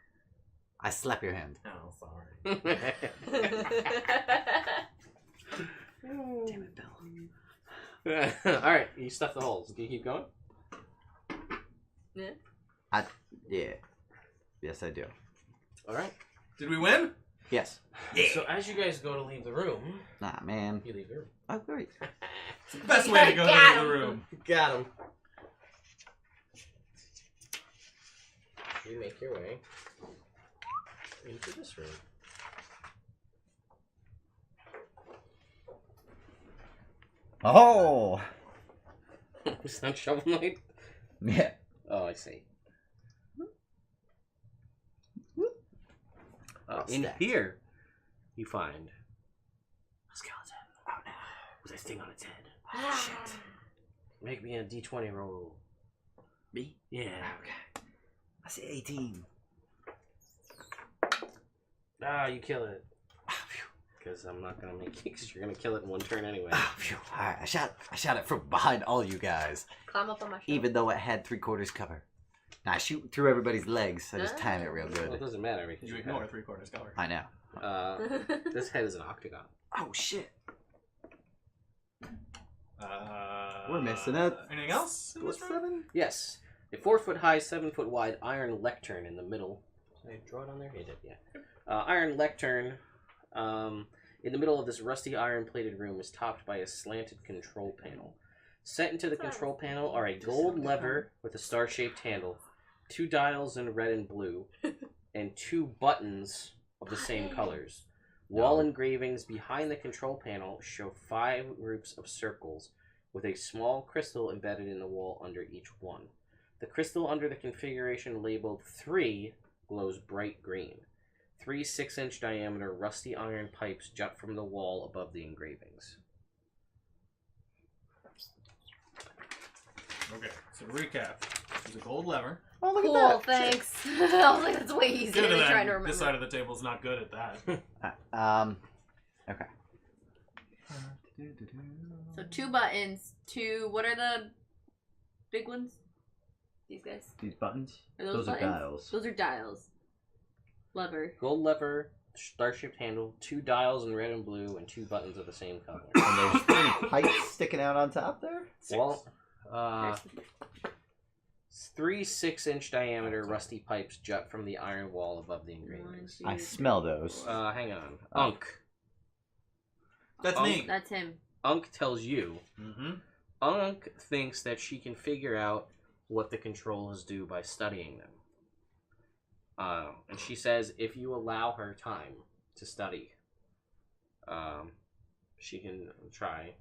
I slap your hand. Oh, sorry. Damn it, Bill. Alright, you stuff the holes. Do you keep going? Yeah. Yeah. Yes, I do. Alright. Did we win? Yes. So as you guys go to leave the room, Nah, man. you leave the room. Oh, great. It's the best way to go Got to the him. room. Got him. You make your way into this room. Oh! Is that Shovel Knight? Yeah. Oh, I see. What's In that? here, you find a skeleton. Oh no! With a sting on its head. Ah. Shit. Make me a D20 roll. Me? Yeah. Okay. I say 18. Ah, you kill it. Because I'm not gonna make you. Because you're gonna kill it in one turn anyway. Oh, phew. Alright, I shot it from behind all you guys. Climb up on my shoulder. Even though it had 3/4 cover. Now I shoot through everybody's legs. I just Ah. time it real Well, it good. doesn't matter because You you ignore have, 3/4 cover. I know. this head is an octagon. Oh shit. Uh, We're missing it. Anything else? in What's this room? 7? Yes, a 4-foot-high, 7-foot-wide iron lectern in the middle. Did I draw it on there? Yeah, I did. Yeah. Iron lectern. In the middle of this rusty iron-plated room is topped by a slanted control panel. Set into the control panel are a gold lever with a star-shaped handle, 2 dials in red and blue, and 2 buttons of the same colors. Wall engravings behind the control panel show 5 groups of circles with a small crystal embedded in the wall under each one. The crystal under the configuration labeled 3 glows bright green. 3 6-inch diameter rusty iron pipes jut from the wall above the engravings. Okay, so to recap. There's a gold lever. Oh, look Cool, at that. thanks. I was like, that's way easier Good than at trying to that. remember. This side of the table's not good at that. Okay. So 2 buttons. 2. What are the big ones? These guys. These buttons? Are those are buttons? dials. Those are dials. Lever. Gold lever, star-shaped handle, 2 dials in red and blue, and 2 buttons of the same color. And there's 3 pipes sticking out on top there? Well, 3 6-inch diameter rusty pipes jut from the iron wall above the engravings. I smell those. Hang on. Unk. That's me. That's him. Unk tells you. Mm-hmm. Unk thinks that she can figure out what the controls do by studying them. And she says if you allow her time to study, she can try.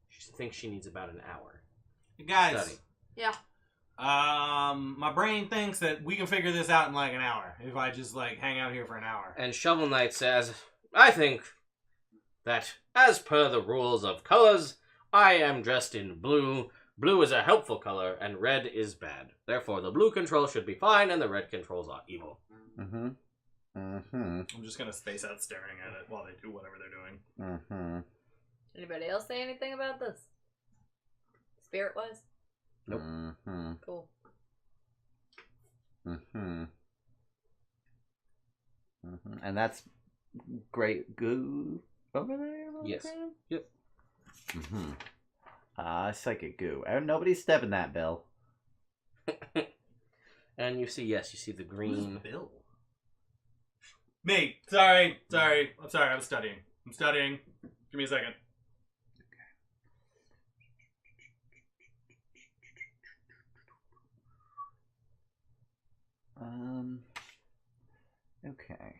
She thinks she needs about an hour. Guys. Study. Yeah. My brain thinks that we can figure this out in like an hour if I just like hang out here for an hour. And Shovel Knight says, I think that as per the rules of colors, I am dressed in blue. Blue is a helpful color, and red is bad. Therefore, the blue controls should be fine, and the red controls are evil. Mm-hmm. Mm-hmm. I'm just gonna space out staring at it while they do whatever they're doing. Mm-hmm. Anybody else say anything about this? Spirit-wise? Nope. Mm-hmm. Cool. Mm-hmm. Mm-hmm. And that's great goo over there? Yes. Yep. Mm-hmm. Psychic goo. Nobody's stepping that, Bill. And you see the green. Who's Bill? Me. Sorry. I'm sorry. I'm studying. Give me a second. Okay.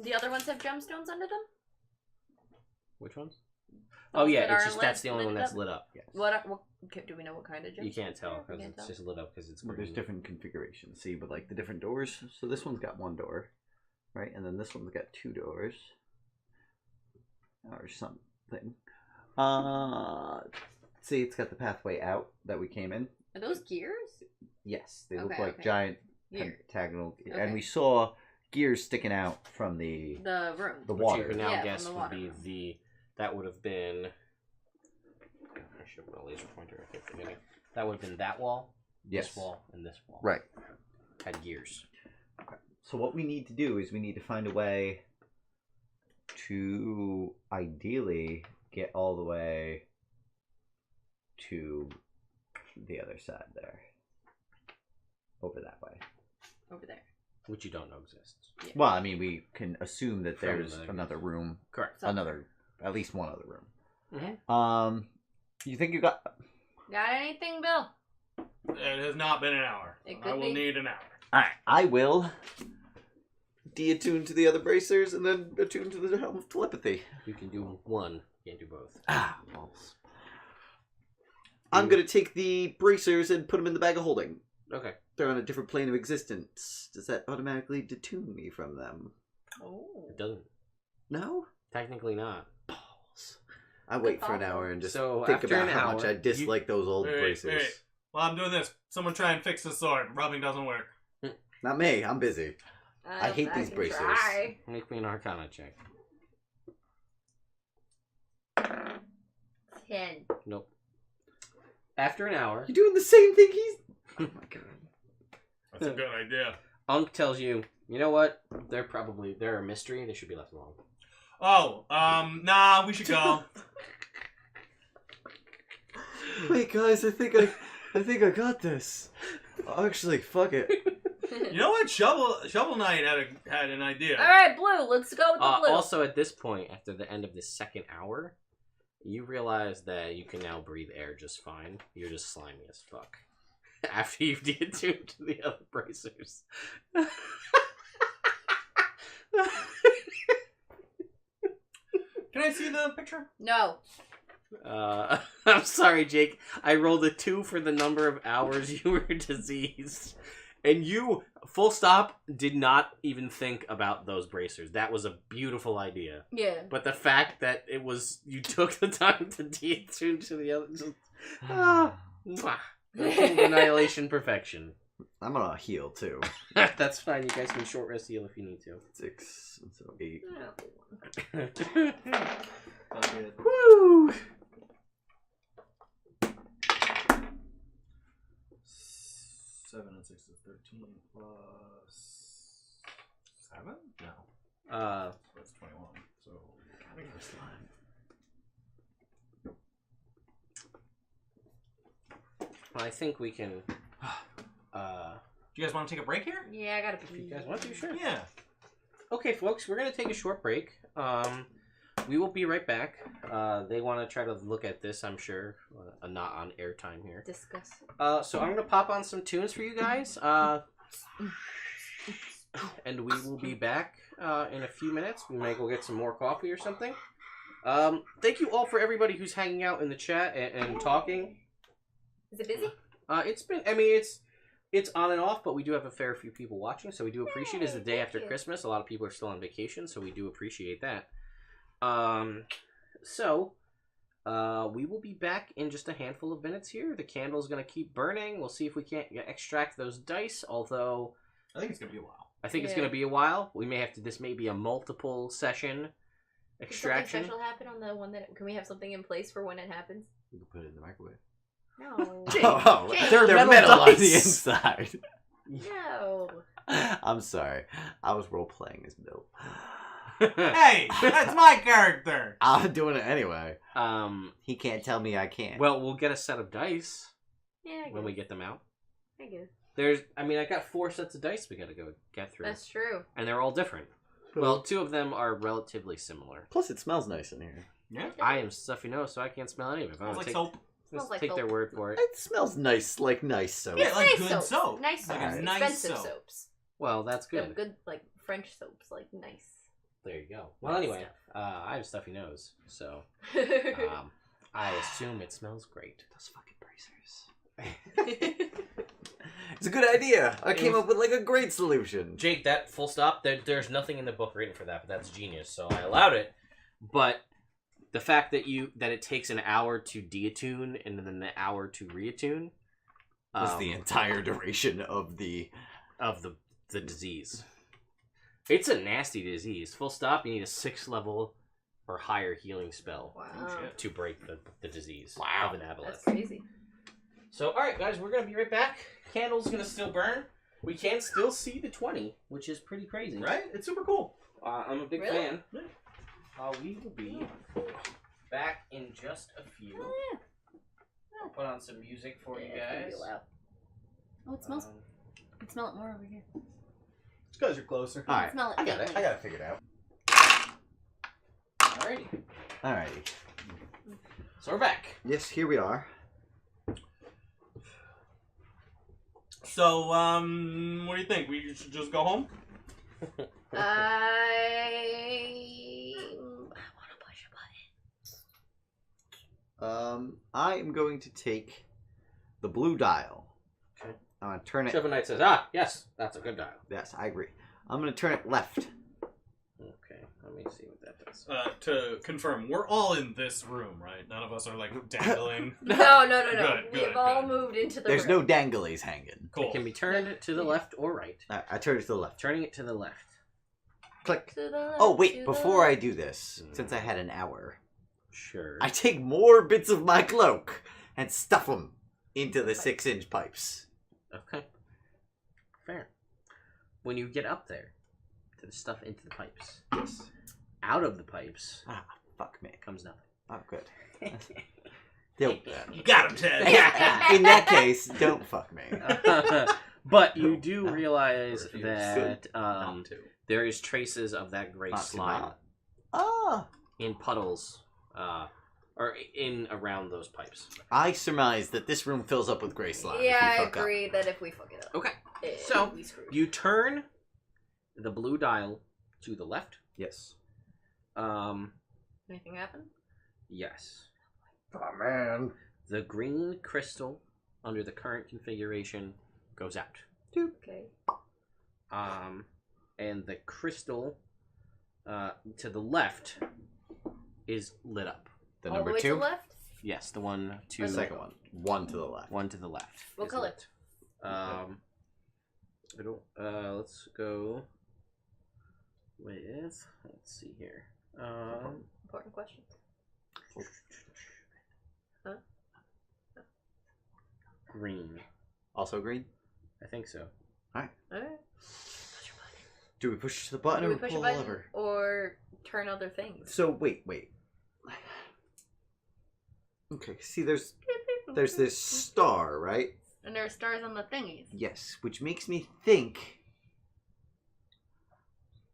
The other ones have gemstones under them? Which ones? The Oh ones yeah, that it's are just that's the lit only one that's up? lit up. Yes. What do we know what kind of gemstones? You can't tell Yeah, we because can't it's tell. just lit up because it's Well, green. there's different configurations. See, but like the different doors. So this one's got 1 door, right? And then this one's got 2 doors. Or something. See, it's got the pathway out that we came in. Are those gears? Yes, they look Okay, like okay. giant Gears. pentagonal. Okay. And we saw gears sticking out from The room. the Which water. you can now Yeah, guess from the would water. be that would have been. I should put a laser pointer at the beginning. That would have been that wall, Yes. this wall, and this wall. Right. Had gears. So what we need to do is we need to find a way to ideally get all the way to the other side there. Over that way. Over there. Which you don't know exists. Yeah. Well, I mean, we can assume that From there's the- another room. Correct. So- At least one other room. Mhm. You think you got... Got anything, Bill? It has not been an hour. It I could will be. need an hour. Alright, I will de-attune to the other bracers and then attune to the helm of telepathy. You can do one. You can't do both. Balls. I'm gonna take the bracers and put them in the bag of holding. Okay. They're on a different plane of existence. Does that automatically detune me from them? Oh. It doesn't. No? Technically not. Balls. I wait for an hour and just So think after about an how hour, much I dislike those old bracers. Hey. While I'm doing this, someone try and fix the sword. Rubbing doesn't work. Not me, I'm busy. I hate these can bracers. try. Make me an Arcana check. 10. Nope. After an hour, You're doing the same thing he's... Oh my god. That's a good idea. Unk tells you, you know what? They're a mystery. They should be left alone. Oh, nah, we should go. Wait guys, I think I got this. Actually, fuck it. You know what? Shovel Knight had an idea. Alright, Blue. Let's go with the blue. Also, at this point, after the end of this second hour, you realize that you can now breathe air just fine. You're just slimy as fuck. After you've de-attuned to the other bracers. Can I see the picture? No. I'm sorry, Jake. I rolled a 2 for the number of hours you were diseased. And you, full stop, did not even think about those bracers. That was a beautiful idea. Yeah. But the fact that it was, you took the time to de-attune to the other, just, mwah. Annihilation perfection. I'm gonna heal too. That's fine. You guys can short rest heal if you need to. 6, so 8. Fuck it. Woo! 7 and 6 is 13 plus 7? No. So that's 21. So I think we can. do you guys want to take a break here? Yeah, I gotta If pee. you guys want to, sure. Yeah. Okay, folks, we're gonna take a short break. We will be right back. They want to try to look at this, I'm sure. Not on airtime here. Discuss. So I'm gonna pop on some tunes for you guys. And we will be back in a few minutes. We might go get some more coffee or something. Thank you all for everybody who's hanging out in the chat and talking. Is it busy? It's been. I mean, it's on and off, but we do have a fair few people watching, so we do appreciate it. It's the day Thank after you. Christmas. A lot of people are still on vacation, so we do appreciate that. We will be back in just a handful of minutes here. The candle's going to keep burning. We'll see if we can't extract those dice, although I think it's going to be a while. I think it's Yeah. going to be a while. We may have to, this may be a multiple session Did extraction. something special happen on the one that? Can we have something in place for when it happens? You can put it in the microwave. No. Jake, Oh, Jake. they're They're metal, metal on the dice. inside. No. I'm sorry. I was role playing as Bill. Hey, that's my character. I'm doing it anyway. um, He can't tell me I can't. well, we'll get a set of dice Yeah, I guess. when we get them out. I guess. I got 4 sets of dice we got to go get through. That's true. And they're all different. Well, 2 of them are relatively similar. Plus, it smells nice in here. Yeah. I am stuffy nose, so I can't smell any of it. Smells like take, soap. Smells like take their soap. word for it. It smells nice, like nice soap. Yeah, like nice good soaps. soap. Nice Like soaps. a nice Expensive soap. soaps. Well, that's Good. good. Good, like French soaps, like nice. There you go. Well, anyway, I have a stuffy nose, so I assume it smells great. Those fucking bracers. It's a good idea. I came up with like a great solution. Jake, that full stop, there's nothing in the book written for that, but that's genius, so I allowed it. But the fact that it takes an hour to deattune and then an hour to reattune That's the entire duration of the. the disease. It's a nasty disease. Full stop, you need a 6th level or higher healing spell Wow. to break the disease Wow. of an aboleth. That's crazy. So, alright guys, we're going to be right back. Candle's going to still burn. We can still see the 20, which is pretty crazy. Right? It's super cool. I'm a big Really? fan. Yeah. We will be back in just a few. Oh, yeah. I'll put on some music for you Yeah, it's gonna guys. be loud. Oh, it smells. I can smell it more over here. It's because you're closer. All right, Smell it. I got it. I got it figured out. Alrighty. Alrighty. So we're back. Yes, here we are. So, what do you think? We should just go home? I want to push a button. I am going to take the blue dial. Okay. I'm gonna turn it. Seven Knight says, yes, that's a good dial. Yes, I agree. I'm gonna turn it left. Okay, let me see what that does. To confirm, we're all in this room, right? None of us are, like, dangling. No. Good, We've good, all good. moved into the There's room. no danglies hanging. Cool. It can be turned to the left or right. I turn it to the left. Turning it to the left. Click. To the left, Oh to wait, the before I left. do this, since I had an hour, Sure. I take more bits of my cloak and stuff them into the 6-inch pipes. Okay. Fair. When you get up there to the stuff into the pipes, Yes. out of the pipes Fuck me. comes nothing. Oh, good. Yo, You got him, Ted. in that case, don't fuck me. But you do realize Refuse. that Not to. there is traces of that gray Not to slime not. Ah. in puddles, or in around those pipes. I surmise that this room fills up with gray slime. Yeah, if we I fuck up. agree that if we fuck it up, Okay. eh, So, we screwed. You turn the blue dial to the left. Yes. Anything happen? Yes. Oh man. The green crystal under the current configuration goes out. Okay. And the crystal to the left is lit up. The All number the way 2. to the left? Yes, the one to Or The the second one. 1 to the left. one to the left. What is color? lit. I don't. Let's go with. Let's see here. Important question. Huh? Green. Also green. I think so. Alright. Do we push the button Do or we push a pull the button lever? or turn other things? So wait. Okay, see, there's this star, right? And there are stars on the thingies. Yes, which makes me think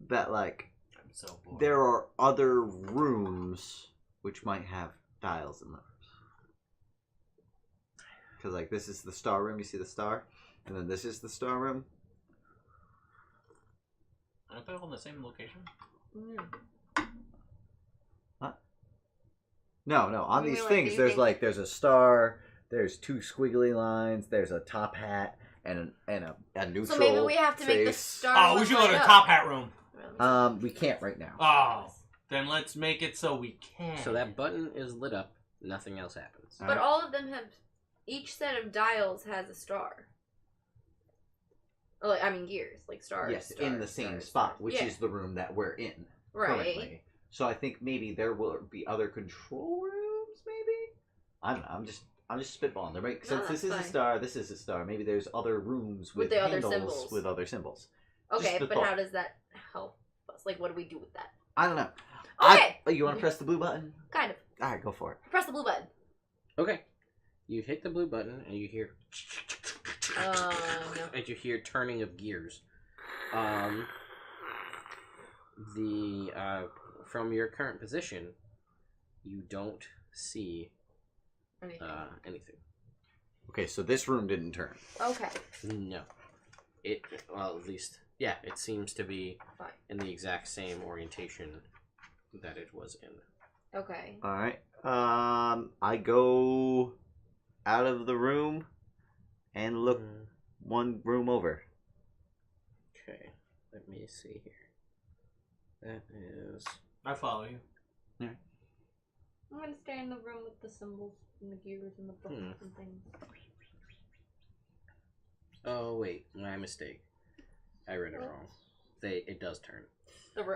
that like I'm so bored. there are other rooms which might have dials in them. Because like this is the star room, you see the star, and then this is the star room. Aren't they all in the same location? No, on You these mean, like, things do you there's think- like there's a star, there's two squiggly lines, there's a top hat, and a neutral. So maybe we have to make the face. star. Oh, we one should go to light the up. top hat room. We can't right now. Oh, then let's make it so we can. So that button is lit up. Nothing else happens. But all of them have. Each set of dials has a star. Oh, I mean gears, like stars. Yes, stars, in the same stars, spot, stars. which Yeah. is the room that we're in right. currently. So I think maybe there will be other control rooms. Maybe I don't know. I'm just spitballing. There might, since this that's is a fine. star, this is a star. Maybe there's other rooms with the other handles symbols. with other symbols. Okay, Just the but thought. how does that help us? Like, what do we do with that? I don't know. Okay. You want to press the blue button? Kind of. All right, go for it. Press the blue button. Okay. You hit the blue button and you hear. No. And you hear turning of gears. From your current position, you don't see Anything. anything. Okay, so this room didn't turn. Okay. No. At least, yeah, it seems to be Fine. in the exact same orientation that it was in. Okay. All right. I go out of the room and look one room over. Okay, let me see here. That is. I follow you. I'm gonna stay in the room with the symbols and the gears and the buttons and things. Oh wait, my mistake. I read it wrong. It does turn.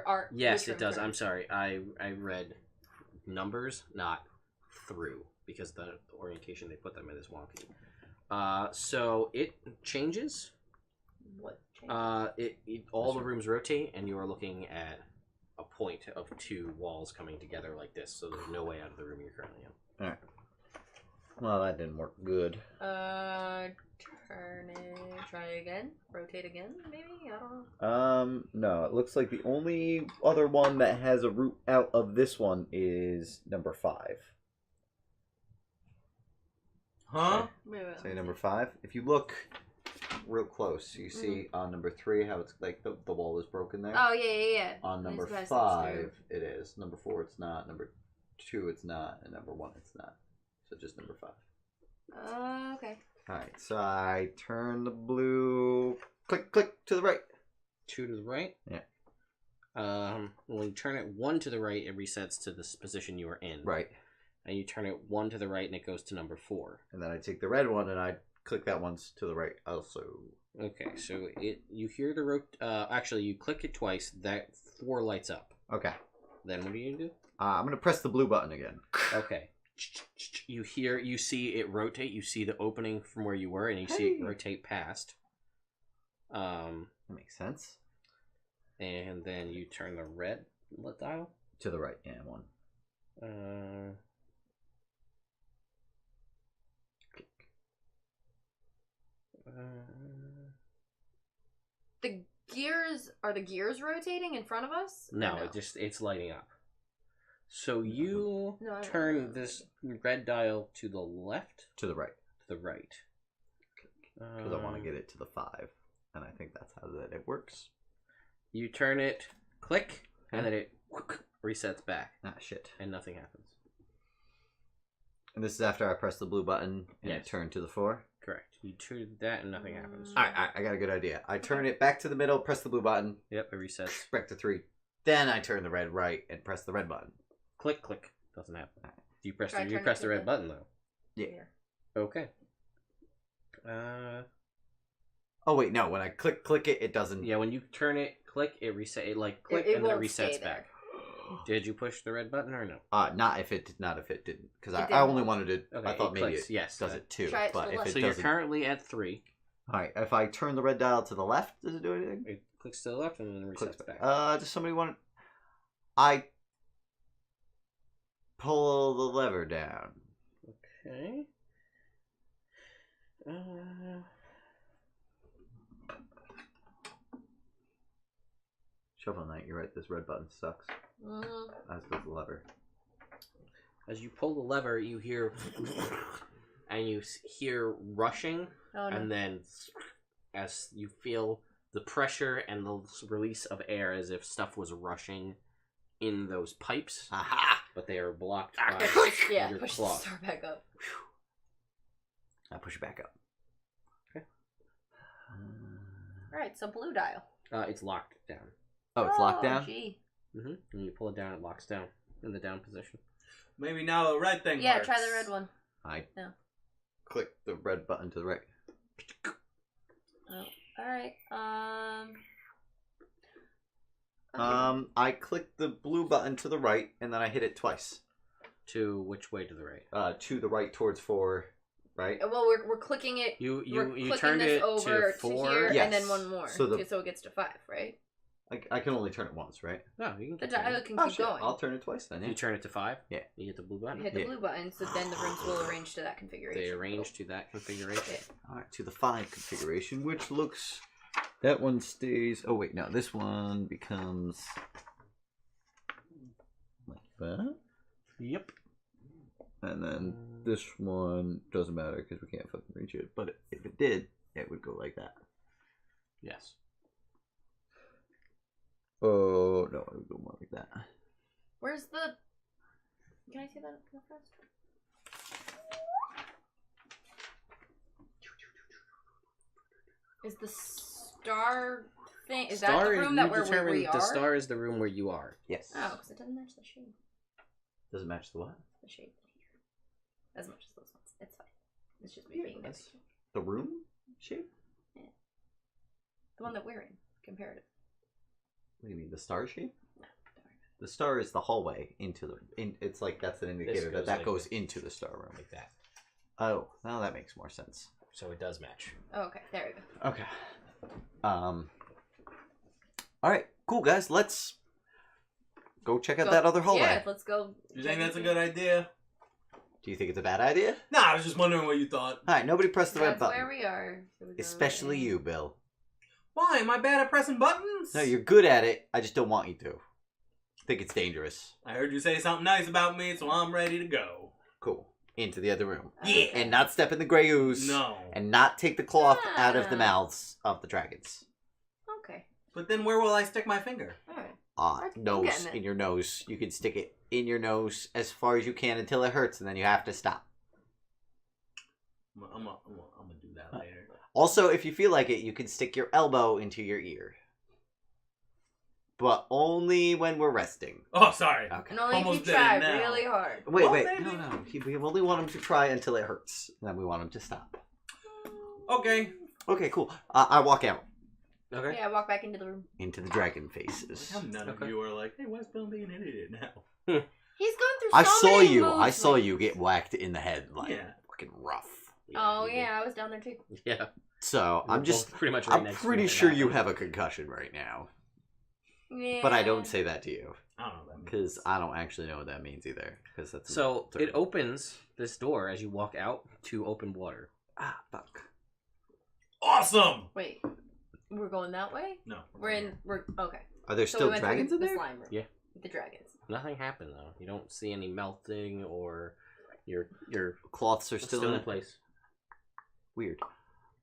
Art. Yes, which it does. room I'm sorry. I read numbers, not through, because the orientation they put them in is wonky. So it changes. What? Changed? All the rooms rotate, and you are looking at a point of two walls coming together like this. So there's no way out of the room you're currently in. All right. Well, that didn't work good. Turn it. Try again. Rotate again. Maybe. I don't know. No. It looks like the only other one that has a route out of this one is number 5. Huh? Wait, Say number 5. If you look real close, you see on number 3 how it's like the wall is broken there. Oh yeah. On number Nice 5, it is. Number 4, it's not. Number 2, it's not. And number 1, it's not. So just number 5. Okay. Alright, so I turn the blue. Click to the right. 2 to the right. Yeah. When you turn it 1 to the right, it resets to this position you were in. Right. And you turn it 1 to the right, and it goes to number 4. And then I take the red one and I click that one to the right also. Okay, so you hear the actually you click it twice, that 4 lights up. Okay. Then what do you do? I'm gonna press the blue button again. Okay. You see it rotate, you see the opening from where you were, and you see it rotate past. That makes sense. And then you turn the red dial To the right, yeah, 1. Are the gears rotating in front of us? Or no, it's lighting up. So you turn this red dial to the left? To the right. To the right. Because I want to get it to the 5. And I think that's how that it works. You turn it, click, and then it resets back. Ah, shit. And nothing happens. And this is after I press the blue button and it turned to the 4? Correct. You turn that and nothing happens. Alright, I got a good idea. I turn it back to the middle, press the blue button. Yep, it resets. Back to 3. Then I turn the red right and press the red button. Click. Doesn't happen. You press Try you turning press to the red the- button though. Yeah. Okay. Oh wait, no. When I click it, it doesn't. Yeah, when you turn it, click, it reset. It like click It and then it won't stay resets there. back. Did you push the red button or no? Not if it didn't, because I didn't. only wanted to. Okay, I thought it maybe clicks, it yes. does it too. Try it to But the if left. it So you're doesn't, currently at 3. all right. If I turn the red dial to the left, does it do anything? It clicks to the left and then Clicks resets back. Does somebody want? I pull the lever down. Okay. Shovel Knight, you're right. This red button sucks. As does the lever. As you pull the lever, you hear, and you hear rushing, Oh no. and then as you feel the pressure and the release of air, as if stuff was rushing in those pipes, Aha! but they are blocked by Yeah, your push the cloth. star back up. I push it back up. Okay. Alright, so blue dial. It's locked down. Oh, it's locked down? Gee. And you pull it down, it locks down in the down position. Maybe now the red thing Yeah, works. try the red one. I No. click the red button to the right. Oh, alright. I click the blue button to the right, and then I hit it twice. To which way to the right? To the right towards 4, right? Well, we're clicking it. You we're you clicking turned this it over to 4. here, Yes. and then one more, So the- so it gets to 5, right? I can only turn it once, right? No, you can The continue. dial can Oh, keep shit. going. I'll turn it twice then, yeah. You turn it to 5? Yeah. You hit the blue button? Hit the Yeah. blue button, so then the rooms will arrange to that configuration. They arrange to that configuration. Yeah. Alright, to the 5 configuration, which looks... That one stays... Oh, wait, no. This one becomes... like that. Yep. And then this one doesn't matter because we can't fucking reach it. But if it did, it would go like that. Yes. Oh, no, it would go more like that. Where's the... Can I see that up first? Is the star thing... Is that the room that where we are? The star is the room where you are. Yes. Oh, because it doesn't match the shape. Does it match the what? The shape here. As much as those ones. It's fine. It's just me being that's- nitpicky. The room shape? The one that we're in, comparative. What do you mean, the star shape? No, don't worry about The star is the hallway into the... it's like that's an indicator goes that like goes this. into the star room. Like that. Oh, now that makes more sense. So it does match. it. Oh, okay, there we go. Okay. Alright, cool guys, let's go check out that other hallway. Yeah, let's go. You think that's a good idea? Do you think it's a bad idea? Nah, I was just wondering what you thought. Alright, nobody press the red That's button. where we are. So we go Especially in. you, Bill. Why? Am I bad at pressing buttons? No, you're good at it. I just don't want you to. I think it's dangerous. I heard you say something nice about me, so I'm ready to go. Cool. Into the other room. Yeah. And not step in the gray ooze. No. And not take the cloth out of the Ah. mouths of the dragons. Okay, But then where will I stick my finger? alright. I'm Nose. getting it. In your nose. You can stick it in your nose as far as you can until it hurts, and then you have to stop. I'm gonna do that later. Also, if you feel like it, you can stick your elbow into your ear. But only when we're resting. Oh, sorry. Okay. And only Almost if did you it try now. really hard. Wait, Well, wait. maybe. No. We only want him to try until it hurts. And then we want him to stop. Okay. Okay, cool. I walk out Okay. Yeah, walk back into the room. into the dragon Look faces. how none of Okay. you are like, hey, why's Bill being an idiot now? He's gone through I so saw many you. moves, I saw like- you get whacked in the head, like Yeah. fucking rough. Oh, you did. yeah, I was down there too. Yeah. So We're I'm both just. pretty much right I'm next to pretty it sure now. you have a concussion right now, Yeah. but I don't say that to you I don't know what that means. because I don't actually know what that means either. Because that's So third. it opens this door as you walk out to open water. Fuck. Awesome! Wait, we're going that way? No. We're okay. Are there So still we went through dragons in the there? slime room. Yeah. With the dragons. Nothing happened though. You don't see any melting or your Cloths are it's still in in it? place. Weird.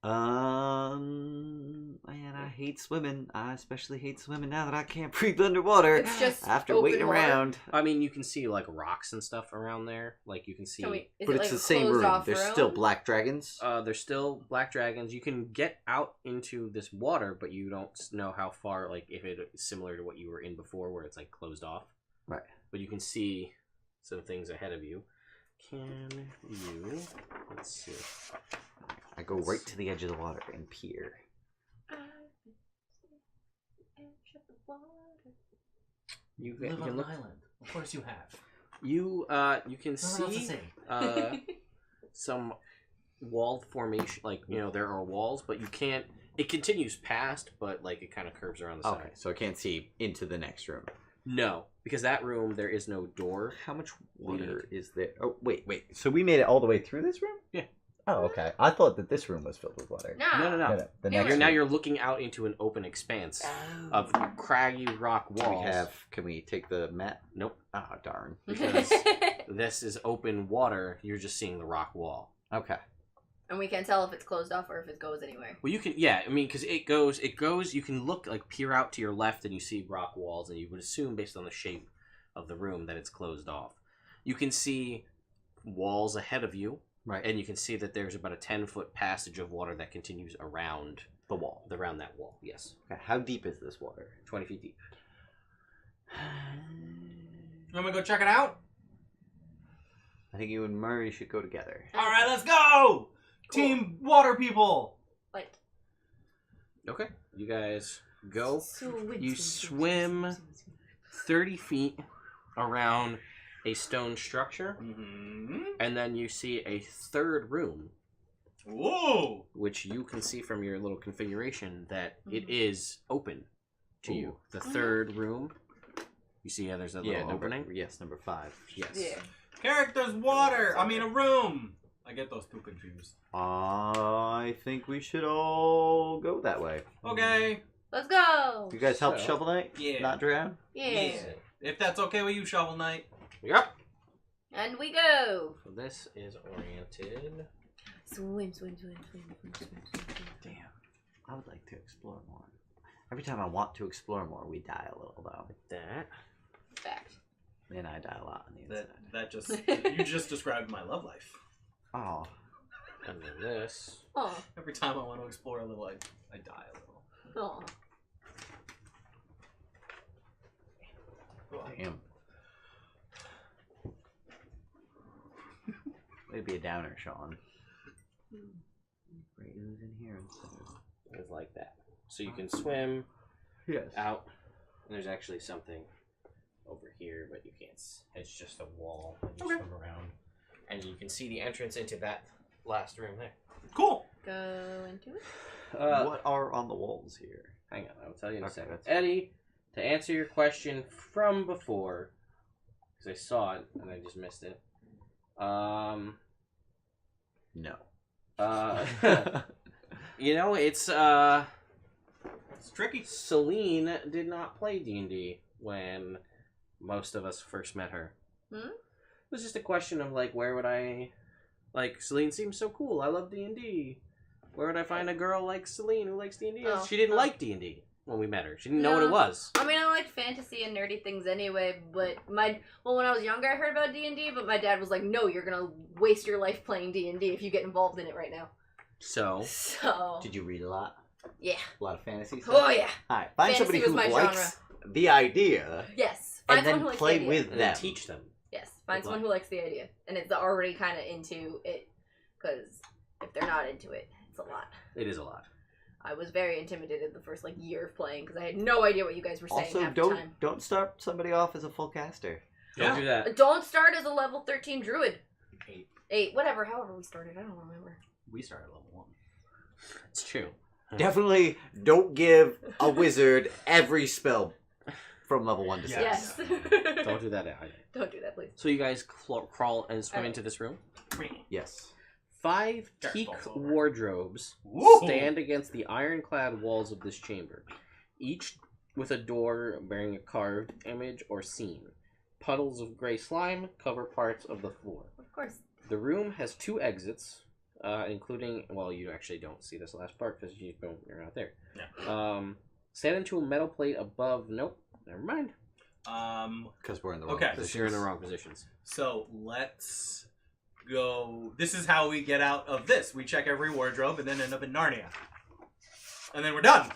Man, I hate swimming. I especially hate swimming now that I can't breathe underwater. It's just after open waiting water? around. I mean, you can see like rocks and stuff around there. Like you can see. So wait, is But it it's like the a same closed room. off There's room? still black dragons. There's still black dragons. You can get out into this water, but you don't know how far. Like if it is similar to what you were in before, where it's like closed off. Right. But you can see some things ahead of you. Can you? Let's see. I go right to the edge of the water and peer. You live can on an look. island. Of course you have. You can Nothing else to see say. some walled formation. Like there are walls, but you can't. It continues past, but like it kind of curves around the side. Okay, so I can't see into the next room. No, because that room there is no door. How much water is there? Oh, wait. So we made it all the way through this room? Yeah. Oh, okay. I thought that this room was filled with water. No. The Newer. next Now room. you're looking out into an open expanse of craggy rock walls. Can we take the map? Nope. Oh, darn. Because this is open water. You're just seeing the rock wall. Okay. And we can't tell if it's closed off or if it goes anywhere. Well, you can, yeah. I mean, because it goes. You can look peer out to your left, and you see rock walls, and you would assume, based on the shape of the room, that it's closed off. You can see walls ahead of you, Right. and you can see that there's about a 10-foot passage of water that continues around The wall. around that wall. Yes, Okay. How deep is this water? 20 feet deep. You want me to go check it out? I think you and Murray should go together. All right, let's go! Cool. Team water people! Like, Okay, you guys go. You swim. swim 30 feet around a stone structure, Mm-hmm. and then you see a third room, Whoa! which you can see from your little configuration that it is open to you. The third room, you see how there's a little opening? Yes, number 5. Yes. Yeah. Characters water! I mean a room! I get those two confused. I think we should all go that way. Okay. Let's go. You guys help So- Shovel Knight Yeah. not drown? Yeah. If that's okay with you, Shovel Knight. Yep. And we go. So this is oriented. Swim, swim, swim, swim, swim, swim, swim. Damn. I would like to explore more. Every time I want to explore more, we die a little, though. That. Fact. And I die a lot on the inside. That just you just described my love life. Oh. And then this. Oh. Every time I want to explore a little, I die a little. Oh. Damn. Way to be a downer, Sean. Great, who's in here instead of... Is like that. So you can swim Yes. out. And there's actually something over here, but you can't. It's just a wall. And you swim around. And you can see the entrance into that last room there. Cool. Go into it. What are on the walls here? Hang on, I'll tell you in a Okay, second. that's- Eddie, to answer your question from before, because I saw it and I just missed it. No. You know, it's It's tricky. Celine did not play D&D when most of us first met her. Hmm? It was just a question of where would I Celine seems so cool. I love D&D. Where would I find a girl like Celine who likes D&D? Oh. She didn't like D&D when we met her. She didn't know what it was. I mean, I like fantasy and nerdy things anyway, but when I was younger, I heard about D&D, but my dad was like, no, you're gonna waste your life playing D&D if you get involved in it right now. So, Did you read a lot? Yeah. A lot of fantasy stuff? Oh, yeah. Alright, find Fantasy somebody was who my likes the idea Yes. and Find someone then who likes play the idea. with and then them. teach them. Yes. Find Good someone luck. who likes the idea. And it's already kind of into it, because if they're not into it, it's a lot. It is a lot. I was very intimidated the first year of playing, because I had no idea what you guys were saying Also, half the time. don't start somebody off as a full caster. Don't do that. Don't start as a level 13 druid. 8. 8, whatever, however we started, I don't remember. We started level 1. It's true. Definitely don't give a wizard every spell from level 1 to 6. Yes. Don't do that either. Don't do that, please. So you guys crawl and swim Alright. into this room. Yes. 5 Jack teak falls over. wardrobes Woo! stand against the ironclad walls of this chamber, each with a door bearing a carved image or scene. Puddles of gray slime cover parts of the floor. Of course. The room has 2 exits, including, well, you actually don't see this last part because you're not there. Yeah. Stand into a metal plate above. Nope, never mind. Because we're in the wrong Okay. Because you're in the wrong positions. So let's go. This is how we get out of this. We check every wardrobe and then end up in Narnia. And then we're done.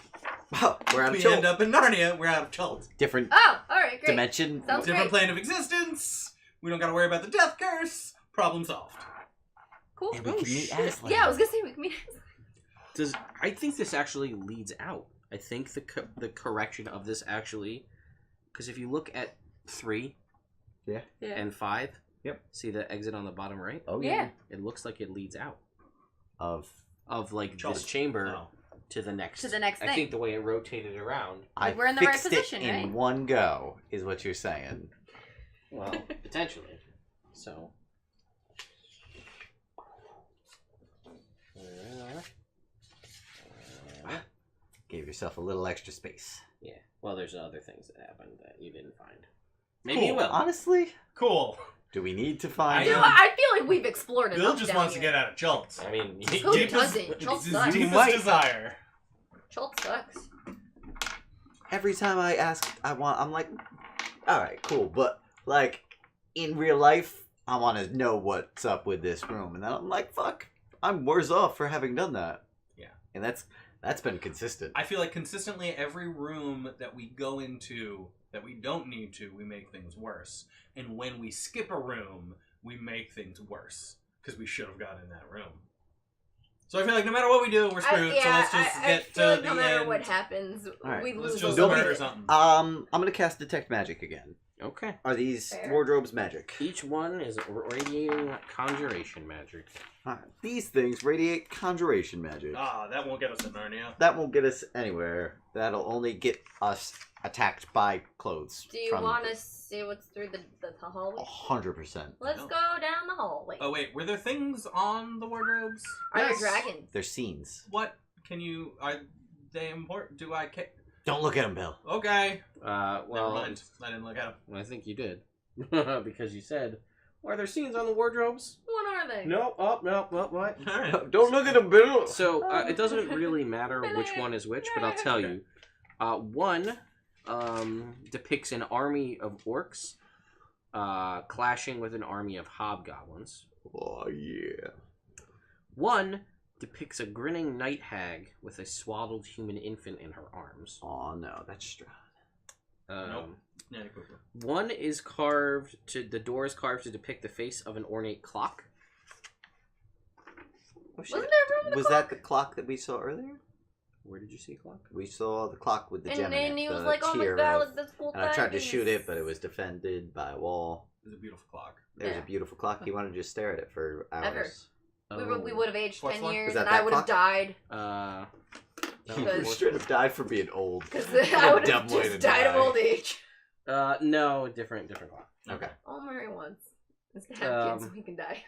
We're out of We Chult. end up in Narnia. We're out of Chult. Different Oh, alright, great. dimension. Sounds Different great. plane of existence. We don't got to worry about the death curse. Problem solved. Cool. And we Oh, can meet shit. Aslan. Yeah, I was gonna say we can meet. I think this actually leads out. I think the correction of this actually Because if you look at 3 Yeah. and 5, Yep. see the exit on the bottom right? Oh Yeah. It looks like it leads out Of of like Chulp. this chamber Oh. to the next. To the next I thing. think the way it rotated around. Like, I we're in the right fixed position, it in right? one go, is what you're saying. Well, potentially. So. Gave yourself a little extra space. Yeah. Well, there's other things that happened that you didn't find. Maybe you Cool. will. Honestly, Cool. do we need to find? Dude, I feel like we've explored enough Bill just down wants here. to get out of Chult's. I mean, Who Deepest- doesn't? Schultz sucks. Deepest might. desire. Schultz sucks. Every time I ask, I'm like, all right, cool, but like in real life, I want to know what's up with this room, and then I'm like, fuck, I'm worse off for having done that. Yeah. And that's been consistent. I feel like consistently every room that we go into that we don't need to, we make things worse. And when we skip a room, we make things worse because we should have gotten in that room. So I feel like no matter what we do, we're screwed. So let's just I get feel to like the no matter end. what happens, Alright, we Let's lose. just a Nobody- little murder bit. something. I'm gonna cast detect magic again. Okay. Are these Fair. wardrobes magic? Each one is radiating conjuration magic. Alright, these things radiate conjuration magic. Ah, that won't get us in Narnia. That won't get us anywhere. That'll only get us attacked by clothes. Do you want to see what's through the hallway? 100%. Let's No. go down the hallway. Oh wait, were there things on the wardrobes? Are there Yes. dragons? They're scenes. What can you? Are they important? Do I? Don't look at them, Bill. Okay. Well, Never mind. I didn't look at them. I think you did. Because you said, are there scenes on the wardrobes? What are they? No. Oh, no. What? What? All right. Don't look at them, Bill. So, it doesn't really matter which one is which, but I'll tell you. One depicts an army of orcs clashing with an army of hobgoblins. Oh, yeah. One depicts a grinning night hag with a swaddled human infant in her arms. Oh, no. That's Strahd. Um, Yeah, quicker. One is carved the door is carved to depict the face of an ornate clock. Oh, shit. Wasn't there room in the Was that the clock that we saw earlier? Where did you see a clock? We saw the clock with the gem And in then it. he was the like, "Oh my tier god, of- look, that's cool." And I tried to shoot it, but it was defended by a wall. It was a beautiful clock. There was Yeah. a beautiful clock. You wanted to just stare at it for hours. We would have aged Fourth 10 floor? years, Was that and I that would have clock? died No, You Because- straight have died for being old. because What a I would dumb have way to just died of die. old age. no, different clock. Okay. All Murray wants is to have kids so he can die.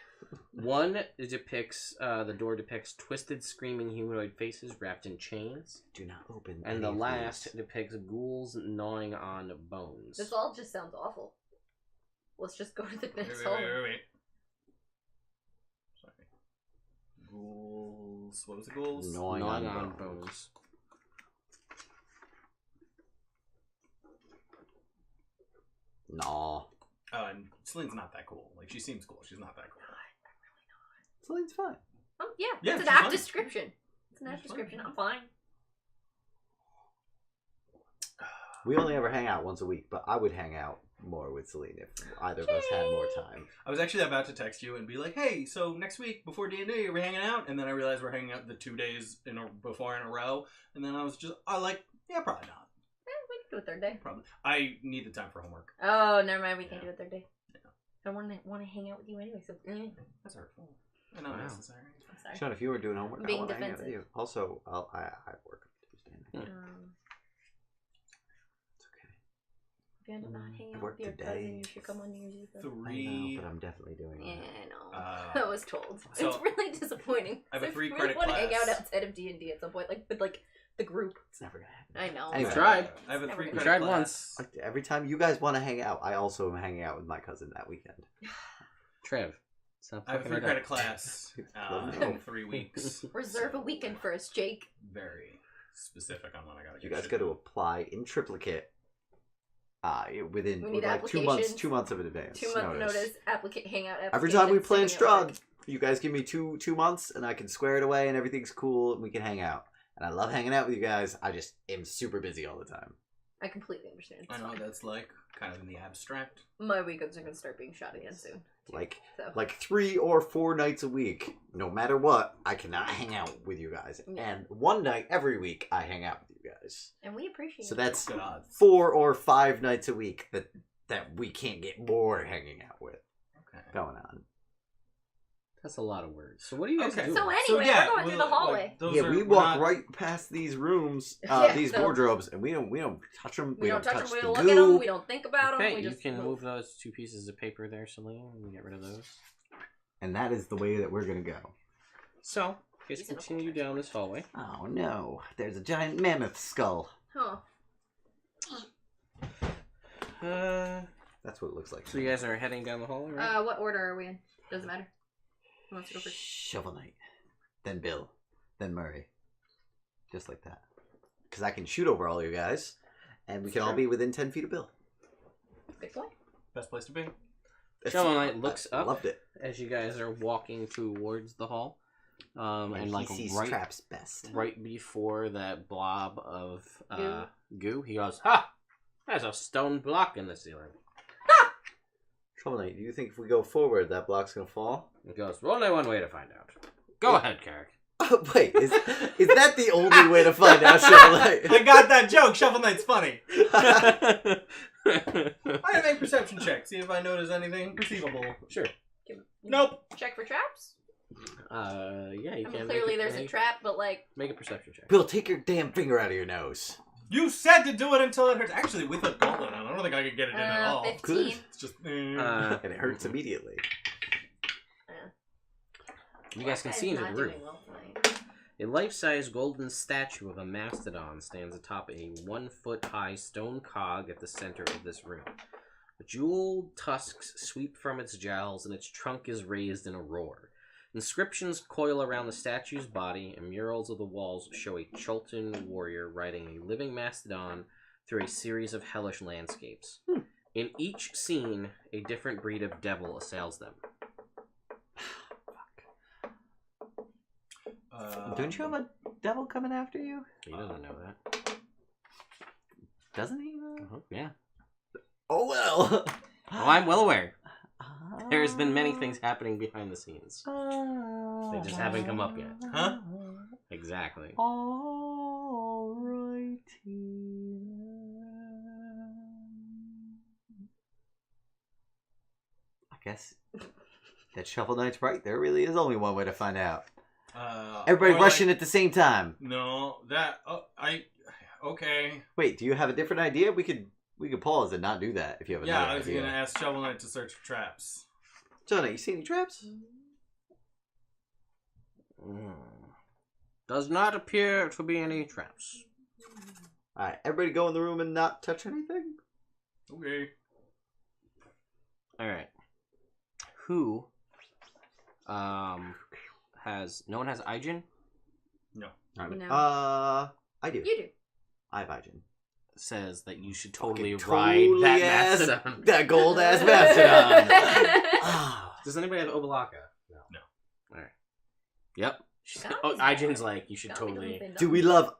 One depicts the door depicts twisted, screaming humanoid faces wrapped in chains, Do not open. and any the of last these. depicts ghouls gnawing on bones. This all just sounds awful. Let's just go to the Wait, next wait, hallway. wait, wait, wait. Sorry. Ghouls. What was it? Ghouls? Gnawing gnawing on on bones. bones. Nah. Oh, and Celine's not that cool. Like, she seems cool. She's not that cool. Celine's fine. Yeah, Yeah, it's an she's apt fine. description. It's an apt She's fine. description. I'm fine. We only ever hang out once a week, but I would hang out more with Celine if either of us had more time. I was actually about to text you and be like, "Hey, so next week before D&D, are we hanging out?" And then I realized we're hanging out the 2 days before in a row. And then I was just, yeah, probably not. We can do a third day. Probably. I need the time for homework. Oh, never mind. We can't Yeah. do a third day. Yeah. I want to hang out with you anyway. So That's hurtful. And not Wow. necessary. I'm sorry. Sean, if you were doing homework, Being I want to hang out with defensive. you. Also, I work on Tuesday. It's okay. If you end up not hanging I out worked with your today. cousin, you should come on New Year's Eve. though. I know, but I'm definitely doing Yeah, it. I know. Uh, I was told. so- It's really disappointing. I have a I 3 really credit want to hang out class. outside of D&D at some point, like with like the group. It's never gonna happen. I know. Anyway. We tried. I have a Never 3 gonna credit tried class. once. Like, every time you guys want to hang out, I also am hanging out with my cousin that weekend. Trev, stop I have a fucking 3 it credit up. class No. in 3 weeks. Reserve a So, weekend for us, Jake. Very specific on when I gotta You get guys shit got to done. apply in triplicate. Within We need like 2 months. applications. 2 months of advance. 2 month notice. Hangout application. Every time we play in sending it Strahd, you guys give me two months, and I can square it away, and everything's cool, and we can hang out. And I love hanging out with you guys. I just am super busy all the time. I completely understand. It's I know what fine. that's like, kind of in the abstract. My weekends are gonna start being shot again soon. Like So 3 or 4 nights a week, no matter what, I cannot hang out with you guys. Yeah. And one night every week, I hang out with you guys. guys. And we appreciate So it. that's Good odds. 4 or 5 nights a week that we can't get more hanging out with Okay. going on. That's a lot of words. So what do you guys Okay. do? So anyway, we're going through the hallway. We walk right past these rooms, Yeah, these so- wardrobes, and we don't touch them. We don't touch them, we the don't look at them, goo. we don't think about them. Okay, We you just can move those 2 pieces of paper there, Celine, and get rid of those. And that is the way that we're gonna go. So, you guys continue down this hallway. Oh no! There's a giant mammoth skull. Huh. That's what it looks like. So you guys are heading down the hallway, right? What order are we in? Doesn't matter. Who wants to go first? Shovel Knight, then Bill, then Murray, just like that. Because I can shoot over all you guys, and we can all Sure. be within 10 feet of Bill. Good point. Best place to be. Shovel Knight looks I up loved it. as you guys are walking towards the hall. And like he sees right, traps best. right before that blob of Goo. goo, he goes, "Ha! There's a stone block in the ceiling." Shovel Knight, do you think if we go forward, that block's gonna fall? He goes, "Only one way to find out. Go ahead, Carrick." Wait, is that the only way to find out, Shovel Knight? I got that joke. Shovel Knight's funny. Sure. I'm gonna make perception check. See if I notice anything perceivable. Nope. Check for traps? Yeah, you I mean, can. clearly there's a trap, but like... Make a perception check. Bill, take your damn finger out of your nose. You said to do it until it hurts. Actually, with a gauntlet on, I don't think I could get it in at all. 15. Good. It's just. And it hurts immediately. You guys can That see is into not the room. doing well tonight. A life-size golden statue of a mastodon stands atop a 1-foot-high stone cog at the center of this room. Jeweled tusks sweep from its jowls, and its trunk is raised in a roar. Inscriptions coil around the statue's body, and murals of the walls show a Chultan warrior riding a living mastodon through a series of hellish landscapes. In each scene, a different breed of devil assails them. Don't you have a devil coming after you? He doesn't know that. Doesn't he? Yeah. Oh well. Oh, I'm well aware. There's been many things happening behind the scenes. They just haven't come up yet. Huh? Exactly. Alrighty. I guess that Shovel Knight's right. There really is only one way to find out. Everybody or rushing at the same time. No, that. Okay. Wait, do you have a different idea? We could pause and not do that if you have another Yeah, I was idea. gonna ask Shovel Knight to search for traps. Jonah, you see any traps? Does not appear to be any traps. Alright, everybody go in the room and not touch anything? Okay. Alright. Who has no one has Ijin? No. Alright. No. I do. You do. I have Ijin. Says that you should totally Fucking ride totally that ass- mastodon. That gold ass mastodon. Ah. Does anybody have Obalaka? No. Alright. Yep. Sounds Oh, bad. Ijin's like, you should Sounds like totally. we've been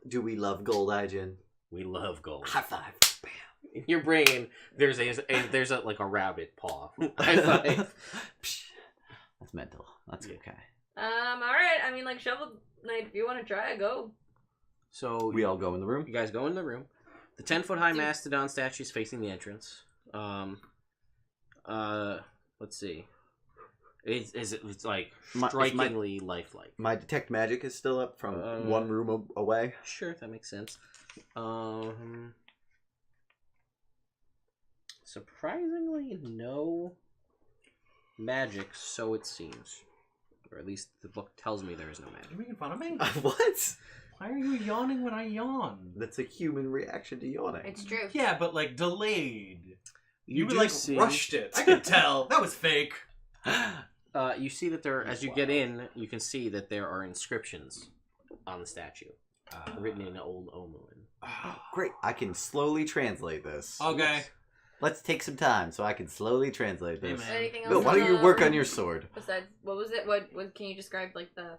Do we love gold Ijin? We love gold. High five. In your brain, there's a like a rabbit paw. High five. Psh, that's mental. That's Yeah. okay. Alright. I mean, like, Shovel Knight, if you want to try it, go. So We all go in the room. you guys go in the room. The 10-foot-high mastodon statue is facing the entrance. Let's see. It's like strikingly lifelike. My detect magic is still up from one room away. Sure, that makes sense. Surprisingly, no magic, so it seems. Or at least the book tells me there is no Are you magic. making fun of me? What? Why are you yawning when I yawn? That's a human reaction to yawning. It's true. Yeah, but like delayed. You do like see- rushed it. I could tell. That was fake. You see that there, as you get in, you can see that there are inscriptions on the statue, written in Old Omuan. Great. I can slowly translate this. Okay. Let's take some time so I can slowly translate Hey, this. man. Anything else? Bill, why don't you work on your sword? Besides, what was it? What can you describe, like, the...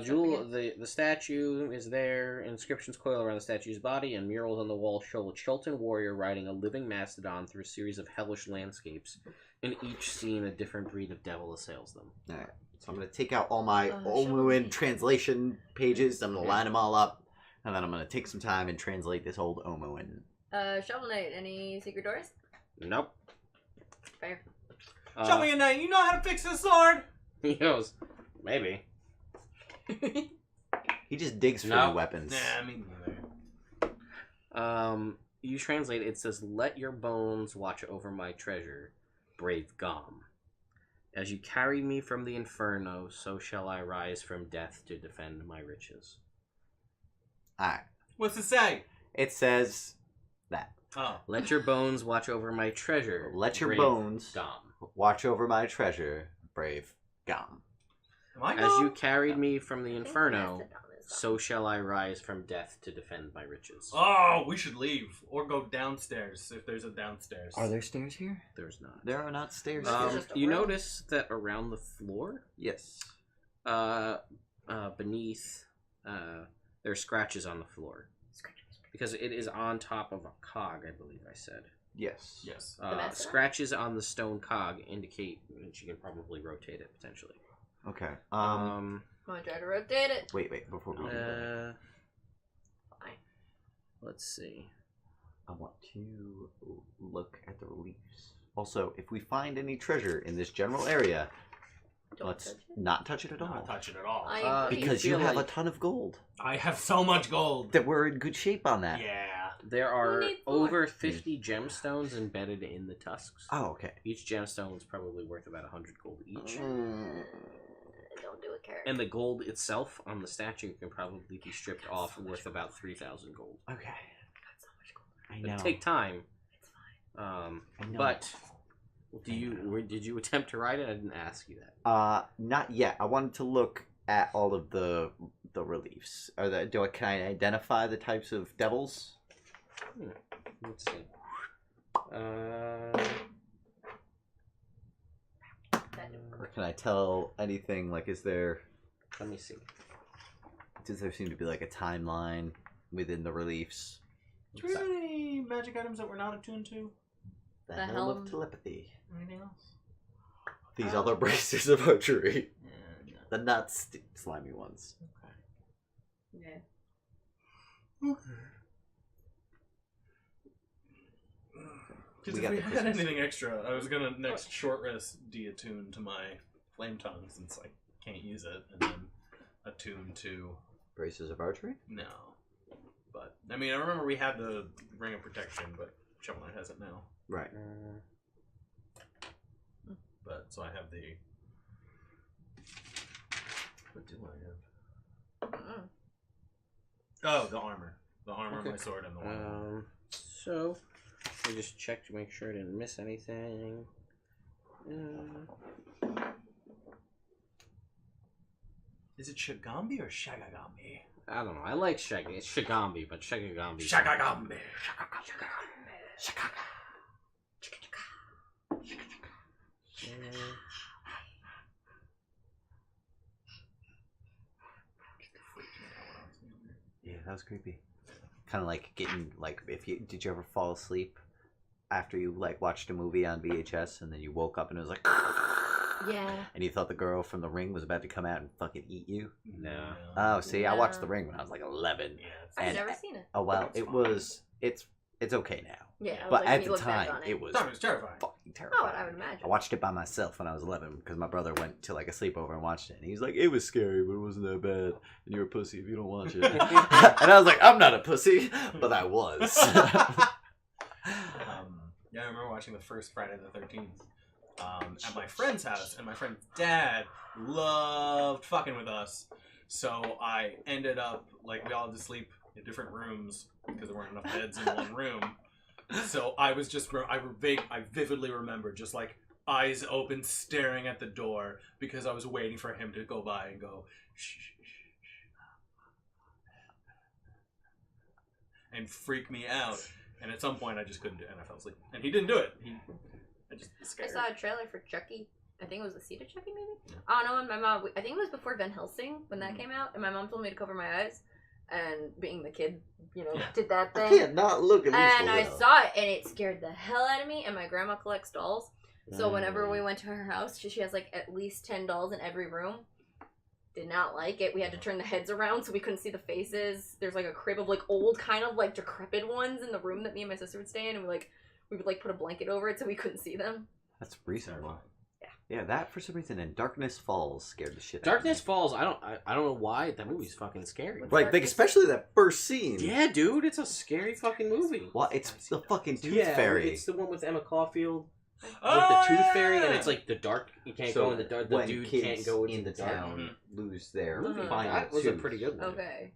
Jewel, the statue is there. Inscriptions coil around the statue's body, and murals on the wall show a Chultan warrior riding a living mastodon through a series of hellish landscapes. In each scene, a different breed of devil assails them. Alright. So I'm going to take out all my Shovel Omuan Knight. translation pages. I'm going to line them all up. And then I'm gonna take some time and translate this old Omo in. Shovel Knight, any secret doors? Nope. Fair. Show me a knight. You know how to fix this sword? He goes, maybe. He just digs for No. new weapons. Nah, me neither. You translate, it says, let your bones watch over my treasure, brave Gom. As you carry me from the inferno, so shall I rise from death to defend my riches. Alright. What's it say? It says that. Oh. Let your bones watch over my treasure. Let your brave bones Gom. watch over my treasure, brave Gom. Am I As you gone? carried me from the I think inferno, Mastodon is so shall I rise from death to defend my riches. Oh, we should leave. Or go downstairs if there's a downstairs. Are there stairs here? There's not. There are not stairs. There's here. just a You room. notice that around the floor, Yes. beneath, there are scratches on the floor. Because it is on top of a cog, I believe I said. Yes. Yes. Mastodon? Scratches on the stone cog indicate that you can probably rotate it, potentially. Okay. I'm gonna try to rotate it. Wait. Before we do that, Fine. Let's see. I want to look at the reliefs. Also, if we find any treasure in this general area, Don't let's touch it. not touch it at all. Not touch it at all. I agree. Because you feel have like- a ton of gold. I have so much gold. That we're in good shape on that. Yeah. There are need more. over 50 gemstones embedded in the tusks. Oh, okay. Each gemstone is probably worth about 100 gold each. Don't do it, Carrot. And the gold itself on the statue can probably be stripped off, worth about 3,000 gold. Okay. got so much gold. I It'll know. take time. It's fine. I know. But did you attempt to ride it? I didn't ask you that. Not yet. I wanted to look at all of the reliefs. Can I identify the types of devils? Let's see. Or can I tell anything, like, does there seem to be like a timeline within the reliefs? Do we have any magic items that we're not attuned to? The The helm helm. of telepathy. Anything else? These Oh. other braces of archery. Yeah. The nuts slimy ones. Yeah. Because We if got we the had Christmas. anything extra, I was gonna next short rest deattune to my flame tongue since I can't use it, and then attune to Braces of archery? no. But I mean, I remember we had the ring of protection, but Shovel Knight has it now. Right. But so I have the. What do I have? Mm-mm. Oh, the armor. The armor, Okay. my sword, and the one. So I just checked to make sure I didn't miss anything. Is it Shagambi or Shagagambi? I don't know. I like Shaggy. It's Shagambi, but Shagagambi. Shagagambi. Yeah, that was creepy. Kind of like getting, like, did you ever fall asleep after you, like, watched a movie on VHS and then you woke up and it was like, Yeah. and you thought the girl from The Ring was about to come out and fucking eat you? No. Oh, see, I watched No. The Ring when I was like 11. Yeah, I've And- never seen it. Oh, well, It's it fine. was, it's okay now. Yeah. I was But like, at you the look back time, on it was That was terrifying. fucking Oh, terrifying. I would imagine. I watched it by myself when I was 11 because my brother went to like a sleepover and watched it. And he was like, it was scary, but it wasn't that bad. And you're a pussy if you don't watch it. And I was like, I'm not a pussy, but I was. Yeah, I remember watching the first Friday the 13th at my friend's house, and my friend's dad loved fucking with us. So I ended up, like, we all had to sleep in different rooms because there weren't enough beds in one room. So I was just, I vividly remember just like eyes open, staring at the door because I was waiting for him to go by and go, shh, shh, shh, shh, and freak me out. And at some point, I just couldn't do it, and I fell asleep. And he didn't do it. I just was I scared. saw a trailer for Chucky. I think it was the Seed of Chucky, maybe? Yeah. I don't know. And my mom, I think it was before Van Helsing when that Mhm. came out. And my mom told me to cover my eyes. And being the kid, you know, Yeah. did that I thing. can't not look at And I these. saw it, and it scared the hell out of me. And my grandma collects dolls. So whenever we went to her house, she has like at least 10 dolls in every room. did not like it. We had to turn the heads around so we couldn't see the faces. There's like a crib of like old kind of like decrepit ones in the room that me and my sister would stay in, and we would like put a blanket over it so we couldn't see them. That's reasonable. Yeah. Yeah, that for some reason in Darkness Falls scared the shit out Darkness of me. Falls. I don't know why that movie's fucking scary. What's Right, like Darkness? especially that first scene. Yeah, dude, it's a scary fucking movie. Well, it's the fucking Tooth Yeah, Fairy. it's the one with Emma Caulfield with Oh, the Tooth yeah. Fairy, and it's like the dark. You can't So go in the dark. The when dude kids can't go in into the the dark. town lose their Mhm. final That was a tooth. pretty good one. Okay.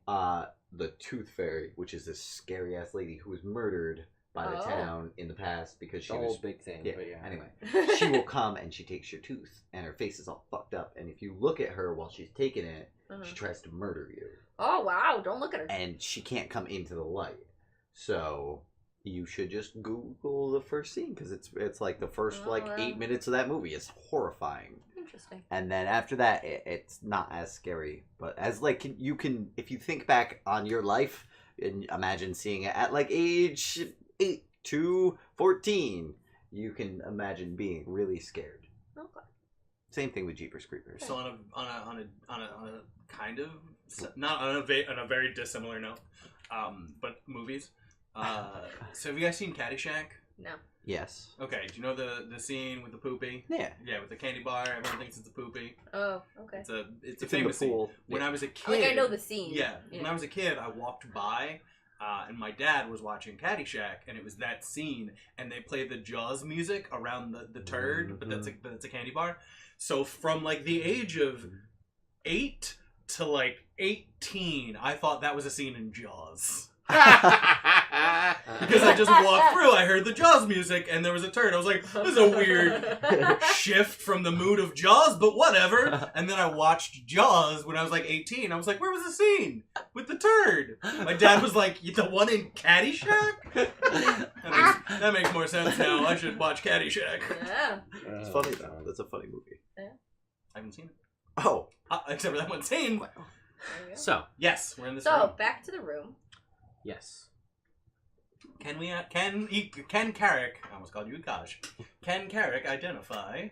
The Tooth Fairy, which is this scary ass lady who was murdered by the Oh. town in the past because she The was whole big thing. yeah, But yeah. anyway. She will come and she takes your tooth and her face is all fucked up, and if you look at her while she's taking it, she tries to murder you. Oh wow! Don't look at her. And she can't come into the light. So you should just Google the first scene because it's like the first like wow. 8 minutes of that movie is horrifying. Interesting. And then after that, it's not as scary. But as like you can, if you think back on your life and imagine seeing it at like age 8 to 14, you can imagine being really scared. Okay. Same thing with Jeepers Creepers. So on a kind of not on a very dissimilar note, but movies. So have you guys seen Caddyshack? No. Yes. Okay, do you know the scene with the poopy? Yeah. Yeah, with the candy bar. Everyone thinks it's a poopy. Oh, okay. It's a It's in the famous scene. pool. When Yeah. I was a kid, Like I know the scene. Yeah, when I was a kid, I walked by, and my dad was watching Caddyshack, and it was that scene, and they played the Jaws music around the turd, but that's a candy bar. So from like the age of 8 to like 18, I thought that was a scene in Jaws. Because I just walked through, I heard the Jaws music, and there was a turd. I was like, this is a weird shift from the mood of Jaws, but whatever. And then I watched Jaws when I was like 18. I was like, where was the scene with the turd? My dad was like, the one in Caddyshack? That makes more sense now. I should watch Caddyshack. Yeah. It's funny though. That's a funny movie. I haven't seen it. Oh. Except for that one scene. There you go. So Yes, we're in this So room. back to the room. yes. Can Carrick, I almost called you Akash. Can Carrick identify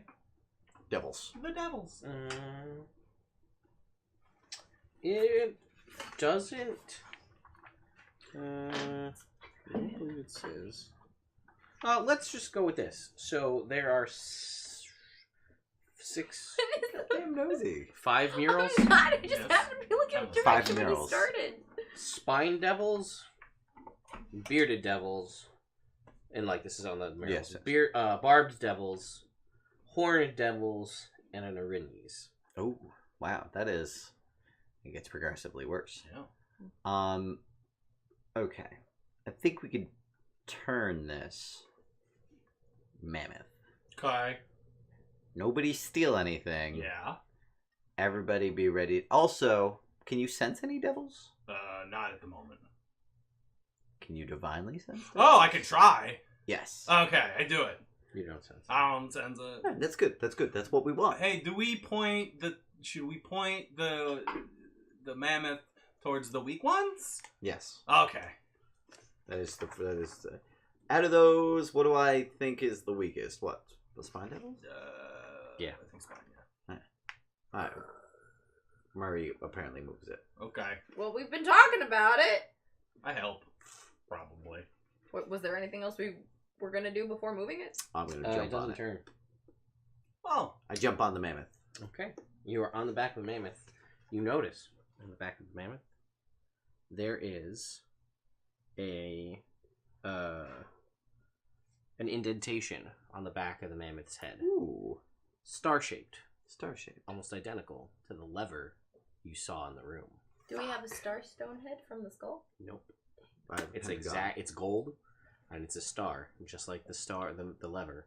Devils. the devils? It doesn't. I don't believe it says. Let's just go with this. So there are 6, Damn nosy. 5 murals. Oh my god, I just Yes. happened to be looking at the 5 direction when we murals. started. Spine devils, bearded devils, and like this is on the murals. Yes. Barbed devils, horned devils, and an Erinyes. Oh, wow. That is. It gets progressively worse. Yeah. Okay. I think we could turn this mammoth. Okay. Nobody steal anything. Yeah. Everybody be ready. Also, can you sense any devils? Not at the moment. Can you divinely sense them? Oh, I could try. Yes. Okay, I do it. You don't sense. I don't sense it. Yeah, that's good. That's good. That's what we want. Hey, should we point the mammoth towards the weak ones? Yes. Okay. That is the out of those, what do I think is the weakest? What? The spine devils? Yeah. I think so, yeah. Alright. Murray apparently moves it. Okay. Well, we've been talking about it. I help. Probably. Was there anything else we were gonna do before moving it? I'm gonna It jump on doesn't it. turn. Oh. I jump on the mammoth. Okay. You are on the back of the mammoth. You notice on the back of the mammoth there is an indentation on the back of the mammoth's head. Ooh. Star-shaped. Star-shaped. Almost identical to the lever you saw in the room. Do we have a starstone head from the skull? Nope. I It's haven't exact. It's gold, and it's a star, just like the star, the lever.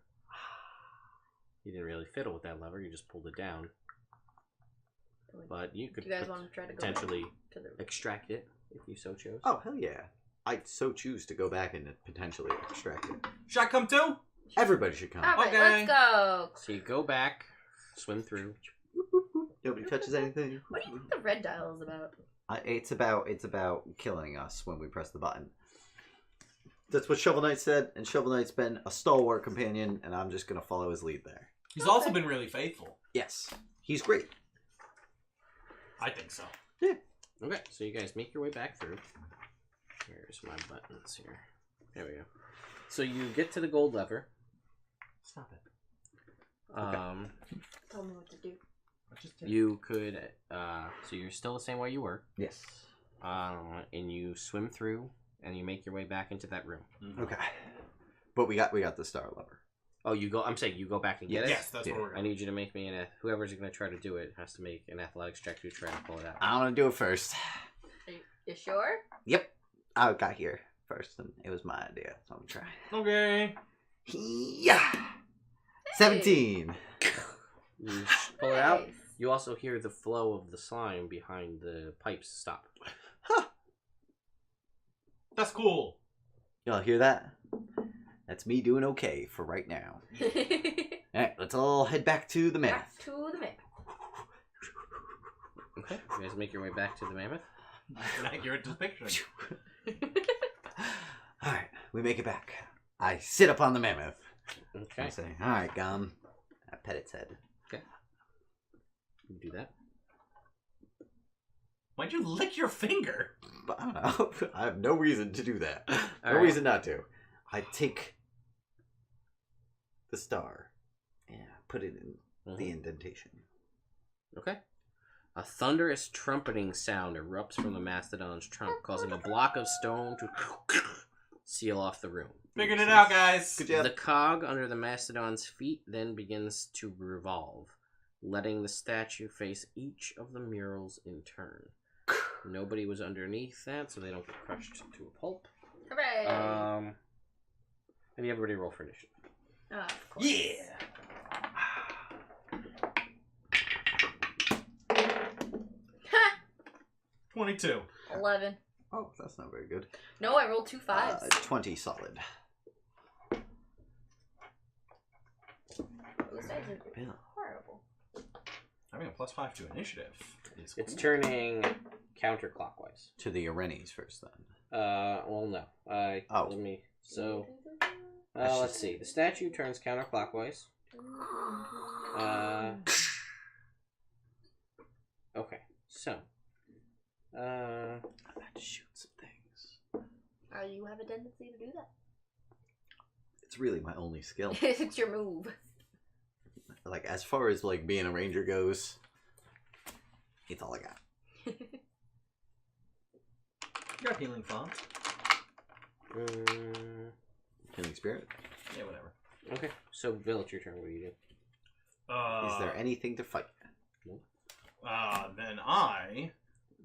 You didn't really fiddle with that lever. You just pulled it down. But you could Do you guys want to try to go potentially to the extract it if you so chose. Oh, hell yeah. I so choose to go back and potentially extract it. Should I come too? Everybody should come. All right, Okay. let's go. So you go back, swim through. Nobody touches anything. What do you think the red dial is about? It's about killing us when we press the button. That's what Shovel Knight said, and Shovel Knight's been a stalwart companion, and I'm just gonna follow his lead there. He's also been really faithful. Yes, he's great. I think so. Okay, so you guys make your way back through. Here's my buttons here. There we go. So you get to the gold lever. Stop it. Tell me what to do. You could, so you're still the same way you were. Yes. And you swim through, and you make your way back into that room. Mm-hmm. Okay. But we got the star lever. Oh, you go. I'm saying you go back and get it. Yes, that's where we're I going. need you to make me whoever's going to try to do it has to make an athletics check to try to pull it out. I want to do it first. You sure? Yep. I got here first, and it was my idea, so I'm gonna try. Okay. Yeah. 17. You pull it out. Nice. You also hear the flow of the slime behind the pipes stop. That's cool. Y'all hear that? That's me doing okay for right now. Alright, let's all head back to the Back mammoth. to the map. Okay, you guys make your way back to the mammoth. An accurate depiction. Alright, we make it back. I sit up on the mammoth. Okay, I say, alright, Gum. I pet its head. you do that. Why'd you lick your finger? But I don't know. I have no reason to do that. No All right. reason not to. I take the star and put it in the indentation. Okay. A thunderous trumpeting sound erupts from the mastodon's trunk, causing a block of stone to seal off the room. Figured it out, guys. Good job. The cog under the mastodon's feet then begins to revolve, letting the statue face each of the murals in turn. Nobody was underneath that, so they don't get crushed to a pulp. Hooray! Maybe everybody roll for initiative. Of course. Yeah. 22. 11. Oh, that's not very good. No, I rolled 2 5s. 20 solid. Those dice are Yeah. horrible. Having a +5 to initiative is It's cool. turning counterclockwise. To the Arenes first, then. Well, no. Oh. Let me. So, let's see. The statue turns counterclockwise. Okay. So, I had to shoot some things. You have a tendency to do that. It's really my only skill. It's your move. Like, as far as, like, being a ranger goes, it's all I got. You got healing font. Healing spirit. Yeah, whatever. okay. So, Bill, it's your turn. What do you do? Is there anything to fight? Then I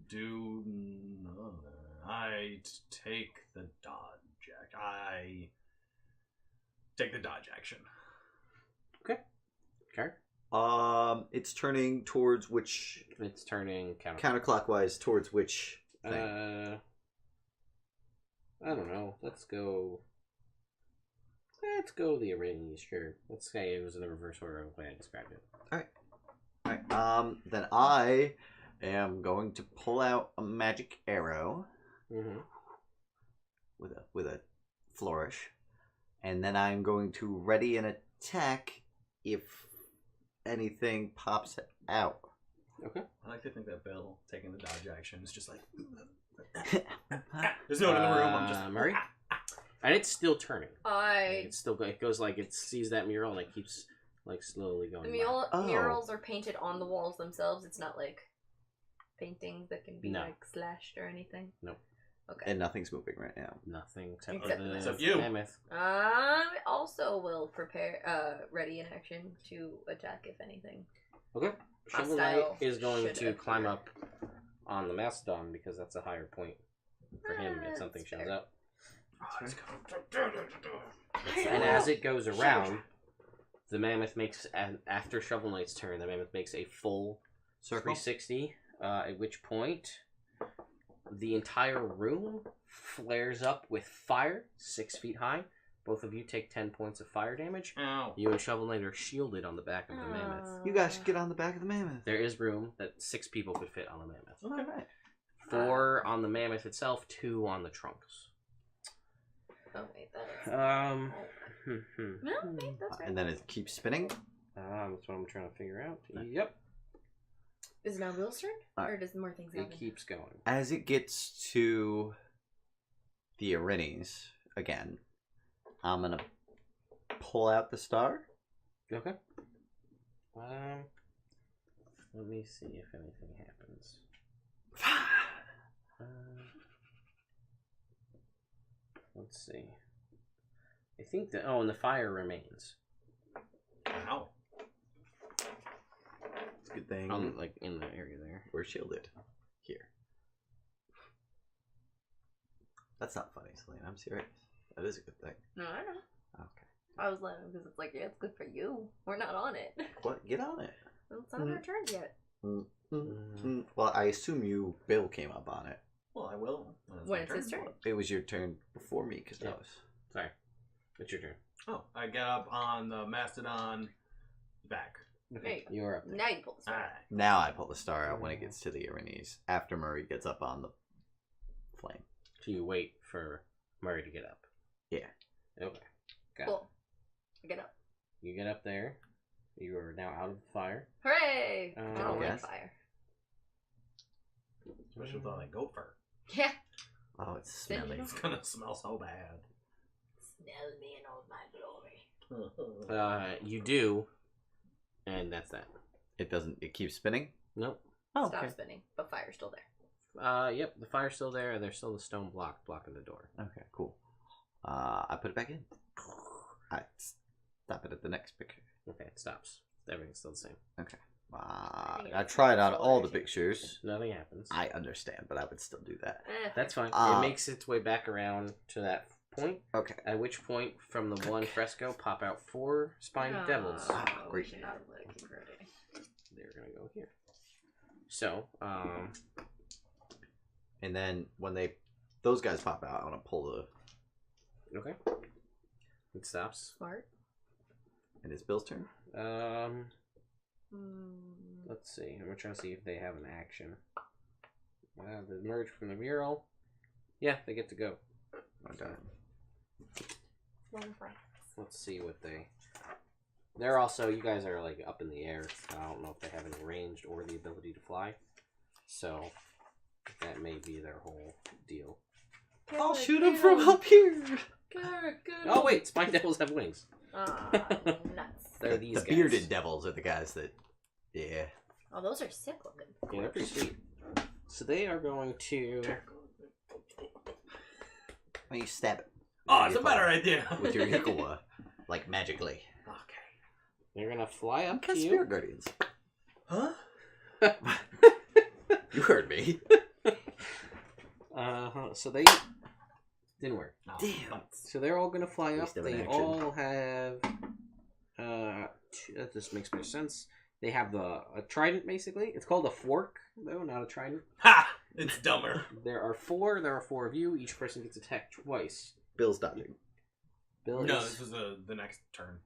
do. I take the dodge. I take the dodge action. Okay. It's turning towards which... It's turning Counterclockwise towards which thing? I don't know. Let's go the Arenes, sure. Let's say it was in the reverse order of the way I described it. Alright, then I am going to pull out a magic arrow Mm-hmm. with a flourish, and then I'm going to ready an attack if anything pops out. Okay. I like to think that Bill taking the dodge action is just like. There's no one in the room. I'm just. Murray? And it's still turning. It It goes like it sees that mural and it keeps like slowly going. The by. murals are painted on the walls themselves. It's not like paintings that can be No. like slashed or anything. No. Okay. And nothing's moving right now. Nothing except Except for the Except you. mammoth. I also will prepare, ready in action to attack if anything. Okay. Shovel Knight Hostile is going should to climb appear. up on the mastodon because that's a higher point for him if something That's shows fair. up. Let's go. And as it goes around, the mammoth makes after Shovel Knight's turn, the mammoth makes a full Circle? 360. At which point, the entire room flares up with fire, 6 feet high. Both of you take 10 points of fire damage. Ow. You and Shovel Knight are shielded on the back of the mammoth. You guys should get on the back of the mammoth. There is room that 6 people could fit on the mammoth. Alright. 4 on the mammoth itself, 2 on the trunks. Oh wait, that is. No, wait, that's right. And then it keeps spinning. That's what I'm trying to figure out. Yep. Is it now Will's turn? Alright. Or does more things It happen? keeps going. As it gets to the Erinis again, I'm gonna pull out the star. Okay. Let me see if anything happens. Let's see. I think that. Oh, and the fire remains. Wow. It's a good thing. Like in the area there. We're shielded. Here. That's not funny, Selena. I'm serious. That is a good thing. No, I know. Okay. I was laughing because it's like, yeah, it's good for you. We're not on it. What? Get on it. It's not our turns yet. Well, I assume Bill came up on it. Well, I will. When it's his turn. It was your turn before me, because Yeah. that was... Sorry. It's your turn. Oh, I get up on the Mastodon back. Okay. You're up there. Now you pull the Alright. star. Now I pull the star out when it gets to the Erinis, after Murray gets up on the flame. So you wait for Murray to get up. Yeah. Okay. Got it. Cool. I get up. You get up there. You are now out of the fire. Hooray! I don't like yes. fire. Especially with all that goat fur. Yeah. Oh, it's Then smelly. you It's gonna smell so bad. Smell me in all my glory. You do, and that's that. It doesn't... It keeps spinning? Nope. Oh, Stop okay. spinning, but fire's still there. Yep. The fire's still there. And there's still the stone block blocking the door. Okay, cool. I put it back in. I stop it at the next picture. Okay, it stops. Everything's still the same. Okay. I tried out all the pictures. Nothing happens. I understand, but I would still do that. That's fine. Uh, It makes its way back around to that point. Okay. At which point, from the one fresco, pop out 4 spined devils. Great. We should not have let it keep hurting. They're gonna go here. So, And then when those guys pop out, I want to pull the... okay. It stops. Smart. And it's Bill's turn. Let's see. I'm trying to see if they have an action. They emerge from the mural. Yeah, they get to go. Okay. Let's see what they... They're also... You guys are like up in the air. I don't know if they have any ranged or the ability to fly. So, that may be their whole deal. I'll shoot him from up here! Oh wait, spine devils have wings. Nuts. They're these The guys. bearded devils are the guys that... Yeah. Oh, those are sick looking. Yeah, they're pretty sweet. So they are going to... Why don't you stab it? Oh, it's a better idea. With your Hikawa. Like, magically. Okay. They're gonna fly up to Because you. Spirit Guardians. Huh? You heard me. So they... Didn't work. No, Damn. but- So they're all gonna fly up. Waste of an They action. all have... that just makes more sense. They have a trident, basically. It's called a fork, though, not a trident. Ha! It's dumber. There are 4 of you. Each person gets attacked twice. Bill's dodging. Bill No, is... this is the next turn.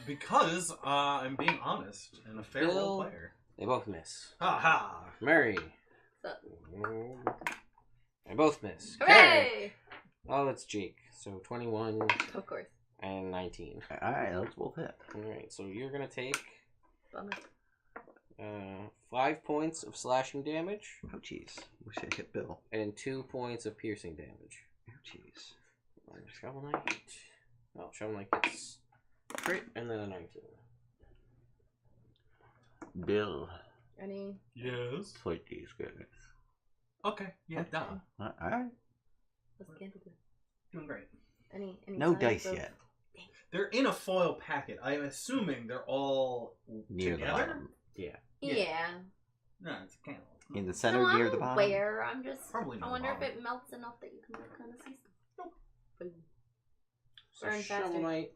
Because I'm being honest and a fair Bill. role player. They both miss. Ha ha! Murray. Sup? They both miss. Carrie. Hooray! Oh, it's Jake. So 21 Of course. and 19. Alright, let's both hit. Alright, so you're going to take Bummer. 5 points of slashing damage Oh, jeez. Wish I hit Bill. and 2 points of piercing damage. Oh, jeez. Shovel Knight. Oh, Shovel Knight gets crit and then a 19. Bill. Any? Yes. Fight these guys. Okay. Yeah. Duh. Alright. What's the candle do? Doing great. Any No signs dice of- yet. They're in a foil packet. I'm assuming they're all Near the together. bottom. Yeah. Yeah. No, it's a candle. In the center, No, near I'm the bottom. aware. I'm just. Probably I not wonder if bottom. it melts enough that you can like, kind of see stuff. Nope. So Burn Shovel faster. Knight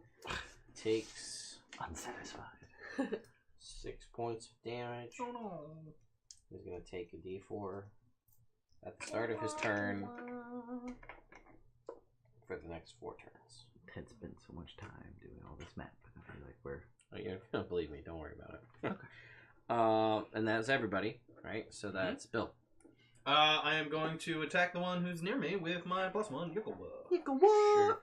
takes Unsatisfied. 6 points of damage. Oh no. He's going to take a d4 at the start of his turn for the next 4 turns. Ted spent so much time doing all this map. I feel like we're... Oh, you don't believe me. Don't worry about it. Okay. And that's everybody, right? So that's Bill. I am going to attack the one who's near me with my +1 Yukawa. Sure.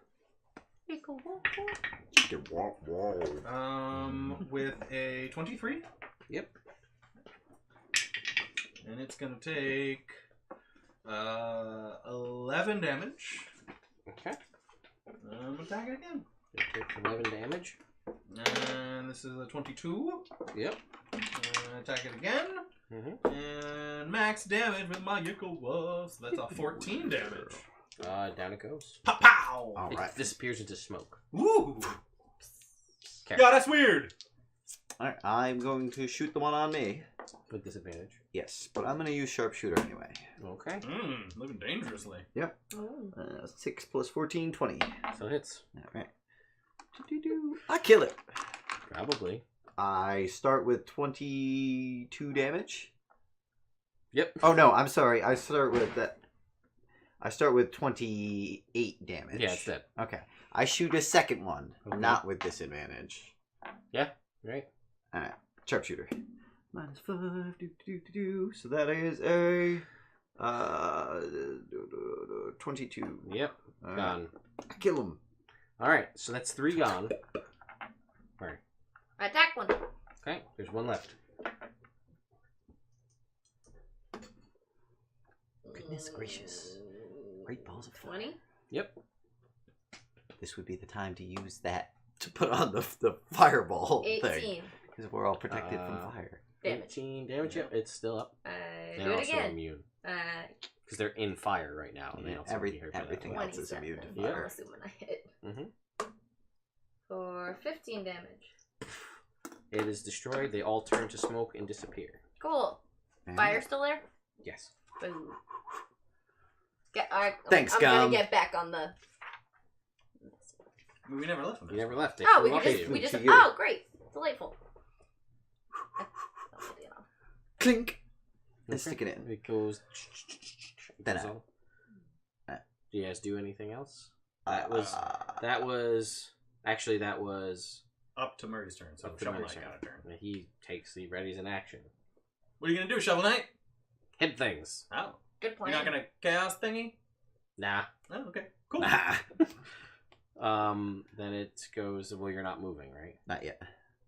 With a 23. Yep. And it's gonna take 11 damage. Okay. Attack it again. It takes 11 damage. And this is a 22. Yep. Attack it again. Mm-hmm. And max damage with my Yickle was. That's a 14 damage. Down it goes. Pow pow! All It right. disappears into smoke. Woo! Okay. Yeah, that's weird. All right. I'm going to shoot the one on me. With disadvantage. Yes, but I'm going to use sharpshooter anyway. Okay. Living dangerously. Oh. 6 plus 14, 20. So it hits. All right. I kill it. Probably. I start with 22 damage. Yep. Oh no, I'm sorry. I start with 28 damage. Yeah, it's dead. Okay. I shoot a second one, Okay. not with disadvantage. Right? Alright. Sharpshooter. -5. So that is a 22. Yep. All right. Gone. I kill him. Alright, so that's 3 gone. I attack one. Okay, there's 1 left. Goodness gracious. Great balls of fire. 20? Yep. This would be the time to use that to put on the fireball 18 thing. Because we're all protected from fire. damage. 18 damage. Yep, it's still up. Do They're it also again. immune. Uh, because they're in fire right now. And they also won't be hurt by that. Everything else is 27. immune to Yeah. I'm fire. assuming I hit. Mm-hmm. For 15 damage. It is destroyed. They all turn to smoke and disappear. Cool. And- Fire still there? Yes. Boom. Alright, Thanks, I'm Gum. gonna get back on the. We never left them. You never left. They Oh, flew we up could at just, you. we just, To you. oh, great. Delightful. Clink. And Okay. stick it in. It goes. Then That's out. all. Do you guys do anything else? That was Up to Murray's turn, so up to Shovel Murray's Knight turn. got a turn. He takes the readies in action. What are you gonna do, Shovel Knight? Hit things. Oh, Good plan. you're not gonna chaos thingy? Nah. Oh, okay, cool. Then it goes. Well, you're not moving, right? Not yet.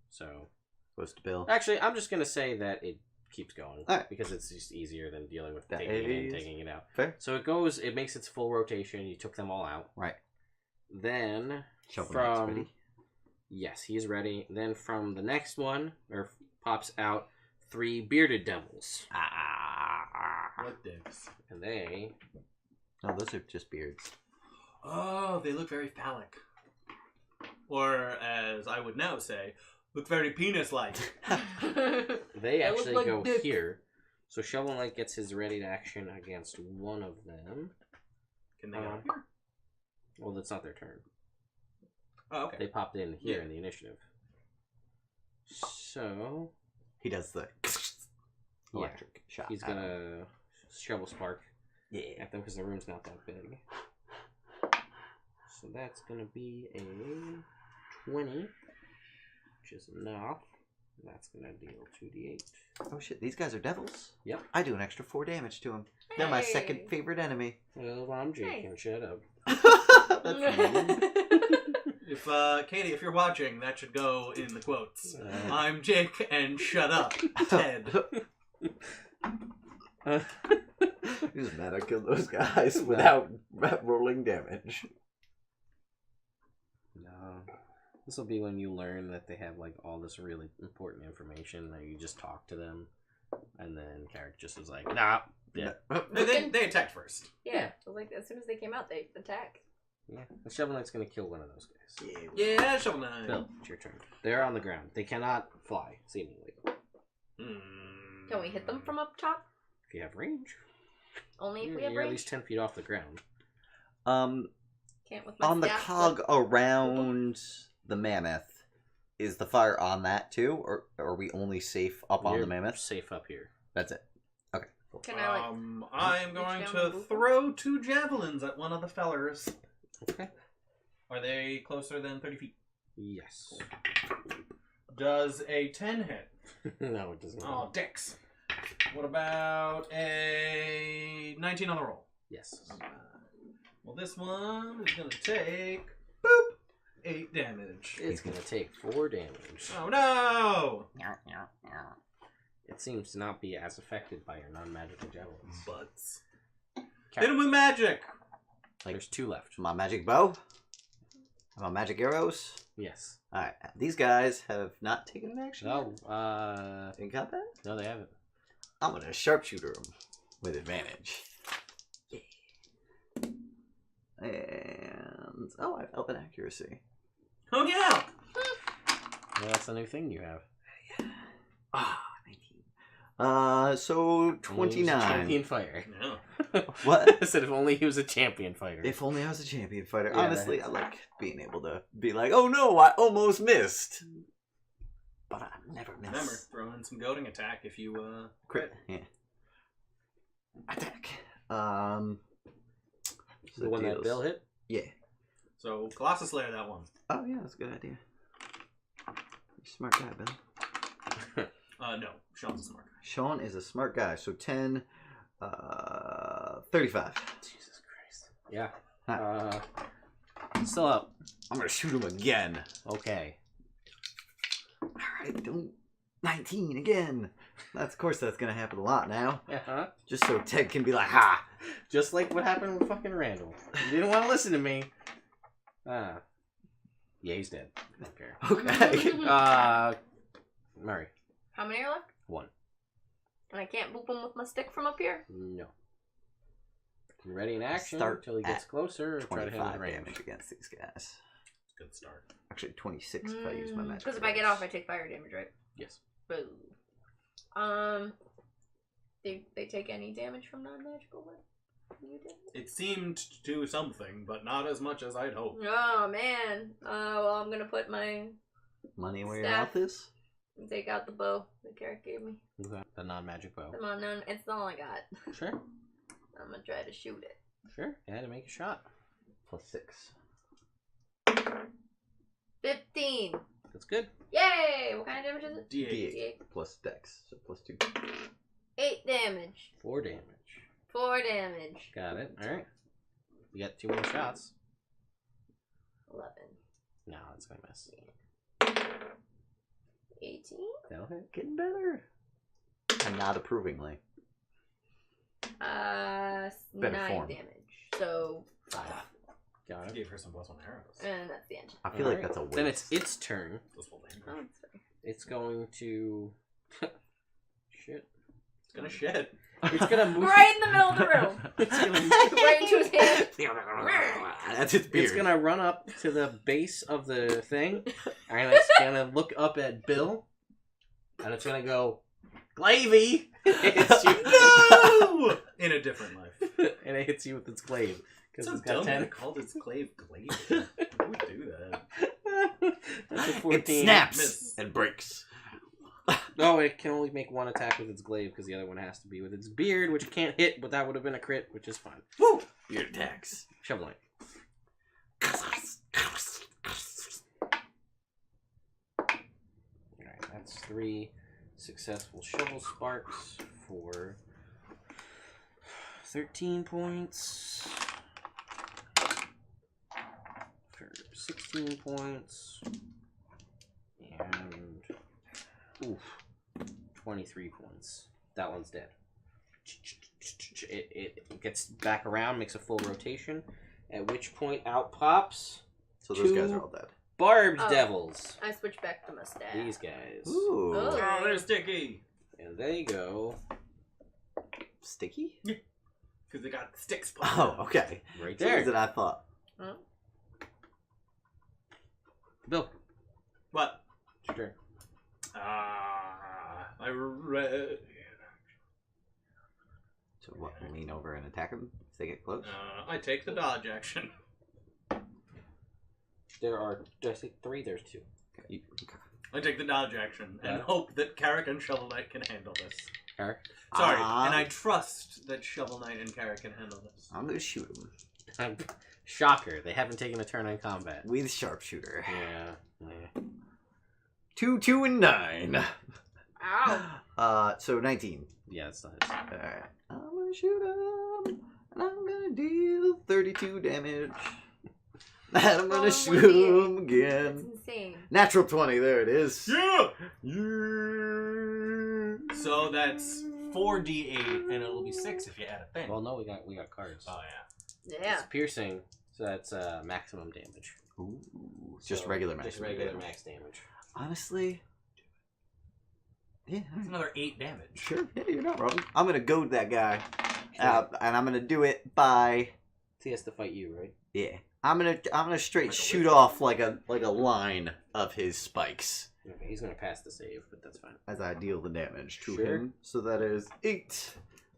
So Supposed to Bill. actually, I'm just gonna say that it keeps going Alright. because it's just easier than dealing with That taking it in, is taking it out. fair. So it goes. It makes its full rotation. You took them all out. Right. Then Shovel Knight's from ready. yes, he is ready. Then from the next one, pops out 3 bearded devils, What dicks? and they No, those are just beards. Oh, they look very phallic. Or, as I would now say, look very penis-like. they That actually look like go dick. here. So Shovel Knight gets his ready to action against one of them. Can they get up here? Well, that's not their turn. Oh, okay. They popped in here Yeah. in the initiative. So He does the electric shot. he's gonna shovel spark Yeah. at them because the room's not that big. So that's gonna be a 20, which is enough. That's gonna deal 2d8. Oh shit, these guys are devils? Yep. I do an extra 4 damage to them. They're my Hey. second favorite enemy. Well, I'm Jake, shut up. That's mean. If, Katie, if you're watching, that should go in the quotes. Uh, I'm Jake, and shut up, Ted. Just mad I killed those guys without rolling damage. No. This will be when you learn that they have like all this really important information that you just talk to them, and then Carrick just was like, nah. Yeah. They attacked first. Yeah, so like as soon as they came out, they attacked. Yeah. The Shovel Knight's gonna kill one of those guys. Yeah, Shovel Knight. Bill, it's your turn. They're on the ground. They cannot fly, seemingly. Can we hit them from up top? If you have range. Only if You're, we have you're at range. least 10 feet off the ground. Can't with my On the staff, cog around the mammoth, is the fire on that too? Or are we only safe up on You're the mammoth? safe up here. That's it. Okay. but Can I like? I am reach going down to and move them? throw 2 javelins at one of the fellers. Okay. Are they closer than 30 feet? Yes. Does a 10 hit? No, it doesn't. Oh, dicks. What about a 19 on the roll? Yes. Well, this one is going to take, boop, 8 damage. It's gonna take 4 damage. Oh, no! it seems to not be as affected by your non-magical javelins. Butts. Okay. Hit him with magic! There's 2 left. My magic bow. My magic arrows. Yes. Alright, these guys have not taken an action No, yet in combat. no, they haven't. I'm gonna sharpshooter them with advantage. And oh, I have elven accuracy. Oh yeah! Well, that's a new thing you have. Ah, 19. So 29. Champion fighter. No. What? I said if only he was a champion fighter. If only I was a champion fighter. Yeah, Honestly, that I like being able to be like, oh no, I almost missed. But I never miss. Remember, throw in some goading attack if you Crit. Yeah. Attack. The one that deals. Bill hit? Yeah. So Colossus Slayer that one. Oh yeah, that's a good idea. You're a smart guy, Bill. No, Sean's a smart guy. Sean is a smart guy. So 10, 35. Jesus Christ. Yeah. Huh. Still up. I'm gonna shoot him again. Okay. Alright, don't 19 again. Of course that's gonna happen a lot now. Uh-huh. Just so Ted can be like, ha! Just like what happened with fucking Randall. You didn't want to listen to me. Yeah, he's dead. I don't care. Okay. Murray. How many are left? 1. And I can't boop him with my stick from up here? No. You're ready in action Start until he gets at closer or try to hit him 25 with range. damage against these guys. Good start. Actually, 26 if I use my magic. Because if I get off, I take fire damage, right? Yes. Boo. They take any damage from non-magical weapons? You did? It seemed to do something, but not as much as I'd hoped. Oh, man. Well, I'm gonna put my... Money where your Staff. mouth is? Take out the bow the carrot gave me. Okay. The non-magic bow. Come on, none. It's all I got. Sure. I'm gonna try to shoot it. Sure. You had to make a shot. Plus 6. 15. That's good. Yay! What kind of damage is it? D8. D8. Plus dex, so plus 2. 8 damage. 4 damage. 4 damage. Got it. Alright. You got 2 more shots. 11. No, it's gonna miss. 18? That'll hit. Getting better. And not approvingly. 9 form. damage. So 5. Got it. Gave her some +1 arrows. And that's the end. I feel like Alright. that's a waste. Then it's its turn. This will damage. Oh, that's fair. It's going to... Shit. It's gonna shed. It's gonna move... Right in the middle of the room. It's gonna Right into his hand. That's its beard. It's gonna run up to the base of the thing, and it's gonna look up at Bill, and it's gonna go, Glavey! It hits you. No! In a different life. And it hits you with its glaive. Because So it's got dumb 10. they called its glaive glaive. Who would do that? That's a It 14. snaps Miss. and breaks. No, it can only make 1 attack with its glaive, because the other one has to be with its beard, which it can't hit, but that would have been a crit, which is fine. Woo! Beard attacks. Shovel Knight. Alright, that's 3 successful shovel sparks for 13 points. For 16 points. And 23 points. That one's dead. It gets back around, makes a full rotation, at which point out pops So those guys 2 are all dead. barbed Oh. devils. I switch back to my staff. These guys. Ooh. Oh. Oh, there's Sticky. And they go Sticky? Because they got sticks popping Oh, out. okay. right That's there. what I thought. Huh? Bill, What? it's your turn. I read. So what, we lean over and attack them if they get close? I take the dodge action. There are, did I say 3? There's 2. Okay. I take the dodge action and Yeah. hope that Carrick and Shovel Knight can handle this. Alright. Sorry, and I trust that Shovel Knight and Carrick can handle this. I'm gonna shoot them Shocker, they haven't taken a turn on combat. with sharpshooter. Yeah. 2, 2, and 9. Ow. So 19. Yeah, it's not. Alright. I'm gonna shoot him, and I'm gonna deal 32 damage. And I'm gonna Oh, shoot him That's again. insane. Natural 20, there it is. Yeah! Yes. So that's 4d8, and it'll be 6 if you add a thing. Well, no, we got cards. Oh yeah. Yeah. It's piercing, so that's maximum damage. Ooh, just So, regular Just maximum regular damage. max damage. Honestly, yeah, That's another 8 damage. sure. Yeah, you're not wrong. I'm gonna goad that guy, and I'm gonna do it by He has to fight you, right? yeah. I'm gonna straight Like a shoot wizard. off like a line of his spikes Okay, he's gonna pass the save, but that's fine. as I deal the damage to Sure. him. So that is 8.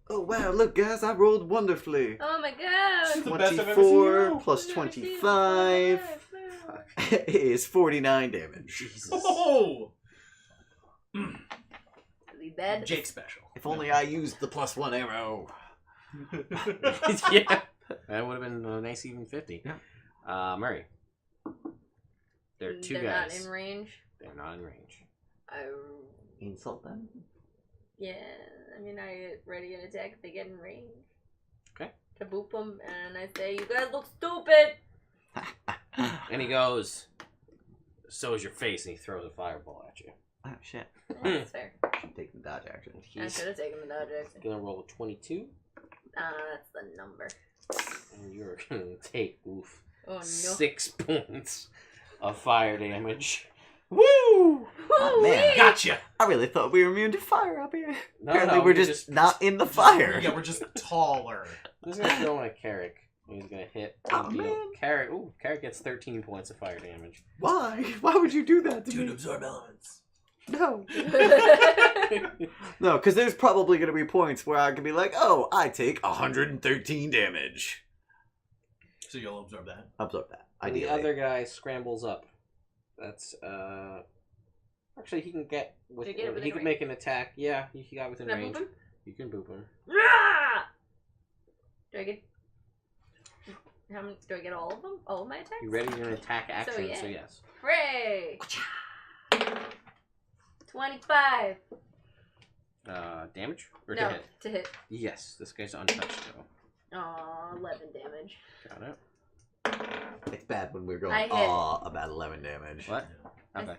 Oh wow! Look, guys, I rolled wonderfully. Oh my god. The best I've ever seen you 24 roll. plus I've never seen it 25 before. is 49 damage. Jesus. Oh! Is he dead? Jake special. If only I used the +1 arrow. Yeah, that would have been a nice even 50. Yeah. Murray. There are 2 They're guys. not in range. They're not in range. Insult them. Yeah, I mean, I get ready and attack if they get in range. Okay. To boop them, and I say, you guys look stupid! And he goes, "So is your face," and he throws a fireball at you. Oh shit! Yeah, that's fair. Should take the dodge action. I should have taken the dodge action. Gonna roll a 22, That's the number. and you're gonna take Oh no. 6 points of fire damage. Woo! Oh, man. Gotcha! I really thought we were immune to fire up here. No, Apparently, no, we're we just not in the fire. Yeah, we're just taller. This is gonna throw my Carrick. He's gonna hit. Oh, and deal. man. Carrick. Ooh, Carrick gets 13 points of fire damage. Why? Why would you do that to Dude, me? absorb elements. No. No, because there's probably going to be points where I can be like, oh, I take 113 damage. So you'll absorb that. Absorb that. And the Ideally. other guy scrambles up. That's Actually, he can get. Did he get it within he can range? make an attack. Yeah, he got within Can I range. boop him? You can boop him. Rah! Do I get... How many... Do I get all of them? All of my attacks? You ready? You're gonna attack action. yeah. So yes. Hooray! 25. Damage or No, to hit? to hit. Yes, this guy's untouched though. Aw, 11 damage. Got it. It's bad when we're going, I hit. about 11 damage. What? I- Okay.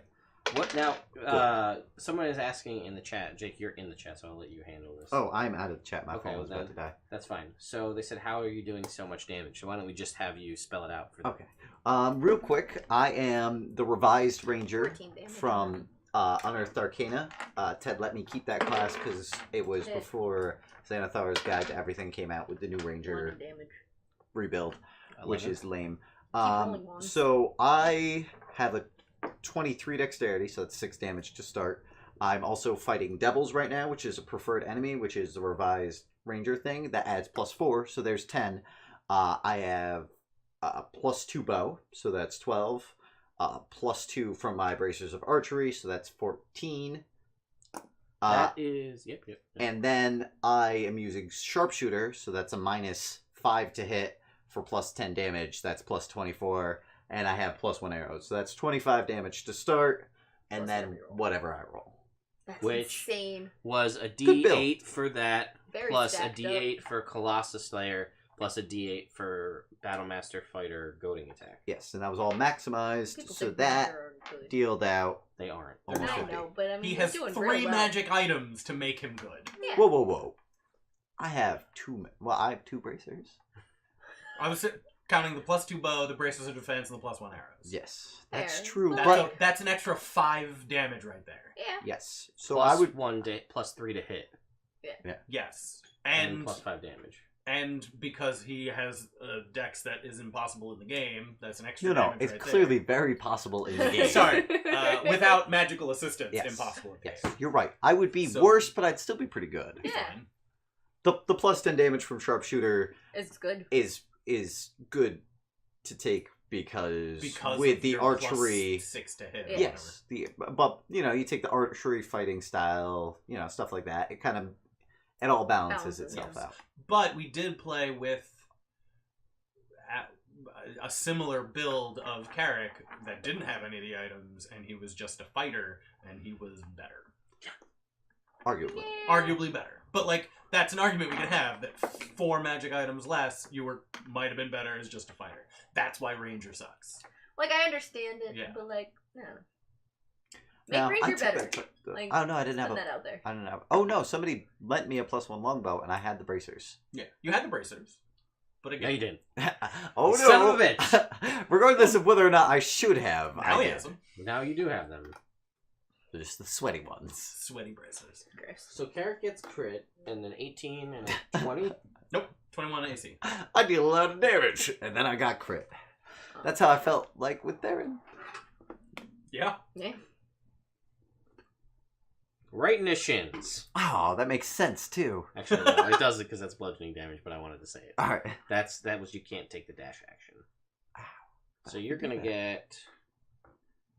What now? Someone is asking in the chat. Jake, you're in the chat, so I'll let you handle this. Oh, I'm out of the chat. My Okay, phone was well about to die. That's fine. So they said, "How are you doing so much damage?" So why don't we just have you spell it out for them? Okay. Real quick, I am the revised ranger 14 damage. from Unearthed Arcana. Ted let me keep that class because it was Okay. before Xanathar's Guide to Everything came out with the new ranger 11 damage. rebuild, which 11? is lame. rolling ones. So I have a 23 dexterity, so that's 6 damage to start. I'm also fighting devils right now, which is a preferred enemy, which is the revised ranger thing that adds +4, so there's 10. I have +2 bow, so that's 12. +2 from my bracers of archery, so that's 14. That is yep. And then I am using sharpshooter, so that's a -5 to hit for +10 damage. That's +24, and I have +1 arrows, so that's 25 damage to start, and Plus then every roll. whatever I roll. That's Which- insane. Was a Good build. D8 for that, Very plus a stacked D8 for Colossus Slayer, plus a D8 for Battlemaster Fighter goading attack. Yes, and that was all maximized, People so think that they're good. dealed out. They aren't. Almost I 50. know, but I mean, He he's has doing 3 real well. magic items to make him good. Yeah. Whoa, whoa, whoa! I have 2. Well, I have 2 bracers. I was counting the +2 bow, the bracers of defense, and the +1 arrows. Yes, that's Fair. true. But- But That's an extra 5 damage right there. Yeah. yes, so Plus I would. 1 plus 3 to hit, Yes. and And plus 5 damage. and because he has a dex that is impossible in the game, that's an extra No, damage it's right clearly very possible in the game. Sorry. Without magical assistance, Yes. impossible in the Yes, game. you're right. I would be So- worse, but I'd still be pretty good. Yeah. Fine. The +10 damage from sharpshooter It's good. is good to take because Because with of the your archery. +6 to hit. Yeah. or Yes, but you take the archery fighting style, stuff like that. It all balances Balances, itself yes. out. But we did play with a similar build of Carrick that didn't have any of the items, and he was just a fighter, and he was better. Arguably. Yeah. Arguably better. But, that's an argument we can have, that 4 magic items less, you might have been better as just a fighter. That's why Ranger sucks. Like, I understand it, Yeah. but, like, no. Make No, Ranger I took better. it. Like, Oh no, I didn't have put a. that out there. I didn't have. Oh no, somebody lent me a +1 longbow, and I had the bracers. Yeah, you had the bracers, but Yeah, again, you did. Oh You no! son of a bitch. Regardless of whether or not I should have, now I he did. has them. Now you do have them. They're just the sweaty ones. Sweaty bracers. Gross. So Carrot gets crit, and then 18 and a 20. Nope, 21 AC. I deal a lot of damage, and then I got crit. That's how I felt like with Darren. Yeah. Yeah. Right in the shins. Oh, that makes sense too. Actually, no, it doesn't because that's bludgeoning damage, but I wanted to say it. All right. That was you can't take the dash action. So you're gonna get.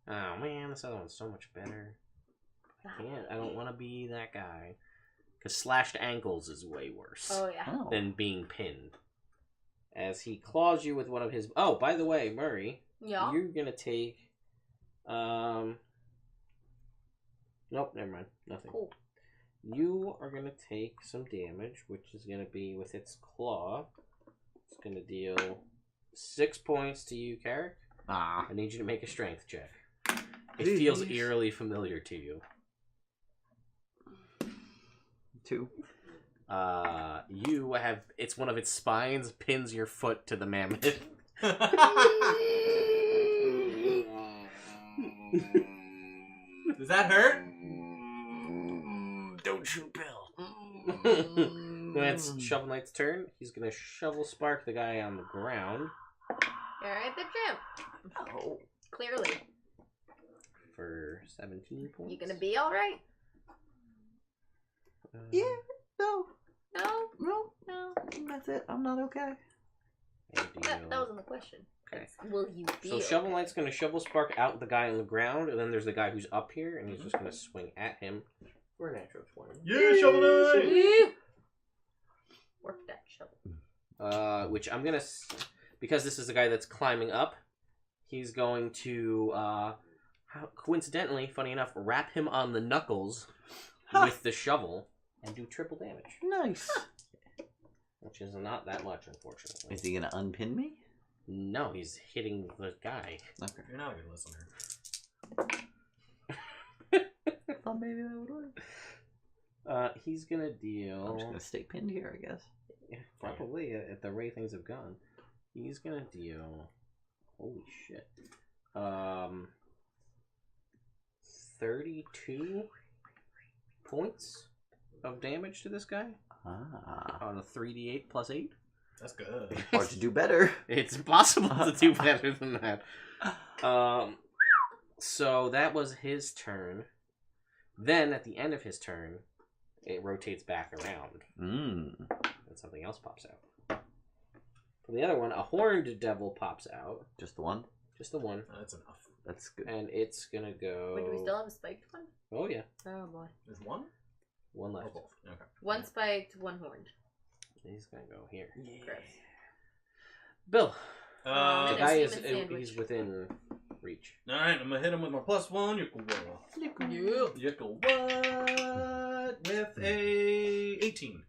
Oh man, this other one's so much better. I can't. I don't want to be that guy. Because slashed ankles is way worse Oh yeah. Oh. than being pinned. As he claws you with one of his. Oh, by the way, Murray, Yeah. you're gonna take. Nope, never mind. Nothing. Cool. You are gonna take some damage, which is gonna be with its claw. It's gonna deal 6 points to you, Carrick. Ah. I need you to make a strength check. It feels Please. eerily familiar to you. 2. You have. It's one of its spines pins your foot to the mammoth. Does that hurt? Don't shoot Bill. When it's Shovel Knight's turn, he's gonna Shovel Spark the guy on the ground Alright, the champ. Oh. Clearly. for 17 points. You gonna be alright? Yeah. No. No? No. No. That's it. I'm not okay. That wasn't the question. Okay. Will you be So Shovel Knight's gonna Shovel Spark out the guy on the ground, and then there's the guy who's up here, and he's just gonna swing at him for a natural 20. Yeah, Shovel Knight! Woo! Work that shovel. Which I'm gonna, because this is the guy that's climbing up, he's going to, coincidentally, funny enough, wrap him on the knuckles with the shovel and do triple damage. Nice. Which is not that much, unfortunately. Is he gonna unpin me? No, he's hitting the guy. Okay. You're not a good listener. Thought maybe that would work. He's gonna I'm deal. just gonna stay pinned here, I guess. Yeah, probably at the rate things have gone. He's gonna deal. Holy shit. 32 points of damage to this guy Ah. on a 3d8 plus 8. That's good. Hard to do better. It's impossible to do better than that. So that was his turn. Then at the end of his turn, it rotates back around. Mmm. And something else pops out. For the other one, a horned devil pops out. Just the one? Just the one. That's enough. That's good. And it's gonna go. Wait, do we still have a spiked one? Oh, yeah. Oh boy. There's one? One Or left. both? Okay. One spiked, one horned. He's gonna go here. Gross. Bill. The And guy there's is human sandwich. he's within reach. Alright, I'm gonna hit him with my +1. You can roll. You can what? With a 18.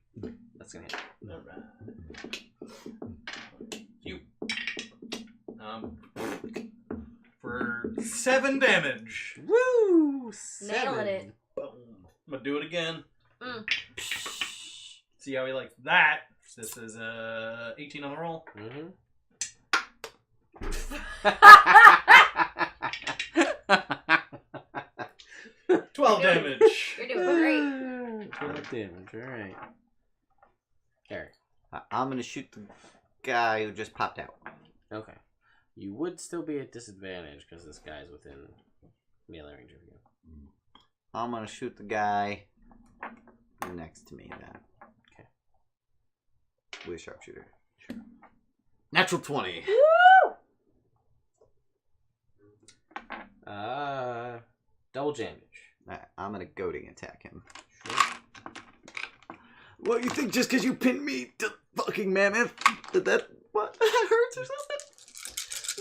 That's gonna hit. Alright. You. For 7 damage. Woo! Nailing it. Boom. I'm gonna do it again. Mm. See how he likes that. This is 18 on the roll. Mm-hmm. 12 damage. You're doing great. 12 damage, alright. Eric. I'm gonna shoot the guy who just popped out. Okay. You would still be at disadvantage because this guy's within melee range of you. I'm gonna shoot the guy next to me then. Okay. With a sharpshooter. Natural 20. Double damage. Alright, I'm gonna goading attack him. Sure. What, you think just because you pinned me to fucking mammoth that what? That hurts or something?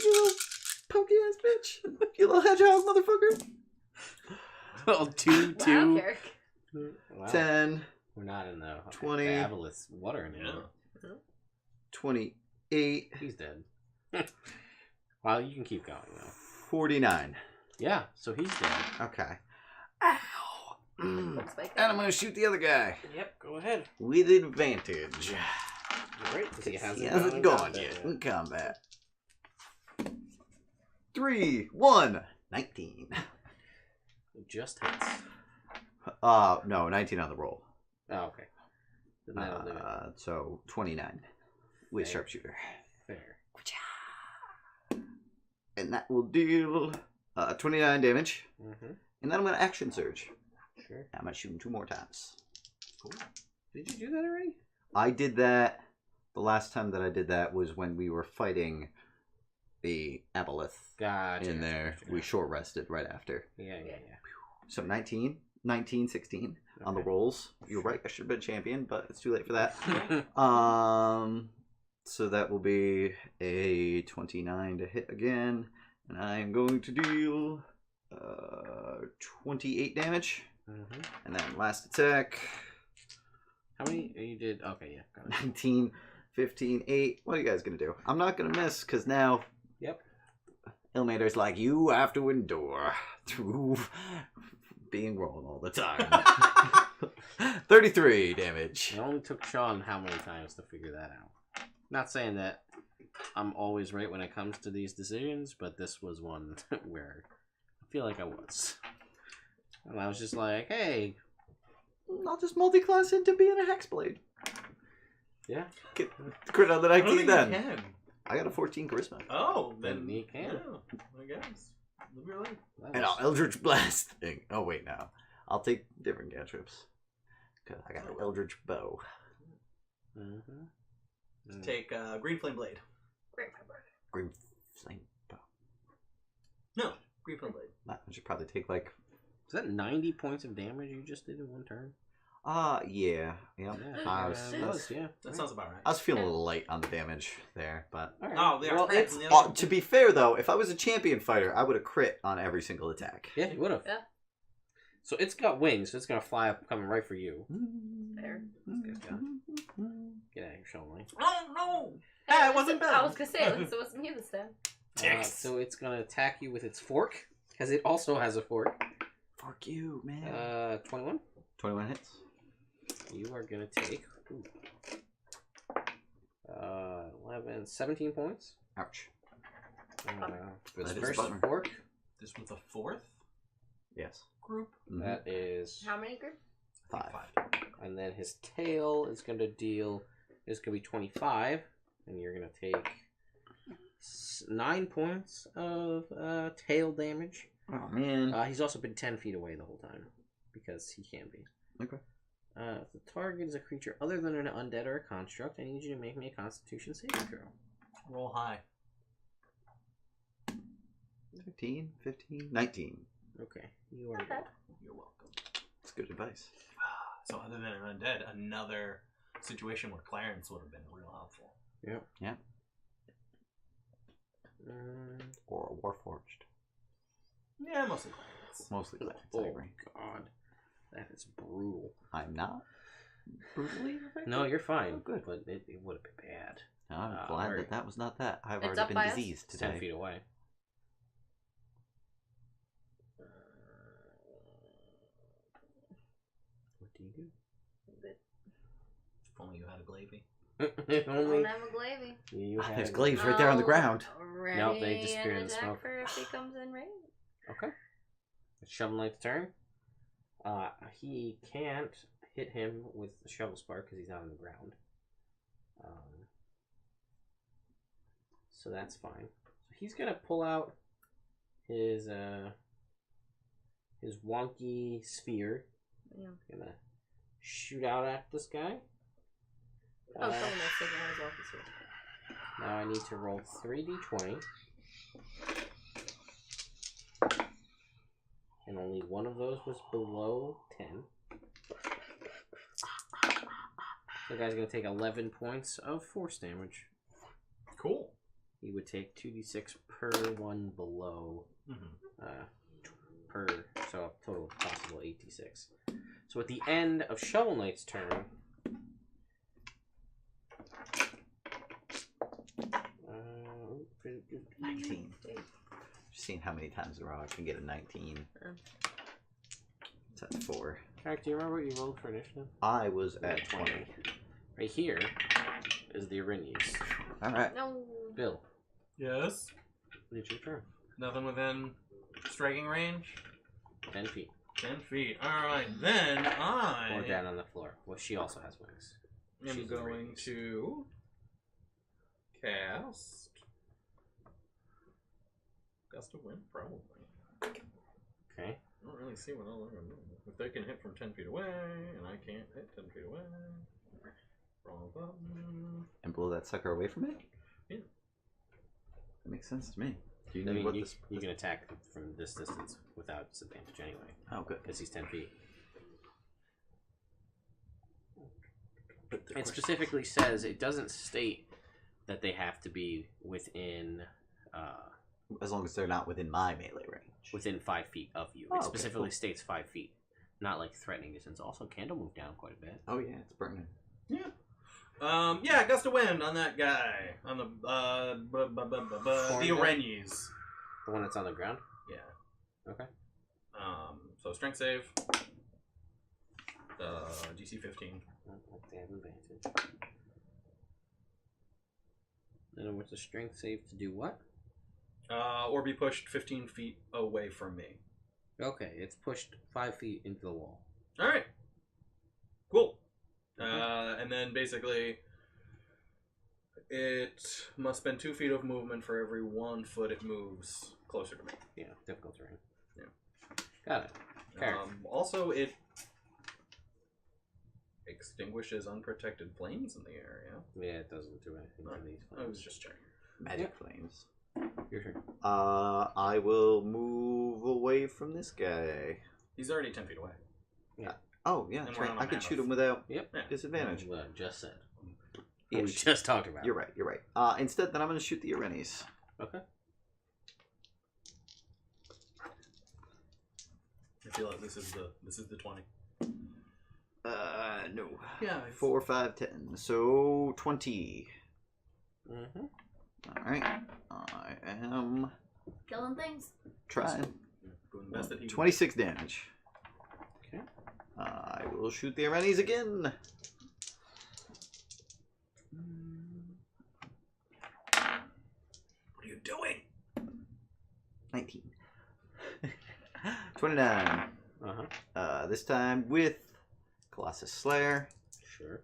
You little pokey ass bitch. You little hedgehog motherfucker. Well, 2, Wow, 2. Carrick. Wow. 10, We're not in the 20. Avalith water anymore. 28, He's dead. Well, you can keep going though. 49. Yeah, so he's dead. Okay. Ow! Mm. Don't spike And it. I'm gonna shoot the other guy Yep, go ahead. with advantage. Great. He He hasn't gone yet in combat. 3, 1, 19. Just hits. No, 19 on the roll. Oh, okay. Then that'll do it. So 29 with Fair. sharpshooter. Fair. And that will deal 29 damage. Mm-hmm. And then I'm going to action surge. Sure. I'm going to shoot him 2 more times. Cool. Did you do that already? I did that. The last time that I did that was when we were fighting the aboleth Gotcha. in there. We short rested right after. Yeah. So 19, 16 on the Okay. rolls. You're right, I should have been champion, but it's too late for that. Yeah. So that will be a 29 to hit again. And I am going to deal 28 damage. Mm-hmm. And then last attack, How many you did? Okay, yeah. Got it. 19, 15, 8. What are you guys going to do? I'm not going to miss because now Yep. Ilmater's like, you have to endure through being wrong all the time. 33 damage. It only took Sean how many times to figure that out. Not saying that I'm always right when it comes to these decisions, but this was one where I feel like I was. And I was just like, hey. I'll just multi-class into being a hexblade. Yeah. Get crit on the I don't 19 think then. you can. I got a 14 charisma. Oh, Then then you can. Yeah, I guess. Live your life. That And was- I'll Eldritch Blast thing. Oh, wait, no. I'll take different cantrips. Because I got an Eldritch Bow. Mhm. Mm. Take Green Flame Blade. Great. Green Flame Bow. No, Green Flame Blade. I should probably take like... Is that 90 points of damage you just did in one turn? yeah. Yep. I was, it was, yeah. That sounds about right. I was feeling a little light on the damage there, but... All right. Oh, they are well, crits it's and the other- To be fair, though, if I was a champion fighter, I would have crit on every single attack. yeah, you would have. Yeah. So it's got wings, so it's gonna fly up, coming right for you. Fair. Good job. Get out of here, Sean Lee. Oh, no! Hey, That wasn't bad. I was gonna say, at least it wasn't me this time. Dicks. So it's gonna attack you with its fork, because it also has a fork. Fuck you, man. 21. 21 hits. You are gonna take 11, 17 points. Ouch. For That the is a first bummer. fork, This was the fourth Yes. group. Mhm. that is, How many group? 5. and then his tail is gonna deal. Is gonna be 25, and you're gonna take 9 points of tail damage. Oh, man. He's also been 10 feet away the whole time because he can be. Okay. If the target is a creature other than an undead or a construct, I need you to make me a Constitution saving throw. Roll high. 15, 15, 19. Okay, you are. Not bad. You're welcome. That's good advice. So other than an undead, another situation where Clarence would have been real helpful. Yep. Yeah. Or a Warforged. Yeah, mostly Clarence. Mostly Clarence, I Oh agree. God, that is brutal. I'm not brutally affected? No, you're fine. Oh, good. But it would have been bad. No, I'm glad Alright. that that was not that. I've It's already up been by us? diseased It's 10 today. feet away. What do you do? If only you had a glavy. If Don't only have a glavy. you had. There's glaives right there on the ground. Ready Nope, they disappear in an the attack smoke. for if he comes in range. Okay. It's Shovel Knight's turn. He can't hit him with the shovel spark because he's not on the ground. So that's fine. So he's gonna pull out his wonky sphere. Yeah. Gonna shoot out at this guy. Oh, someone else taking out his walkie sword. Now I need to roll 3d20. And only one of those was below 10. So the guy's going to take 11 points of force damage. Cool. He would take 2d6 per one below. Mm-hmm. Per, so a total of possible 8d6. So at the end of Shovel Knight's turn, 19. Just seeing how many times in a row I can get a 19. So that's 4. Carrick, do you remember what you rolled for initiative? I was at 20. Right here is the Erinyes. Alright. No. Bill, Yes. it's your turn. Nothing within striking range. 10 feet. 10 feet. Alright, then I Or down on the floor. Well, she also has wings. am She's going Erinyes. to cast Gust of Wind, probably. Okay. I don't really see what else I'm going to do. If they can hit from 10 feet away, and I can't hit 10 feet away. Wrong button. And blow that sucker away from it? Yeah. That makes sense to me. Do you I know mean, what you, this... you can attack from this distance without disadvantage anyway, Oh, good. because he's 10 feet. But the It question- specifically says, it doesn't state that they have to be within As long as they're not within my melee range. within 5 feet of you. Oh, It okay, specifically cool. states 5 feet, not like threatening distance. Also, candle moved down quite a bit. Oh yeah, it's burning. Yeah. Yeah, Gust of Wind on that guy. On the, the Erinyes. The one that's on the ground? Yeah. Okay. So strength save. DC 15. They have advantage. And what's the strength save to do what? Or be pushed 15 feet away from me. Okay, it's pushed 5 feet into the wall. Alright. Cool. And then basically, it must spend 2 feet of movement for every 1 foot it moves closer to me. Yeah, difficult terrain. Yeah. Got it. Okay. Also, it extinguishes unprotected flames in the area. Yeah, it doesn't do anything to these I was flames. just checking. Magic flames. Your turn. I will move away from this guy. He's already 10 feet away. Oh yeah, And that's we're right. on a I can mammoth. shoot him without Yep. Yeah. disadvantage. Well, just said. Yeah, We just talked about. You're right. You're right. Instead, then I'm going to shoot the Erinyes. Okay. I feel like this is the 20. No. Yeah. 4, 5, 10. So 20. Mm-hmm. All right. I am Killing things. trying. Doing the best that he can. 26 damage. Okay. I will shoot the Erinyes again. What are you doing? 19. 29. Uh-huh. This time with Colossus Slayer. Sure.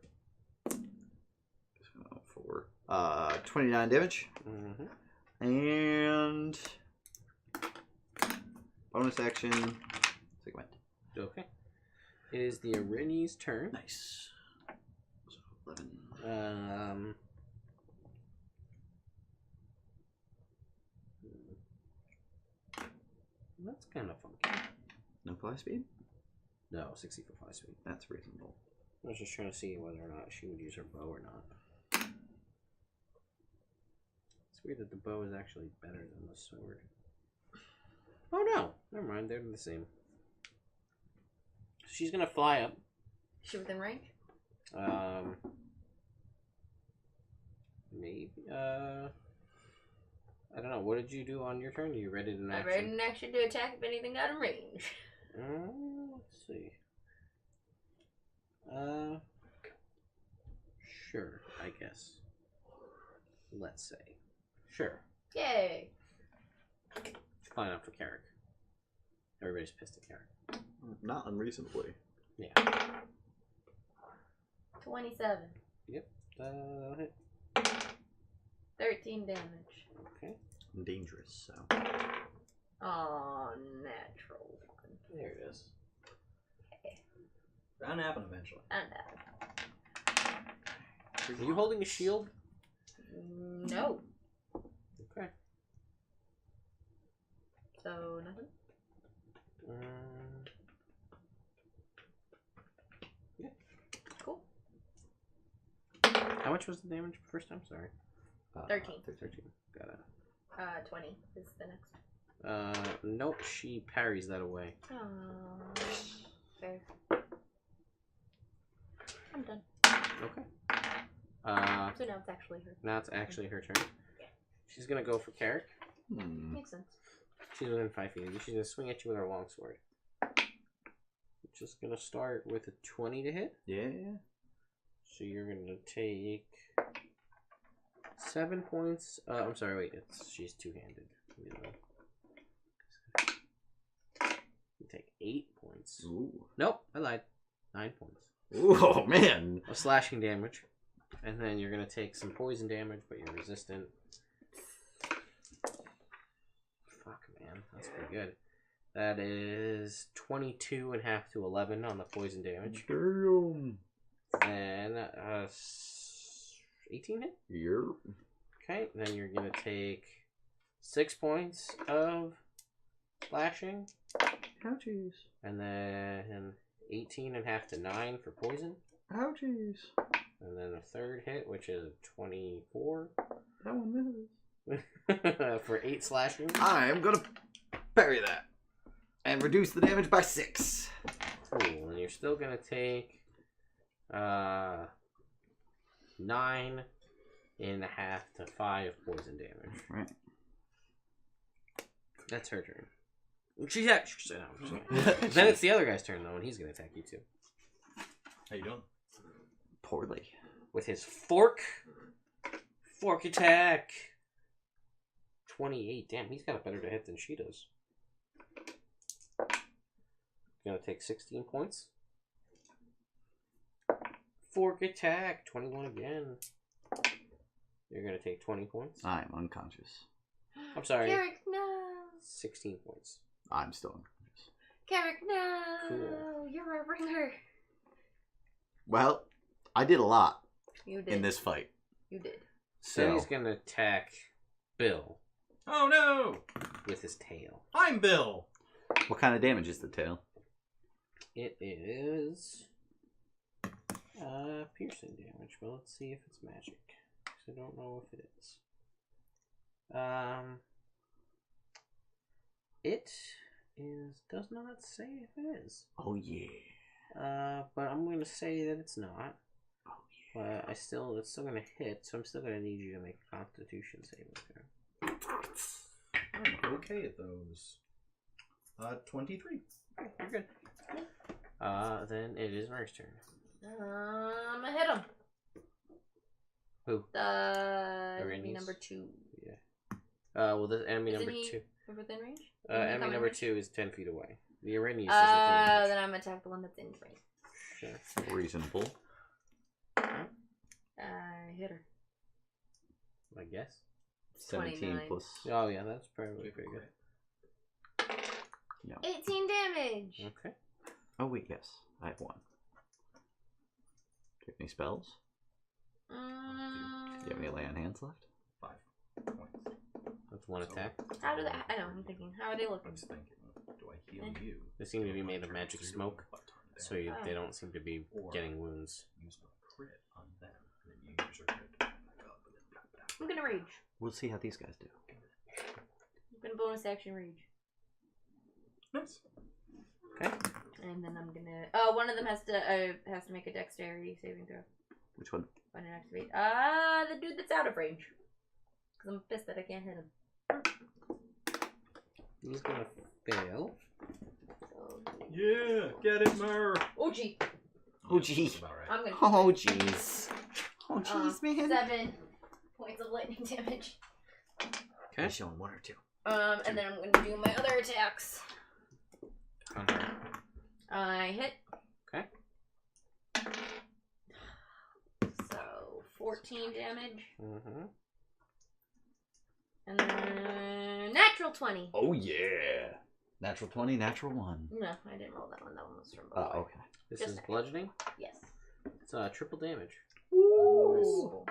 4. 29 damage. Mm-hmm. And bonus action. Segment. Okay. It is the Erinyes' turn. Nice. So 11. That's kind of funky. No fly speed? No, 60 for 5 speed. That's reasonable. I was just trying to see whether or not she would use her bow or not. It's weird that the bow is actually better than the sword. Oh no! Never mind, they're the same. She's gonna fly up. She within range? Maybe. I don't know. What did you do on your turn? You ready to I'm action? ready in action to attack if anything got in range. Let's see. Sure, I guess. Let's say. Sure. Yay! Fine up for Carrick. Everybody's pissed at Carrick. Not unreasonably. Yeah. 27. Yep. Hit. 13 damage. Okay. Dangerous, so. Oh, natural one. There it is. That'll happen eventually. And Are you holding a shield? No. Okay. So, nothing? Yeah. Cool. How much was the damage first time? Sorry. 13. 13. Got it. 20 is the next. Nope. She parries that away. Oh, fair. I'm done. Okay. So now it's actually her. Now it's actually her turn. She's gonna go for Carrick. Makes sense. She's within 5 feet. She's gonna swing at you with her longsword. just gonna start with a 20 to hit. Yeah. So you're gonna take 7 points. I'm sorry, wait. She's two-handed. You take 8 points. Ooh. Nope, I lied. 9 points. Ooh, oh, man. Of slashing damage. And then you're going to take some poison damage, but you're resistant. Fuck, man. That's pretty good. That is 22.5 to 11 on the poison damage. Damn. And 18 hit? Yep. Okay, then you're going to take 6 points of slashing. Ouchies. And then 18.5 to 9 for poison. Ouchies. And then a third hit, which is 24. That one misses. For 8 slashing. I'm gonna parry that. And reduce the damage by 6. Cool. And you're still gonna take 9.5 to 5 poison damage. Right. That's her turn. She's actually then it's the other guy's turn though, and he's gonna attack you too. How you doing? Poorly. With his fork attack. 28. Damn, he's got a better to hit than she does. Gonna take 16 points. Fork attack. 21 again. You're gonna take 20 points. I'm unconscious. I'm sorry. Carrick, no. 16 points. I'm still unconscious. Carrick, no. Cool. You're a ringer. Well, I did a lot You did. in this fight. You did. So he's gonna attack Bill Oh no! with his tail. I'm Bill. What kind of damage is the tail? It is piercing damage, but let's see if it's magic. 'Cause I don't know if it is. It does not say if it is. Oh yeah. But I'm gonna say that it's not. Oh yeah. But it's still gonna hit, so I'm still gonna need you to make a Constitution saving throw. I'm okay at those. 23. You're good. Then it is Murray's turn. I'm gonna hit him. Who? Enemy number 2. Yeah. Well, the enemy Isn't number he 2. within range? Enemy coming number range? 2 is 10 feet away. The Iranian is within range. Then I'm gonna attack the one that's in range. Sure. Reasonable. I hit her. I guess. 17 29. plus. Oh yeah, that's probably pretty good. 18 damage. Okay. Oh wait, yes. I have 1. Do you have any spells? Do you have any lay on hands left? 5 points. That's one attack. How do they? I know. I'm thinking. How are they I'm looking? just thinking, do I heal you? They seem to be made of magic smoke, so they don't seem to be getting wounds. Use my crit on them, and then you use your crit back up, and then blah, blah. I'm gonna rage. We'll see how these guys do. I'm gonna bonus action rage. Nice. Okay. And then I'm gonna. One of them has to make a dexterity saving throw Which one? when it activates. The dude that's out of range. Cause I'm pissed that I can't hit him. He's gonna fail. So, Yeah, get it, Mer. oh gee. Oh, gee. That's about right. I'm gonna. Oh jeez. Oh jeez, man. 7 points of lightning damage. Okay. Showing 1 or 2. And then I'm gonna do my other attacks. On her. I hit. Okay. So 14 damage. Mm-hmm. And then natural 20. Oh yeah. Natural 20, natural 1. No, I didn't roll that one. That one was from Oh, before. okay. This Just is a- bludgeoning. Yes. It's triple damage. Ooh.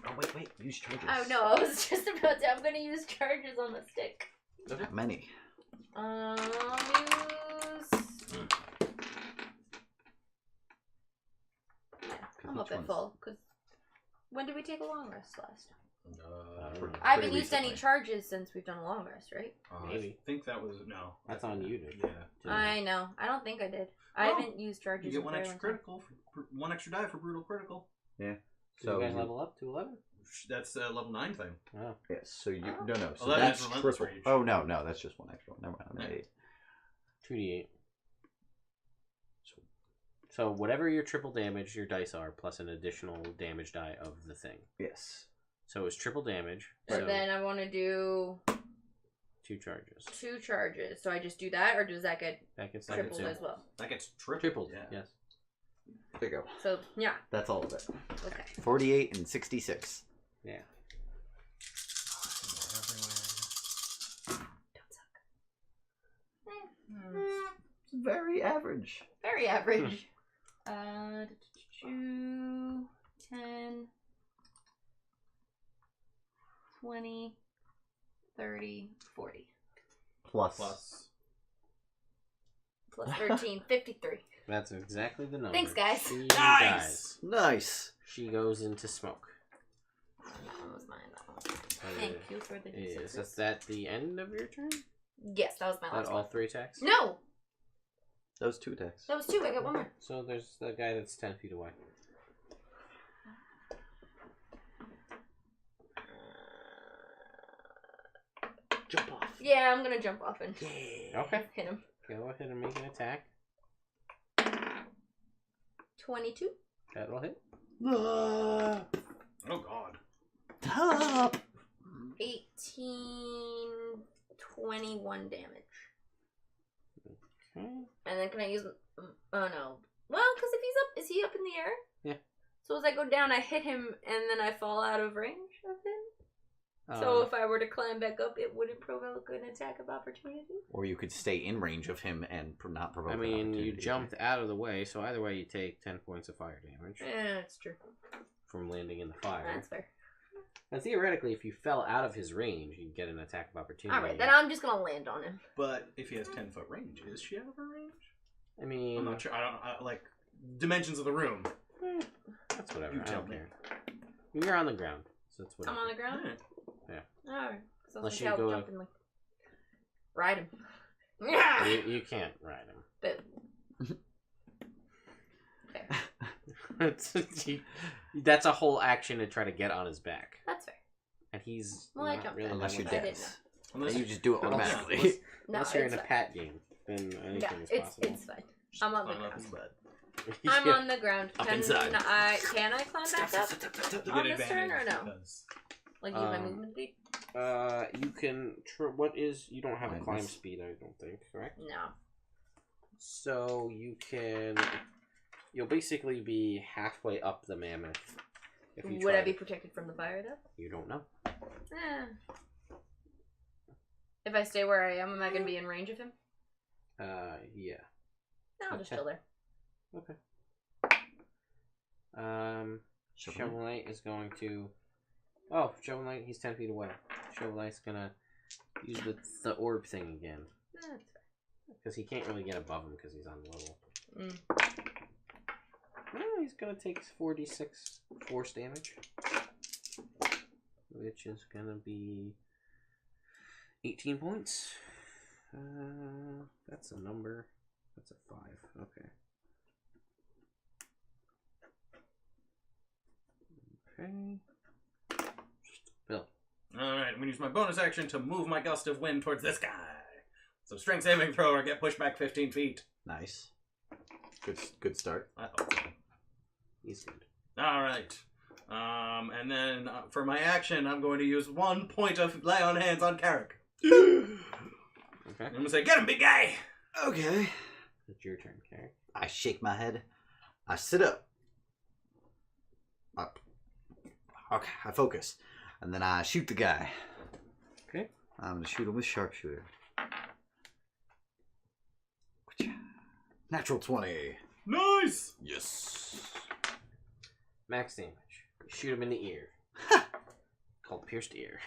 Oh wait. Use charges. Oh no, I was just about to. I'm gonna use charges on the stick. Not many. Use. I'm up Which at ones? full. Cause when did we take a long rest last? Pretty- I haven't pretty used any recently. charges since we've done a long rest, right? Maybe. I think that was no. That's on you, dude. Yeah. I know. I don't think I did. I Oh, haven't used charges. You get in a one very extra long time. critical, for 1 extra die for brutal critical. Did So you guys you- level up to 11? That's a level 9 thing. Oh. Yes. So you no. So 11 that's is relentless triple. rage. Oh no, that's just one extra one. Never mind. I'm an Yeah. idiot. 2d8. So whatever your triple damage your dice are, plus an additional damage die of the thing. Yes. So it's triple damage. And So then I want to do 2 charges. 2 charges. So I just do that, or does that get That gets tripled two. as well? That gets tripled. Tripled. Yeah. Yes. There you go. So yeah. That's all of it. Okay. 48 and 66. Yeah. It's very average. Very average. 2, 10, 20, 30, 40. Plus. Plus 13, 53. That's exactly the number. Thanks, guys. She Nice! dies. Nice. She goes into smoke. That was mine. Thank you for the Is that the end of your turn? Yes, that was my That last all one. 3 attacks? No! That was 2 attacks. That was 2. I got one more. So there's the guy that's 10 feet away. Jump off. Yeah, I'm gonna jump off and Okay. hit him. Go ahead and make an attack. 22. That'll hit. Oh god. Top. 18, 21 damage. Okay. And then can I use... Oh no. Well, because if he's up... Is he up in the air? Yeah. So as I go down, I hit him and then I fall out of range of him? So if I were to climb back up, it wouldn't provoke an attack of opportunity? Or you could stay in range of him and not provoke. I an mean, you opportunity. jumped out of the way, so either way you take 10 points of fire damage That's true. from landing in the fire. That's fair. And theoretically, if you fell out of his range, you'd get an attack of opportunity. Alright, then I'm just gonna land on him. But if he has 10-foot range, is she out of her range? I mean, I'm not sure. Like dimensions of the room. That's whatever. You I tell don't me. care. You're on the ground, so it's whatever. I'm on the ground? Yeah. Alright. So Unless Unless you go jump and like... Ride him. You can't ride him. But That's a whole action to try to get on his back, that's fair. and he's Well, I not jumped really in. Unless that you're much- I didn't dead. Unless Then you just do it Unless- automatically. unless- No, Unless you're in it's a fine. pat game, then anything Yeah, is it's possible. fine. I'm on the climb up ground. his butt. I'm Yeah. on the ground. Up Can inside. Can I climb back up? You On get this turn or advantage no? because Like use my Um, movement speed? You can. What is? You don't have a Minus. climb speed, I don't think. Correct. No. So you can. You'll basically be halfway up the mammoth. If you Would I try be to- protected from the fire though? You don't know. Eh. If I stay where I am I gonna be in range of him? Yeah. No, I'll just Okay. chill there. Okay. Shovel Knight is going to. Oh, Shovel Knight, he's 10 feet away. Shovel Knight's gonna use the orb thing again. That's fair. Because he can't really get above him because he's on level. Mm. Well, he's gonna take 4d6 force damage. Which is gonna be 18 points. That's a number. That's a 5. Okay. Okay. Bill. Alright, I'm gonna use my bonus action to move my gust of wind towards this guy. So strength saving throw or get pushed back 15 feet. Nice. Good start. I thought so. He's good. Alright. And then for my action, I'm going to use 1 point of lay on hands on Carrick. Okay. I'm gonna say, get him, big guy! Okay. It's your turn, Carrie. I shake my head. I sit up. Up. Okay, I focus. And then I shoot the guy. Okay. I'm going to shoot him with sharpshooter. Natural 20. Nice! Yes. Max damage. You shoot him in the ear. Called pierced ear.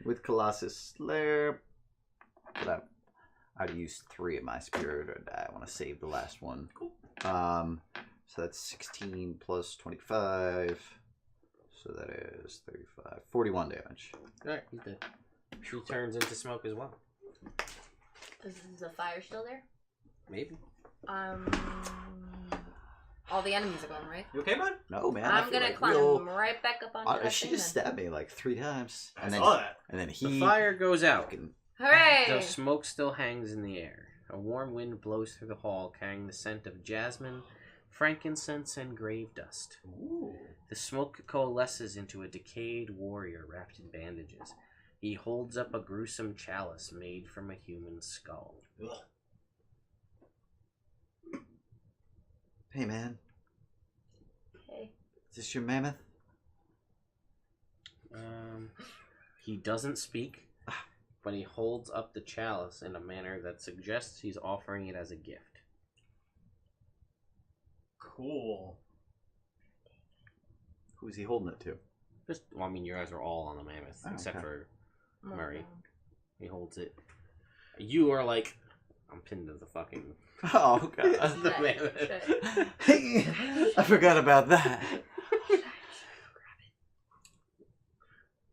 With Colossus Slayer. But I'd use 3 of my spirit. I want to save the last one. Cool. So that's 16 plus 25. So that is 35. 41 damage. Alright, he's dead. She turns into smoke as well. Is the fire still there? Maybe. All the enemies are gone, right? You okay, bud? No, man. I I'm feel gonna like climb right back up onto that She thing just then. stabbed me like 3 times. I saw that. And then The he... fire goes out. fucking- Hooray! The smoke still hangs in the air. A warm wind blows through the hall, carrying the scent of jasmine, frankincense, and grave dust. Ooh. The smoke coalesces into a decayed warrior wrapped in bandages. He holds up a gruesome chalice made from a human skull. Ugh. Hey, man. Okay. Is this your mammoth? He doesn't speak, but he holds up the chalice in a manner that suggests he's offering it as a gift. Cool. Who's he holding it to? Just, well, I mean, you guys are all on the mammoth, Oh, except okay. for Oh, Murray. no. He holds it. You are like, I'm pinned to the fucking Oh, God. the Shit, mammoth. shit. Hey, I forgot about that.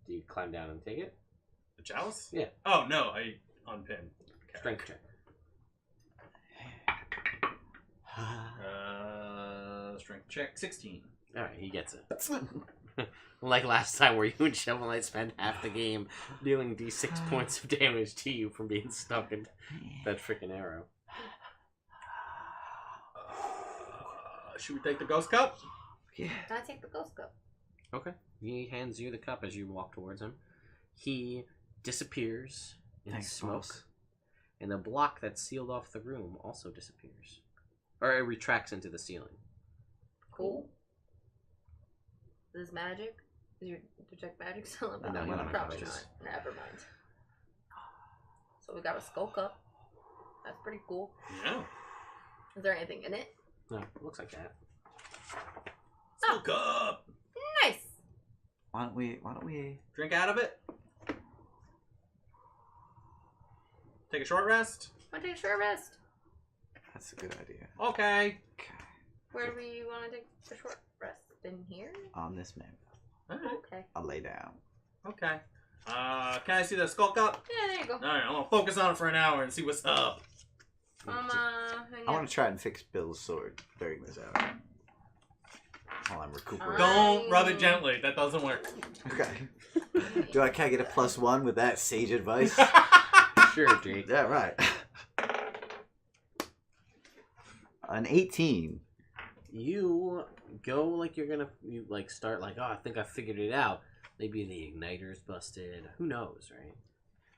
Do you climb down and take it? The chalice? Yeah. Oh, no, I unpinned. Okay. Strength check. Strength check 16. Alright, he gets it. Like last time where you and Shovel Knight spent half the game dealing d6 points of damage to you from being stuck in that freaking arrow. Should we take the ghost cup? Yeah. I take the ghost cup. Okay. He hands you the cup as you walk towards him. He disappears in Thanks, smoke. boss. And the block that sealed off the room also disappears. Or it retracts into the ceiling. Cool. Is this magic? Is your detect magic still up? No, you don't Probably know. not. Never mind. So we got a skull cup. That's pretty cool. Yeah. Is there anything in it? No, it looks like that. Skull cup. Nice. Why don't we... Drink out of it. Take a short rest. Want to take a short rest? That's a good idea. Okay. Okay. Where do we want to take a short rest? In here? On this mammoth. Alright. Okay. I'll lay down. Okay. Can I see the skull cup? Yeah, there you go. Alright, I'm gonna focus on it for an hour and see what's up. I want to try and fix Bill's sword during this hour. While I'm recuperating. Don't rub it gently. That doesn't work. Okay. Can I get a +1 with that sage advice? Sure, Jake. Yeah, right. An 18. You go like you're gonna start like, oh, I think I figured it out. Maybe the igniter's busted. Who knows, right?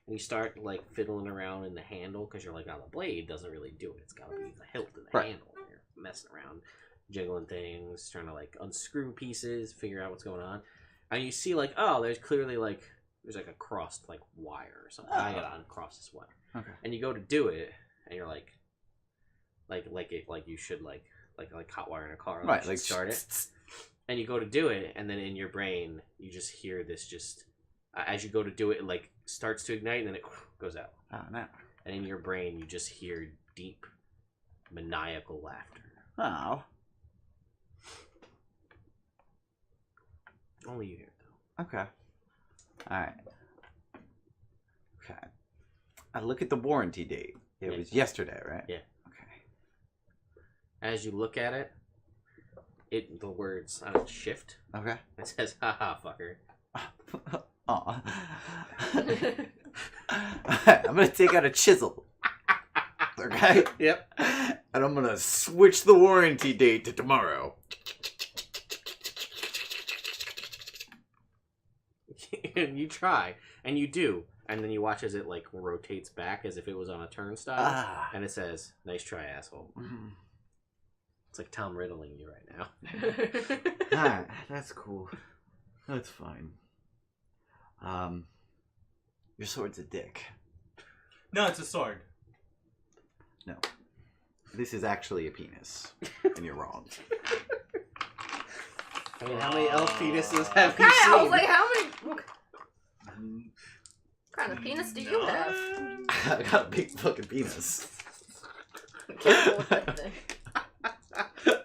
And you start like fiddling around in the handle because you're like, oh, the blade doesn't really do it. It's got to be the hilt of the Right. handle. And you're messing around, jiggling things, trying to like unscrew pieces, figure out what's going on. And you see like, oh, there's clearly like there's like a crossed like wire or something. I gotta uncross this wire. Okay. And you go to do it, and you're like you should like hot wire in a car. Right, like start it. And you go to do it, and then in your brain, you just hear this just... as you go to do it, it like starts to ignite, and then it goes out. Oh, no. And in your brain, you just hear deep, maniacal laughter. Oh. Only you hear it, though. Okay. Alright. Okay. I look at the warranty date. It Yeah. was yesterday, right? Yeah. Okay. As you look at it, the words shift. Okay. It says, haha, fucker. Aw. Alright, I'm gonna take out a chisel. Okay? Yep. And I'm gonna switch the warranty date to tomorrow. And you try, and you do. And then you watch as it like rotates back as if it was on a turnstile. Ah. And it says, nice try, asshole. Mhm. It's like Tom riddling you right now. Alright, that's cool. That's fine. Your sword's a dick. No, it's a sword. No. This is actually a penis. And you're wrong. I mean, how many elf penises have you I seen? was like, how many? What kind of penis do you have? I got a big fucking penis. Careful with that thing.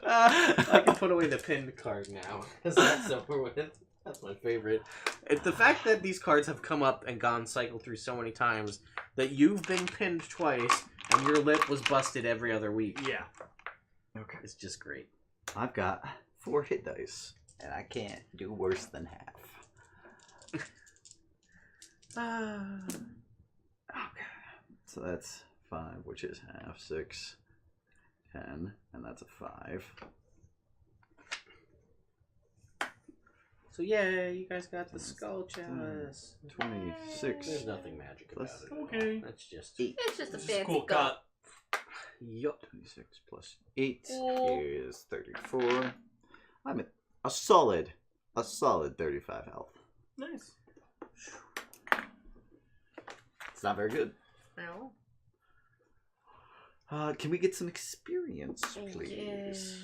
I can put away the pinned card now. Because that's over with. That's my favorite. The fact that these cards have come up and gone cycled through so many times that you've been pinned twice and your lip was busted every other week. Yeah. Okay. It's just great. I've got 4 hit dice, and I can't do worse than half. Okay. So that's 5, which is half. 6, 10, and that's a 5. So yeah, you guys got the skull chalice. 26. There's nothing magic about Plus- it. Okay. That's just 8. It's just a This is fancy cool cup. cut. yup. 26 plus 8 Oh. is 34. I'm at a solid 35 health. Nice. It's not very good. No. Can we get some experience, please?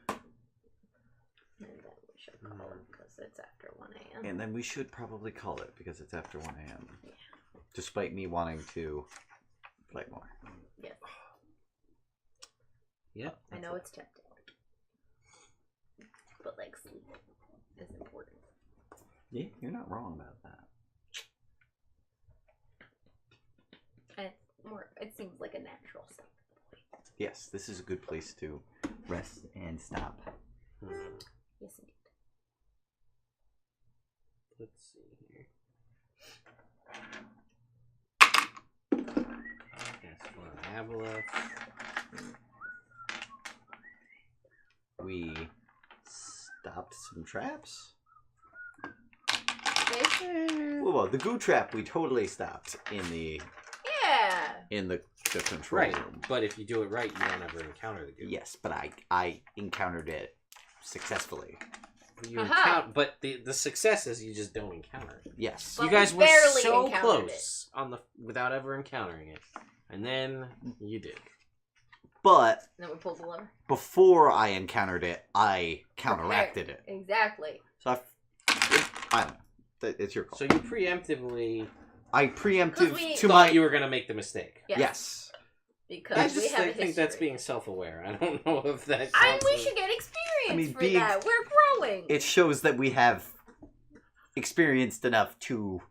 And then we should call it because it's after 1 a.m. And then we should probably call it because it's after 1 a.m. Yeah. Despite me wanting to play more. Yes. Yep. I know it's tempting. But like sleep is important. Yeah, you're not wrong about that. And it's more it seems like a natural step. Yes, this is a good place to rest and stop. Yes indeed. Let's see here. That's for Avila. We stopped some traps. Okay. Well, the goo trap we totally stopped in the Yeah. control Right, room. but if you do it right, you don't ever encounter the goo. Yes, but I encountered it successfully. You Aha. encounter, but the success is you just don't encounter it. Yes. But You guys we were barely so encountered close on the without ever encountering it, and then you did. But And then we pulled the lever. before I encountered it, I counteracted it. Exactly. So I don't know. It's your call. So you preemptively I preemptive we to thought my you were gonna make the mistake. yes. Because I we just have a think that's history. being self-aware. I don't know if that. I counts we as- should get experience I mean, for being- that. We're growing. It shows that we have experienced enough to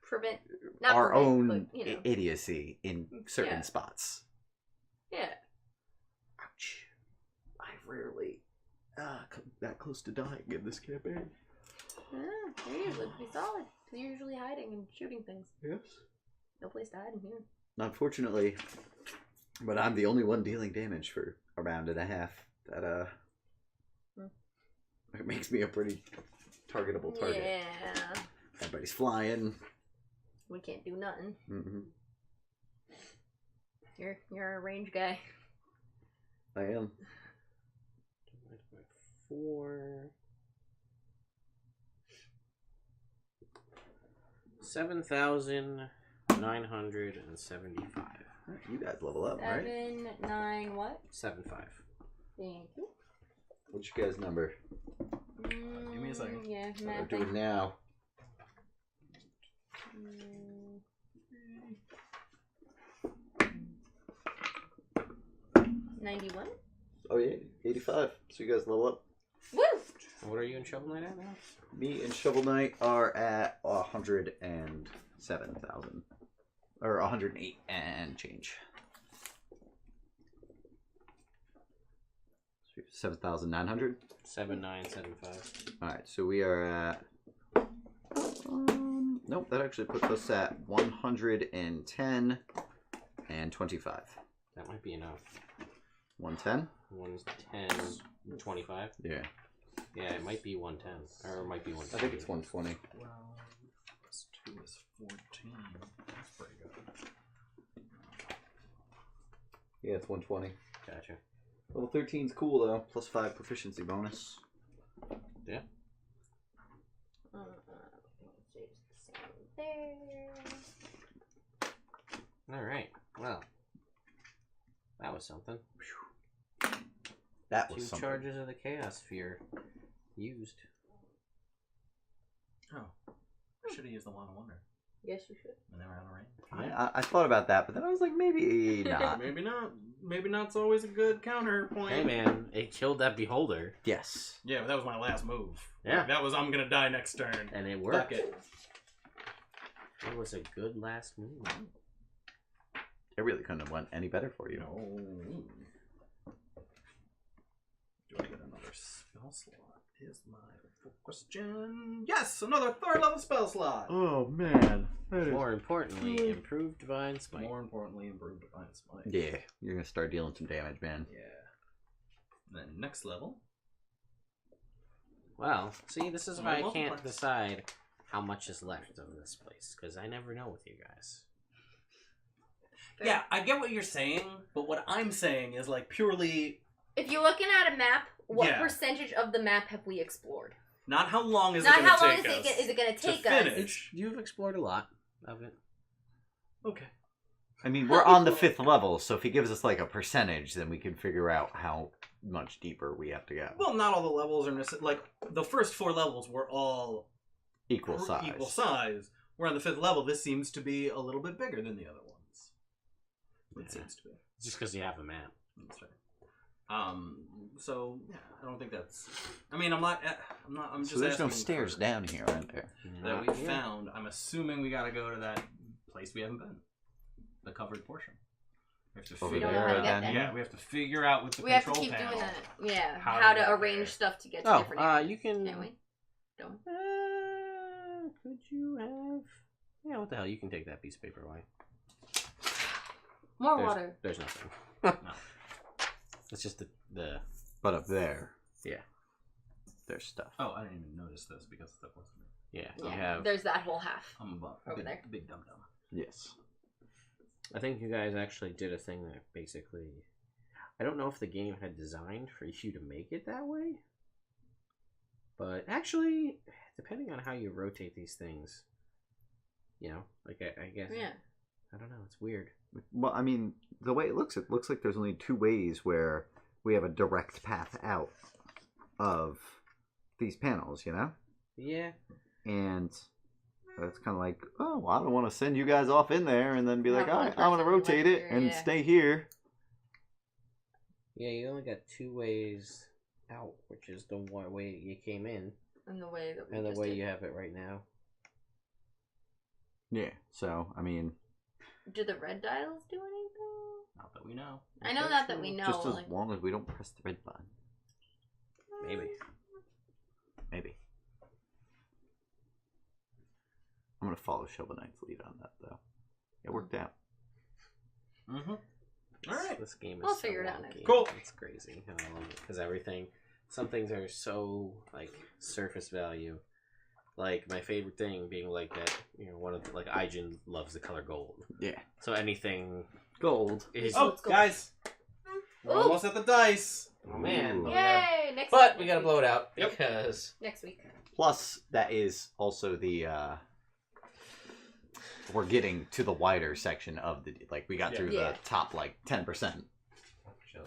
prevent not our prevent, own but, you know. idiocy in certain Yeah. spots. Yeah. Ouch. I've rarely come that close to dying in this campaign. You're usually pretty solid. Because you're usually hiding and shooting things. Yes. No place to hide in here. Unfortunately, but I'm the only one dealing damage for a round and a half. That it makes me a pretty targetable target. Yeah. Everybody's flying. We can't do nothing. Mm-hmm. You're a range guy. I am. Divided by 4. 7,975. You guys level up, right? 7, 9, what? 7.5. Thank you. What's your guys' number? Give me a second. Yeah, I'll math. do it now. 91. Oh yeah, 85. So you guys level up. Woo! What are you in Shovel Knight at now? Me and Shovel Knight are at 107,000. Or 108 and change. 7,900? 7,975. Alright, so we are at... nope, that actually puts us at 110 and 25. That might be enough. 110? One's 10, 25. Yeah. Yeah, it might be 110. Or it might be 120. I think it's 120. Well, plus 2 is 14. That's pretty good. Yeah, it's 120. Gotcha. Level 13's cool though, plus 5 proficiency bonus. Yeah. There. Alright. Well. That was something. That was 2 something. charges of the Chaos Sphere used. Oh. I should have used the Wand of Wonder Yes, you should. when they were out of range. I thought about that, but then I was like, maybe not. Maybe not. Maybe not's always a good counterpoint. Hey man, it killed that beholder. Yes. Yeah, but that was my last move. Yeah. That was I'm gonna die next turn. And it Fuck worked. it. It was a good last move. It really couldn't have went any better for you. No. Do I get another spell slot? Is my question. Yes, another 3rd level spell slot. Oh man. More importantly, improved divine smite. More importantly, improved divine smite. Yeah, you're gonna start dealing some damage, man. Yeah. Then next level. Well, see, this is why I can't Multiplex. decide how much is left of this place, because I never know with you guys. Yeah, I get what you're saying, but what I'm saying is like purely If you're looking at a map, what Yeah. percentage of the map have we explored? not how long is Not it how going long to take us. is it going to take to us? finish. You've explored a lot of it. Okay. I mean, we're on the 5th level, so if he gives us like a percentage, then we can figure out how much deeper we have to go. Well, not all the levels are necessarily like the first 4 levels were all Equal size. Equal size. We're on the 5th level. This seems to be a little bit bigger than the other ones. It Yeah. seems to be. Just because you have a map. That's right. So yeah, I don't think that's. I mean, I'm just. So there's no asking stairs for- down here, aren't there? that we found. I'm assuming we got to go to that place we haven't been. The covered portion. We have to Over We don't figure know how to there, get down there. here? Yeah, we have to figure out with the We have to control keep panel. doing that. Yeah, How how to to get arrange there. stuff to get to Oh, different areas. you can. Can't we? Don't. Could you have? Yeah, what the hell? You can take that piece of paper away. More There's, water. There's nothing. No. It's just the. But up there, Yeah. there's stuff. Oh, I didn't even notice this because that wasn't me. Yeah. You Yeah, have. there's that whole half. I'm about Over there. big dum dum. Yes. I think you guys actually did a thing that basically. I don't know if the game had designed for you to make it that way. But actually, depending on how you rotate these things, you know, like I guess. Yeah. I don't know. It's weird. Well, I mean, the way it looks like there's only 2 ways where we have a direct path out of these panels, you know? Yeah. And it's kind of like, oh, I don't want to send you guys off in there and then be like, Have all one right, I'm going to person rotate left it here, and yeah. stay here. Yeah, you only got 2 ways out, which is the one way you came in In the way that we and the just way did. you have it right now. Yeah, so, I mean, Do the red dials do anything? Not that we know. I know that we know. just as like, long as we don't press the red button. Maybe. Maybe. I'm going to follow Shovel Knight's lead on that, though. It worked out. Mm-hmm. All right. This game is We'll so figure it out wonky. next Cool. It's crazy. I love it because everything. Some things are so like surface value. Like my favorite thing being like that. You know, one of the, like Aijin loves the color gold. Yeah. So anything Gold. is. Oh, Let's go. guys. We're Ooh. almost at the dice. Oh man. Ooh. Yay! Next But week, we gotta next blow week. it out Yep. because Next week. Plus, that is also the, we're getting to the wider section of the, like, we got through Yeah. the top, like, 10%. actually,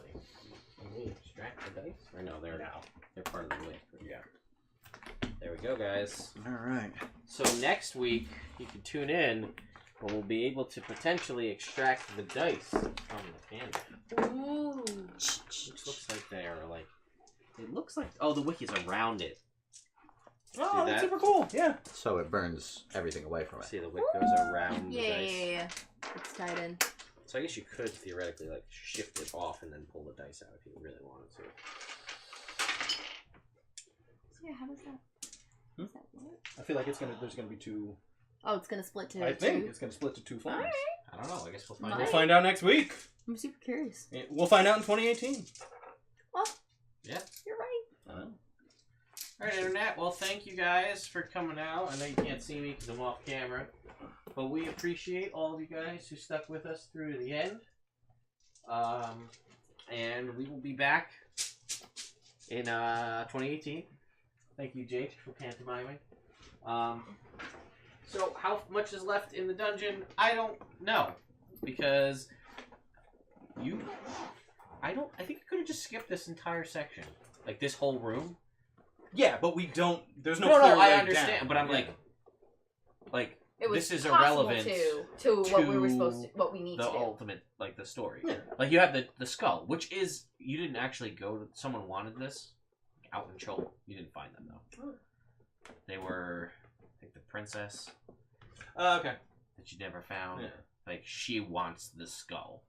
can we extract the dice? Or no, they're part of the list. Yeah. There we go, guys. Alright. So next week you can tune in, and we'll be able to potentially extract the dice from the canvas. Ooh. Which looks like they're like. It looks like. Oh, the wiki's around it. Oh, See that's that? super cool. Yeah. So it burns everything away from it. See, the wick goes around the Yeah, dice. yeah, yeah. It's tied in. So I guess you could theoretically like shift it off and then pull the dice out if you really wanted to. So yeah, how does that? Hmm? Does that work? I feel like there's gonna be 2. Oh, it's gonna split to I think two. it's gonna split to 2 forms. Alright. I don't know. I guess we'll find We'll out. find out next week. I'm super curious. We'll find out in 2018. Oh, Yeah. you're right. All right, Internet. Well, thank you guys for coming out. I know you can't see me because I'm off camera. But we appreciate all of you guys who stuck with us through to the end. And we will be back in 2018. Thank you, Jake, for pantomiming. So how much is left in the dungeon? I don't know. Because I think you could have just skipped this entire section. Like this whole room. Yeah, but we don't. There's no. No, clear I way understand, down. but I'm Yeah. like It was this is possible irrelevant to what we were to supposed to, what we need the to do. ultimate, like the story. Yeah. Like you have the skull, which is you didn't actually go to. Someone wanted this out in Chol. You didn't find them though. Oh. They were, I think, the princess Okay. that you never found. Yeah. Like she wants the skull.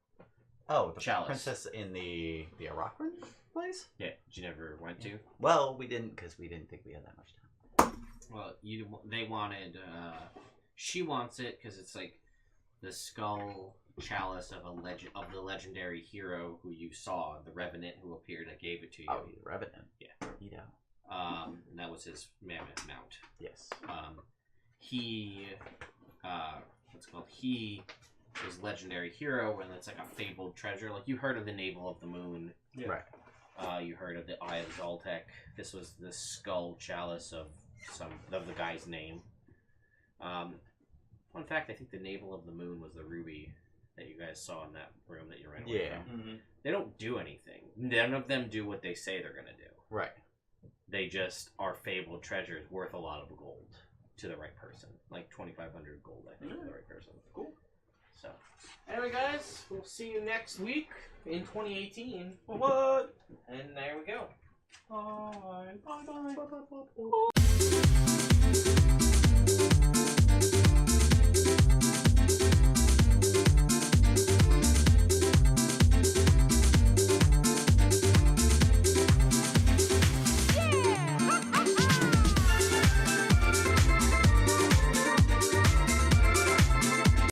Oh, the Chalice. princess in the Araquan place? Yeah, you never went to? Well, we didn't because we didn't think we had that much time. Well, they wanted. She wants it because it's like the skull chalice of the legendary hero who you saw, the Revenant who appeared that gave it to you. Oh, he's a Revenant. Yeah. Yeah. And that was his mammoth mount. Yes. He, what's it called? He is legendary hero, and it's like a fabled treasure. Like you heard of the Navel of the Moon. Yeah. Right. You heard of the Eye of Zoltek. This was the skull chalice of the guy's name. Fun fact: I think the Navel of the Moon was the ruby that you guys saw in that room that you ran away from. Mm-hmm. They don't do anything. None of them do what they say they're gonna do. Right. They just are fabled treasures worth a lot of gold to the right person, like 2,500 gold, I think, to the right person. Cool. So, anyway, guys, we'll see you next week in 2018. What? And there we go. Bye. Bye. Bye. Bye. Bye. Bye.